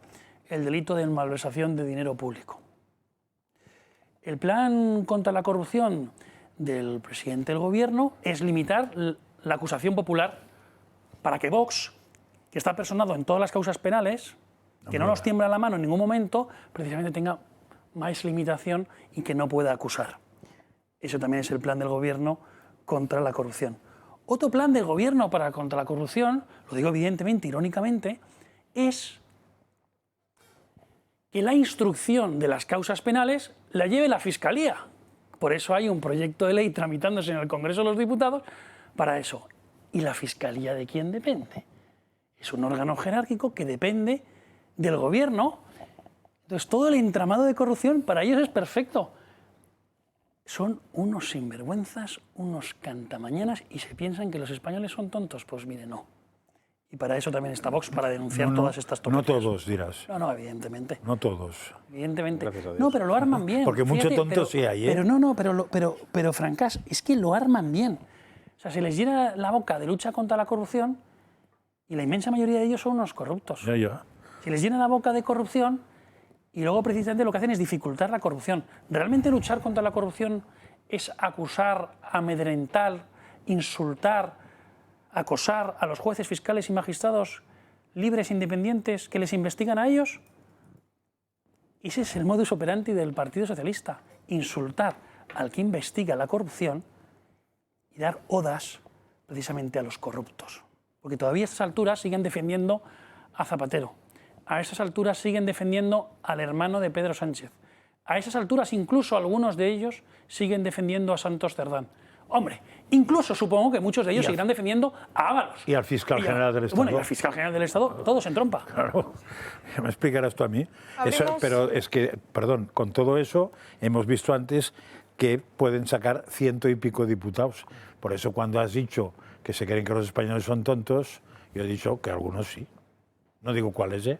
el delito de malversación de dinero público. El plan contra la corrupción del presidente del gobierno es limitar la acusación popular para que Vox que está personado en todas las causas penales, que no nos tiembla la mano en ningún momento, precisamente tenga más limitación y que no pueda acusar. Eso también es el plan del Gobierno contra la corrupción. Otro plan del Gobierno contra la corrupción, lo digo evidentemente, irónicamente, es que la instrucción de las causas penales la lleve la Fiscalía. Por eso hay un proyecto de ley tramitándose en el Congreso de los Diputados para eso. ¿Y la Fiscalía de quién depende? Es un órgano jerárquico que depende del Gobierno. Entonces, todo el entramado de corrupción para ellos es perfecto. Son unos sinvergüenzas, unos cantamañanas, y se piensan que los españoles son tontos. Pues mire, no. Y para eso también está Vox, para denunciar todas estas tonterías. No todos, dirás. No, evidentemente. No todos. Evidentemente. No, pero lo arman bien. Porque mucho tonto sí hay, ¿eh? Pero Francás, es que lo arman bien. O sea, se les llena la boca de lucha contra la corrupción y la inmensa mayoría de ellos son unos corruptos. Ya. Se les llena la boca de corrupción y luego precisamente lo que hacen es dificultar la corrupción. ¿Realmente luchar contra la corrupción es acusar, amedrentar, insultar, acosar a los jueces, fiscales y magistrados libres e independientes que les investigan a ellos? Ese es el modus operandi del Partido Socialista. Insultar al que investiga la corrupción y dar odas precisamente a los corruptos. Porque todavía a estas alturas siguen defendiendo a Zapatero. A esas alturas siguen defendiendo al hermano de Pedro Sánchez. A esas alturas incluso algunos de ellos siguen defendiendo a Santos Cerdán. Hombre, incluso supongo que muchos de ellos seguirán defendiendo a Ábalos. Y al fiscal general del Estado. Bueno, y al fiscal general del Estado, todos en trompa. Claro, ¿me explicarás tú a mí? Eso, pero es que, perdón, con todo eso hemos visto antes que pueden sacar 100 y pico diputados. Por eso cuando has dicho que se creen que los españoles son tontos, yo he dicho que algunos sí. No digo cuáles, ¿eh?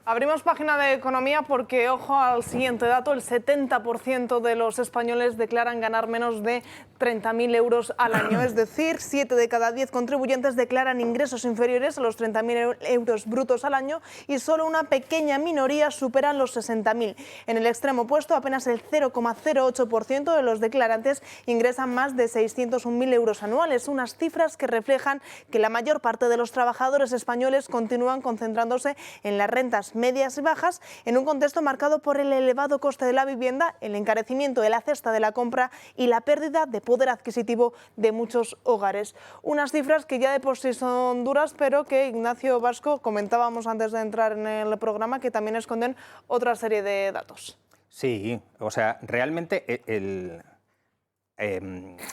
Abrimos página de economía porque, ojo al siguiente dato, el 70% de los españoles declaran ganar menos de 30.000 euros al año. Es decir, 7 de cada 10 contribuyentes declaran ingresos inferiores a los 30.000 euros brutos al año y solo una pequeña minoría superan los 60.000. En el extremo opuesto, apenas el 0,08% de los declarantes ingresan más de 601.000 euros anuales, unas cifras que reflejan que la mayor parte de los trabajadores españoles continúan concentrándose en las rentas medias y bajas, en un contexto marcado por el elevado coste de la vivienda, el encarecimiento de la cesta de la compra y la pérdida de poder adquisitivo de muchos hogares. Unas cifras que ya de por sí son duras, pero que Ignacio Vasco, comentábamos antes de entrar en el programa, que también esconden otra serie de datos. Sí, o sea, realmente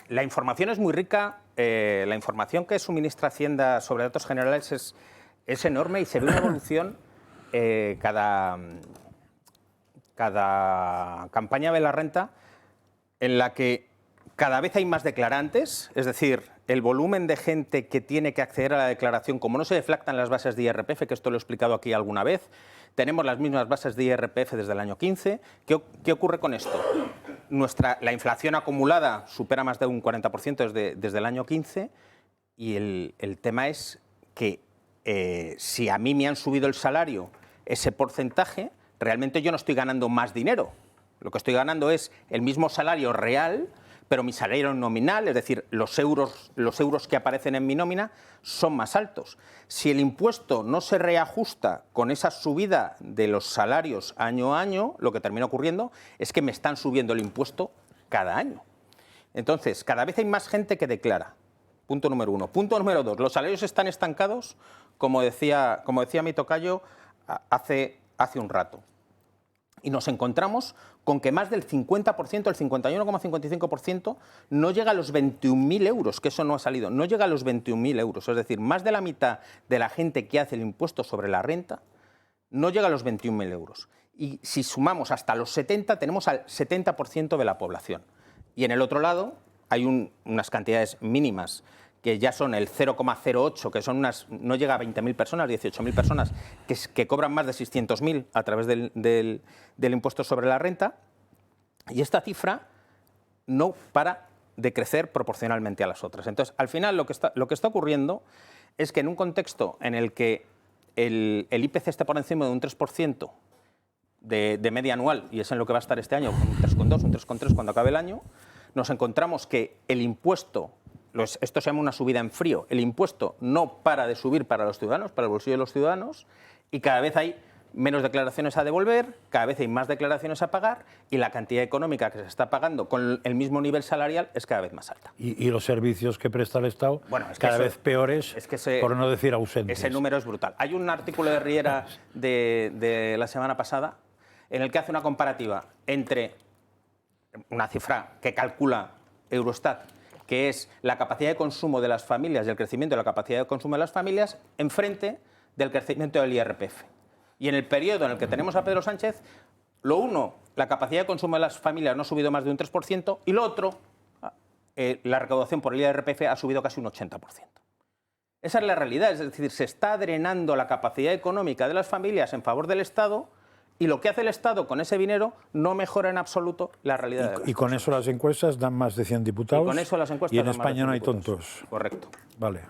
la información es muy rica, la información que suministra Hacienda sobre datos generales es enorme y se ve una evolución cada campaña de la renta en la que cada vez hay más declarantes, es decir, el volumen de gente que tiene que acceder a la declaración, como no se deflactan las bases de IRPF, que esto lo he explicado aquí alguna vez, tenemos las mismas bases de IRPF desde el año 15. ¿Qué ocurre con esto? La inflación acumulada supera más de un 40% desde el año 15 y el tema es que si a mí me han subido el salario ese porcentaje, realmente yo no estoy ganando más dinero. Lo que estoy ganando es el mismo salario real, pero mi salario nominal, es decir, los euros que aparecen en mi nómina, son más altos. Si el impuesto no se reajusta con esa subida de los salarios año a año, lo que termina ocurriendo es que me están subiendo el impuesto cada año. Entonces, cada vez hay más gente que declara. Punto número 1. Punto número 2. Los salarios están estancados, como decía mi tocayo hace un rato. Y nos encontramos con que más del 50%, el 51,55%, no llega a los 21.000 euros, que eso no ha salido, no llega a los 21.000 euros. Es decir, más de la mitad de la gente que hace el impuesto sobre la renta no llega a los 21.000 euros. Y si sumamos hasta los 70, tenemos al 70% de la población. Y en el otro lado hay unas cantidades mínimas que ya son el 0,08, que son no llega a 20.000 personas, 18.000 personas, que cobran más de 600.000 a través del impuesto sobre la renta, y esta cifra no para de crecer proporcionalmente a las otras. Entonces, al final, lo que está ocurriendo es que en un contexto en el que el IPC esté por encima de un 3% de media anual, y es en lo que va a estar este año, un 3,2, un 3,3 cuando acabe el año, nos encontramos que el impuesto, esto se llama una subida en frío. El impuesto no para de subir para los ciudadanos, para el bolsillo de los ciudadanos, y cada vez hay menos declaraciones a devolver, cada vez hay más declaraciones a pagar, y la cantidad económica que se está pagando con el mismo nivel salarial es cada vez más alta. Y los servicios que presta el Estado, bueno, es cada vez peores, por no decir ausentes. Ese número es brutal. Hay un artículo de Riera de la semana pasada en el que hace una comparativa entre una cifra que calcula Eurostat, que es la capacidad de consumo de las familias y el crecimiento de la capacidad de consumo de las familias, enfrente del crecimiento del IRPF. Y en el periodo en el que tenemos a Pedro Sánchez, lo uno, la capacidad de consumo de las familias no ha subido más de un 3%, y lo otro, la recaudación por el IRPF ha subido casi un 80%. Esa es la realidad, es decir, se está drenando la capacidad económica de las familias en favor del Estado, y lo que hace el Estado con ese dinero no mejora en absoluto la realidad. Y con eso las encuestas dan más de 100 diputados. Y con eso las encuestas y en dan más de España 100 no hay diputados. tontos. Correcto. Vale.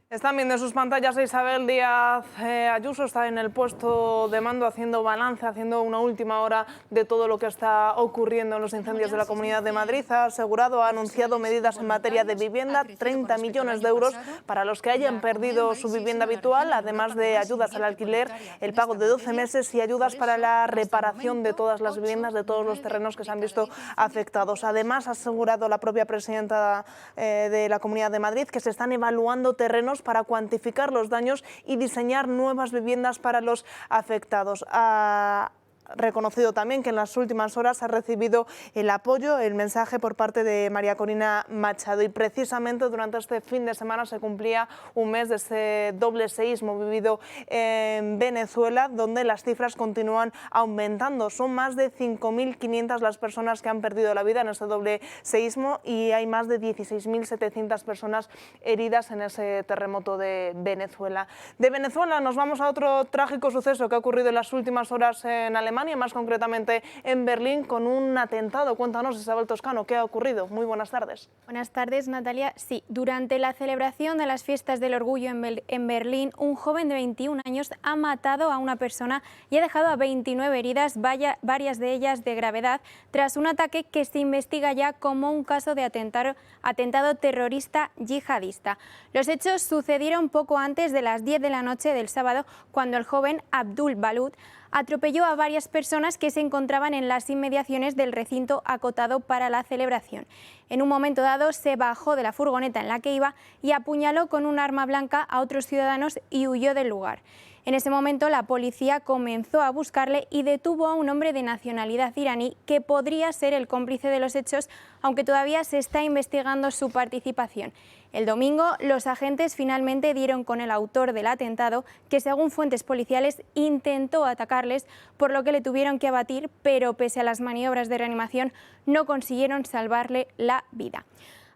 Están viendo en sus pantallas a Isabel Díaz Ayuso, está en el puesto de mando haciendo balance, haciendo una última hora de todo lo que está ocurriendo en los incendios de la Comunidad de Madrid. Ha asegurado, ha anunciado medidas en materia de vivienda, 30 millones de euros para los que hayan perdido su vivienda habitual, además de ayudas al alquiler, el pago de 12 meses y ayudas para la reparación de todas las viviendas, de todos los terrenos que se han visto afectados. Además, ha asegurado la propia presidenta de la Comunidad de Madrid que se están evaluando terrenos para cuantificar los daños y diseñar nuevas viviendas para los afectados. Ha reconocido también que en las últimas horas ha recibido el apoyo, el mensaje por parte de María Corina Machado, y precisamente durante este fin de semana se cumplía un mes de ese doble seísmo vivido en Venezuela, donde las cifras continúan aumentando. Son más de 5.500 las personas que han perdido la vida en ese doble seísmo y hay más de 16.700 personas heridas en ese terremoto de Venezuela. De Venezuela nos vamos a otro trágico suceso que ha ocurrido en las últimas horas en Alemania, más concretamente en Berlín, con un atentado. Cuéntanos, Isabel Toscano, ¿qué ha ocurrido? Muy buenas tardes. Buenas tardes, Natalia. Sí, durante la celebración de las fiestas del orgullo en Berlín, un joven de 21 años ha matado a una persona y ha dejado a 29 heridas, varias de ellas de gravedad, tras un ataque que se investiga ya como un caso de atentado terrorista yihadista. Los hechos sucedieron poco antes de las 10 de la noche del sábado, cuando el joven Abdul Balut atropelló a varias personas que se encontraban en las inmediaciones del recinto acotado para la celebración. En un momento dado se bajó de la furgoneta en la que iba y apuñaló con un arma blanca a otros ciudadanos y huyó del lugar. En ese momento la policía comenzó a buscarle y detuvo a un hombre de nacionalidad iraní que podría ser el cómplice de los hechos, aunque todavía se está investigando su participación. El domingo, los agentes finalmente dieron con el autor del atentado, que según fuentes policiales intentó atacarles, por lo que le tuvieron que abatir, pero pese a las maniobras de reanimación no consiguieron salvarle la vida.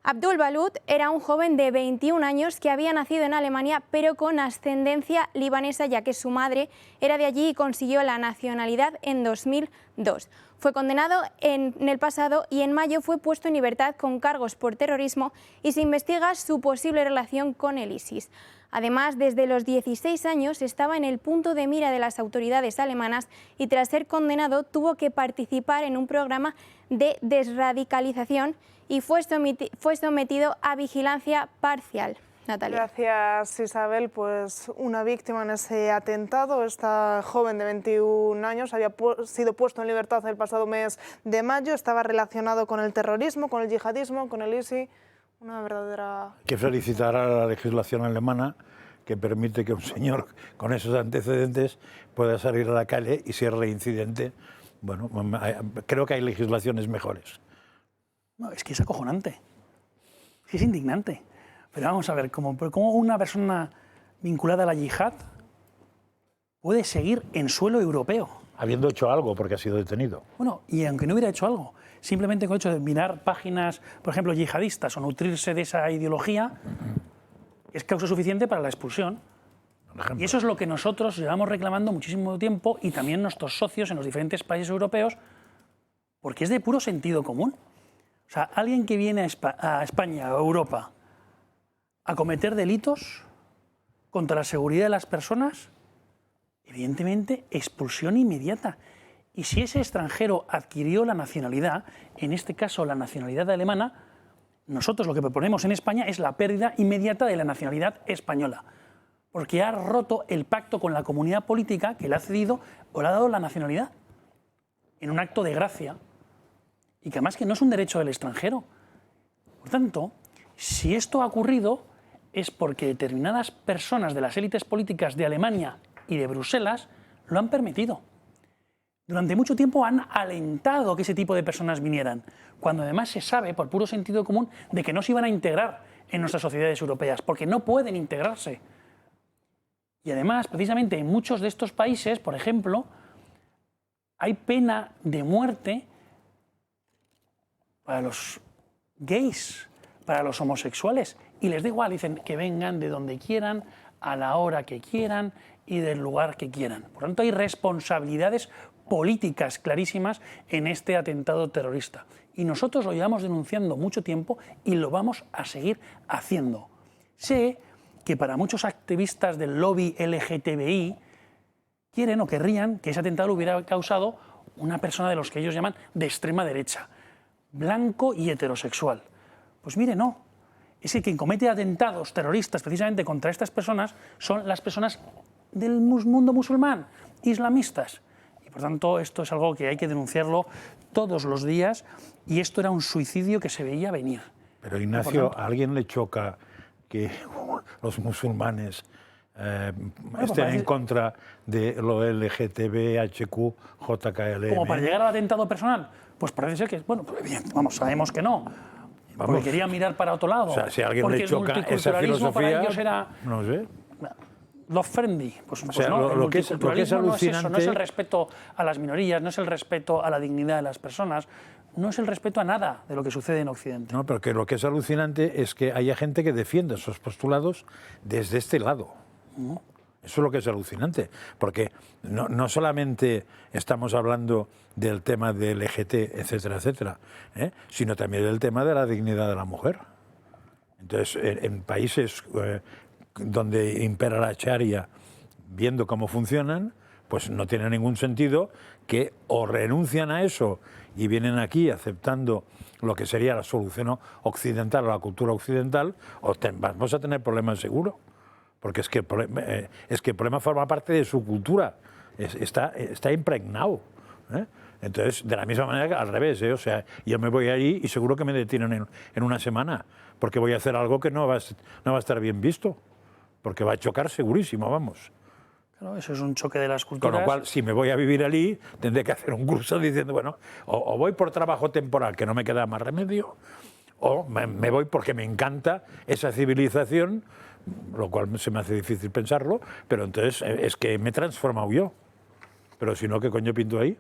Abdul Balut era un joven de 21 años que había nacido en Alemania, pero con ascendencia libanesa, ya que su madre era de allí y consiguió la nacionalidad en 2002. Fue condenado en el pasado y en mayo fue puesto en libertad con cargos por terrorismo y se investiga su posible relación con el ISIS. Además, desde los 16 años estaba en el punto de mira de las autoridades alemanas y tras ser condenado tuvo que participar en un programa de desradicalización y fue sometido a vigilancia parcial. Natalia. Gracias, Isabel. Pues una víctima en ese atentado, esta joven de 21 años, había sido puesto en libertad el pasado mes de mayo, estaba relacionado con el terrorismo, con el yihadismo, con el ISIS, una verdadera... Hay que felicitar a la legislación alemana que permite que un señor con esos antecedentes pueda salir a la calle y si es reincidente, bueno, creo que hay legislaciones mejores. No, es que es acojonante, es indignante. Pero vamos a ver, ¿cómo una persona vinculada a la yihad puede seguir en suelo europeo? Habiendo hecho algo, porque ha sido detenido. Bueno, y aunque no hubiera hecho algo, simplemente con el hecho de mirar páginas, por ejemplo, yihadistas o nutrirse de esa ideología, es causa suficiente para la expulsión. Y eso es lo que nosotros llevamos reclamando muchísimo tiempo y también nuestros socios en los diferentes países europeos, porque es de puro sentido común. O sea, alguien que viene a España o a Europa a cometer delitos contra la seguridad de las personas, evidentemente expulsión inmediata. Y si ese extranjero adquirió la nacionalidad, en este caso la nacionalidad alemana, Nosotros lo que proponemos en España es la pérdida inmediata de la nacionalidad española, porque ha roto el pacto con la comunidad política que le ha cedido o le ha dado la nacionalidad, en un acto de gracia, y que además que no es un derecho del extranjero. Por tanto, si esto ha ocurrido es porque determinadas personas de las élites políticas de Alemania y de Bruselas lo han permitido. Durante mucho tiempo han alentado que ese tipo de personas vinieran, cuando además se sabe, por puro sentido común, de que no se iban a integrar en nuestras sociedades europeas, porque no pueden integrarse. Y además, precisamente en muchos de estos países, por ejemplo, hay pena de muerte para los gays, para los homosexuales, y les da igual, dicen que vengan de donde quieran, a la hora que quieran y del lugar que quieran. Por tanto, hay responsabilidades políticas clarísimas en este atentado terrorista. Y nosotros lo llevamos denunciando mucho tiempo y lo vamos a seguir haciendo. Sé que para muchos activistas del lobby LGTBI quieren o querrían que ese atentado lo hubiera causado una persona de los que ellos llaman de extrema derecha, blanco y heterosexual. Pues mire, no. Es que quien comete atentados terroristas precisamente contra estas personas son las personas del mundo musulmán, islamistas. Y por tanto esto es algo que hay que denunciarlo todos los días, y esto era un suicidio que se veía venir. Pero Ignacio, ¿a alguien le choca que los musulmanes estén en contra de lo LGTB, HQ, JKLM? Como para llegar al atentado personal, pues parece ser que, bueno, pues bien, vamos, sabemos que no. Porque quería mirar para otro lado. O sea, si a alguien le choca esa filosofía, para ellos era, no sé. Love friendly, pues, o sea, no, lo que es alucinante... no es eso, no es el respeto a las minorías, no es el respeto a la dignidad de las personas, no es el respeto a nada de lo que sucede en Occidente. No, pero que lo que es alucinante es que haya gente que defienda esos postulados desde este lado. Eso es lo que es alucinante, porque no solamente estamos hablando del tema del LGT, etcétera, etcétera, sino también del tema de la dignidad de la mujer. Entonces, en países donde impera la Sharia, viendo cómo funcionan, pues no tiene ningún sentido que o renuncian a eso y vienen aquí aceptando lo que sería la solución occidental o la cultura occidental, o vamos a tener problemas seguro. Porque es que el problema forma parte de su cultura, está impregnado. Entonces, de la misma manera que al revés, o sea, yo me voy allí y seguro que me detienen en una semana, porque voy a hacer algo que no va a estar bien visto, porque va a chocar segurísimo, vamos. Claro, eso es un choque de las culturas. Con lo cual, si me voy a vivir allí, tendré que hacer un curso diciendo, bueno, o voy por trabajo temporal, que no me queda más remedio, o me voy porque me encanta esa civilización, lo cual se me hace difícil pensarlo, pero entonces es que me he transformado yo. Pero si no, ¿qué coño pinto ahí?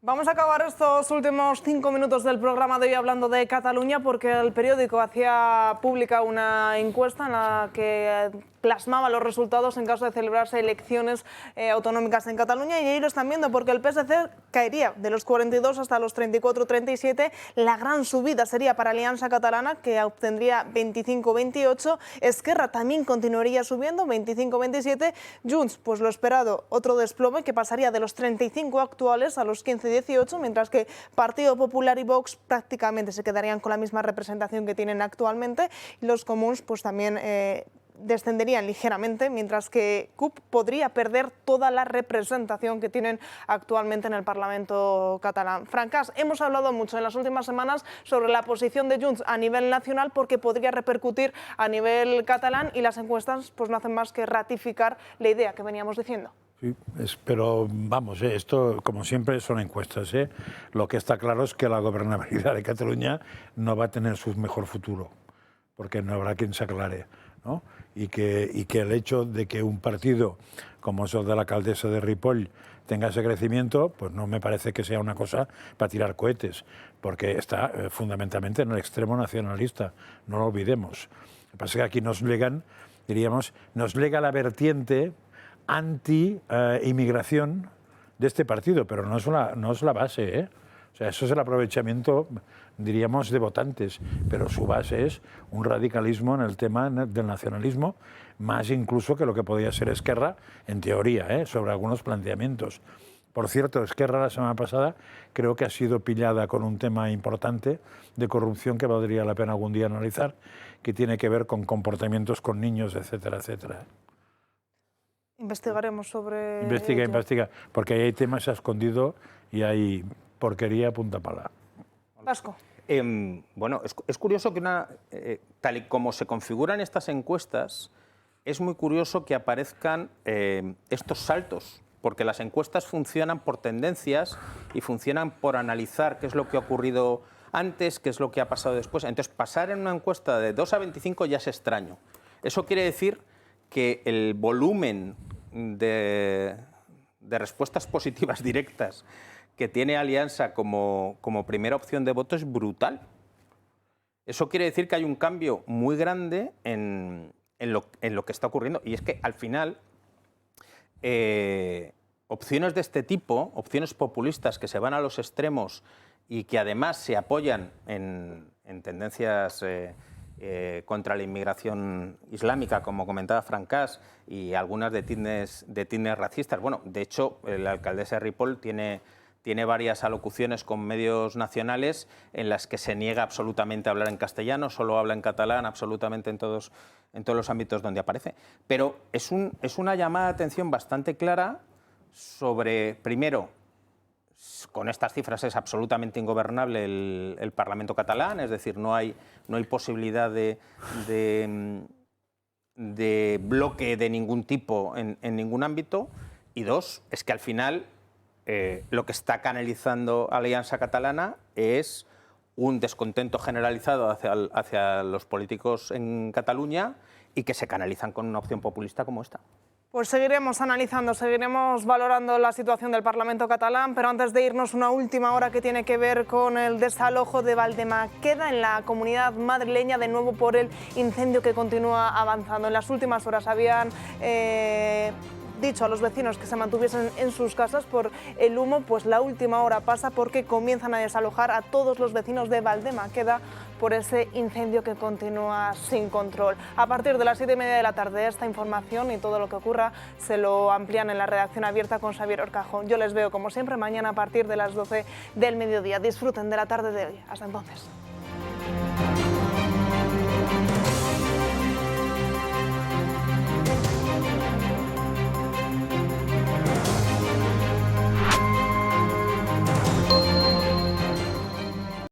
Vamos a acabar estos últimos 5 minutos del programa de hoy hablando de Cataluña, porque el periódico hacía pública una encuesta en la que plasmaba los resultados en caso de celebrarse elecciones autonómicas en Cataluña, y ahí lo están viendo, porque el PSC caería de los 42 hasta los 34-37, la gran subida sería para Alianza Catalana, que obtendría 25-28, Esquerra también continuaría subiendo, 25-27, Junts, pues lo esperado, otro desplome que pasaría de los 35 actuales a los 15-18, mientras que Partido Popular y Vox prácticamente se quedarían con la misma representación que tienen actualmente, y los comuns pues también descenderían ligeramente, mientras que CUP podría perder toda la representación que tienen actualmente en el Parlamento catalán. Francas, hemos hablado mucho en las últimas semanas sobre la posición de Junts a nivel nacional, porque podría repercutir a nivel catalán, y las encuestas pues no hacen más que ratificar la idea que veníamos diciendo. Sí, pero vamos, esto como siempre son encuestas. Lo que está claro es que la gobernabilidad de Cataluña no va a tener su mejor futuro, porque no habrá quien se aclare, ¿no? Y que el hecho de que un partido como es el de la alcaldesa de Ripoll tenga ese crecimiento, pues no me parece que sea una cosa para tirar cohetes, porque está fundamentalmente en el extremo nacionalista, no lo olvidemos. Lo que pasa es que aquí nos lega la vertiente anti-inmigración de este partido, pero no es la base, O sea, eso es el aprovechamiento, diríamos, de votantes, pero su base es un radicalismo en el tema del nacionalismo, más incluso que lo que podía ser Esquerra, en teoría, sobre algunos planteamientos. Por cierto, Esquerra la semana pasada creo que ha sido pillada con un tema importante de corrupción que valdría la pena algún día analizar, que tiene que ver con comportamientos con niños, etcétera, etcétera. Investigaremos sobre... Investiga, porque ahí hay temas escondidos y hay porquería punta pala. Vasco. Bueno, es curioso que tal y como se configuran estas encuestas, es muy curioso que aparezcan estos saltos, porque las encuestas funcionan por tendencias y funcionan por analizar qué es lo que ha ocurrido antes, qué es lo que ha pasado después. Entonces, pasar en una encuesta de 2 a 25 ya es extraño. Eso quiere decir que el volumen de respuestas positivas directas que tiene Alianza como primera opción de voto es brutal. Eso quiere decir que hay un cambio muy grande en lo que está ocurriendo. Y es que, al final, opciones de este tipo, opciones populistas que se van a los extremos y que además se apoyan en tendencias contra la inmigración islámica, como comentaba Francás, y algunas de tintes racistas. Bueno, de hecho, la alcaldesa de Ripoll tiene varias alocuciones con medios nacionales en las que se niega absolutamente a hablar en castellano, solo habla en catalán absolutamente en todos los ámbitos donde aparece. Pero es una llamada de atención bastante clara sobre, primero, con estas cifras es absolutamente ingobernable el Parlamento catalán, es decir, no hay posibilidad de bloque de ningún tipo en ningún ámbito. Y dos, es que al final lo que está canalizando Alianza Catalana es un descontento generalizado hacia los políticos en Cataluña y que se canalizan con una opción populista como esta. Pues seguiremos analizando, seguiremos valorando la situación del Parlamento catalán, pero antes de irnos, una última hora que tiene que ver con el desalojo de Valdemaqueda en la Comunidad Madrileña, de nuevo por el incendio que continúa avanzando. En las últimas horas habían dicho a los vecinos que se mantuviesen en sus casas por el humo, pues la última hora pasa porque comienzan a desalojar a todos los vecinos de Valdemaqueda por ese incendio que continúa sin control. A partir de las 7:30 de la tarde, esta información y todo lo que ocurra se lo amplían en la redacción abierta con Xavier Horcajo. Yo les veo, como siempre, mañana a partir de las 12 del mediodía. Disfruten de la tarde de hoy. Hasta entonces.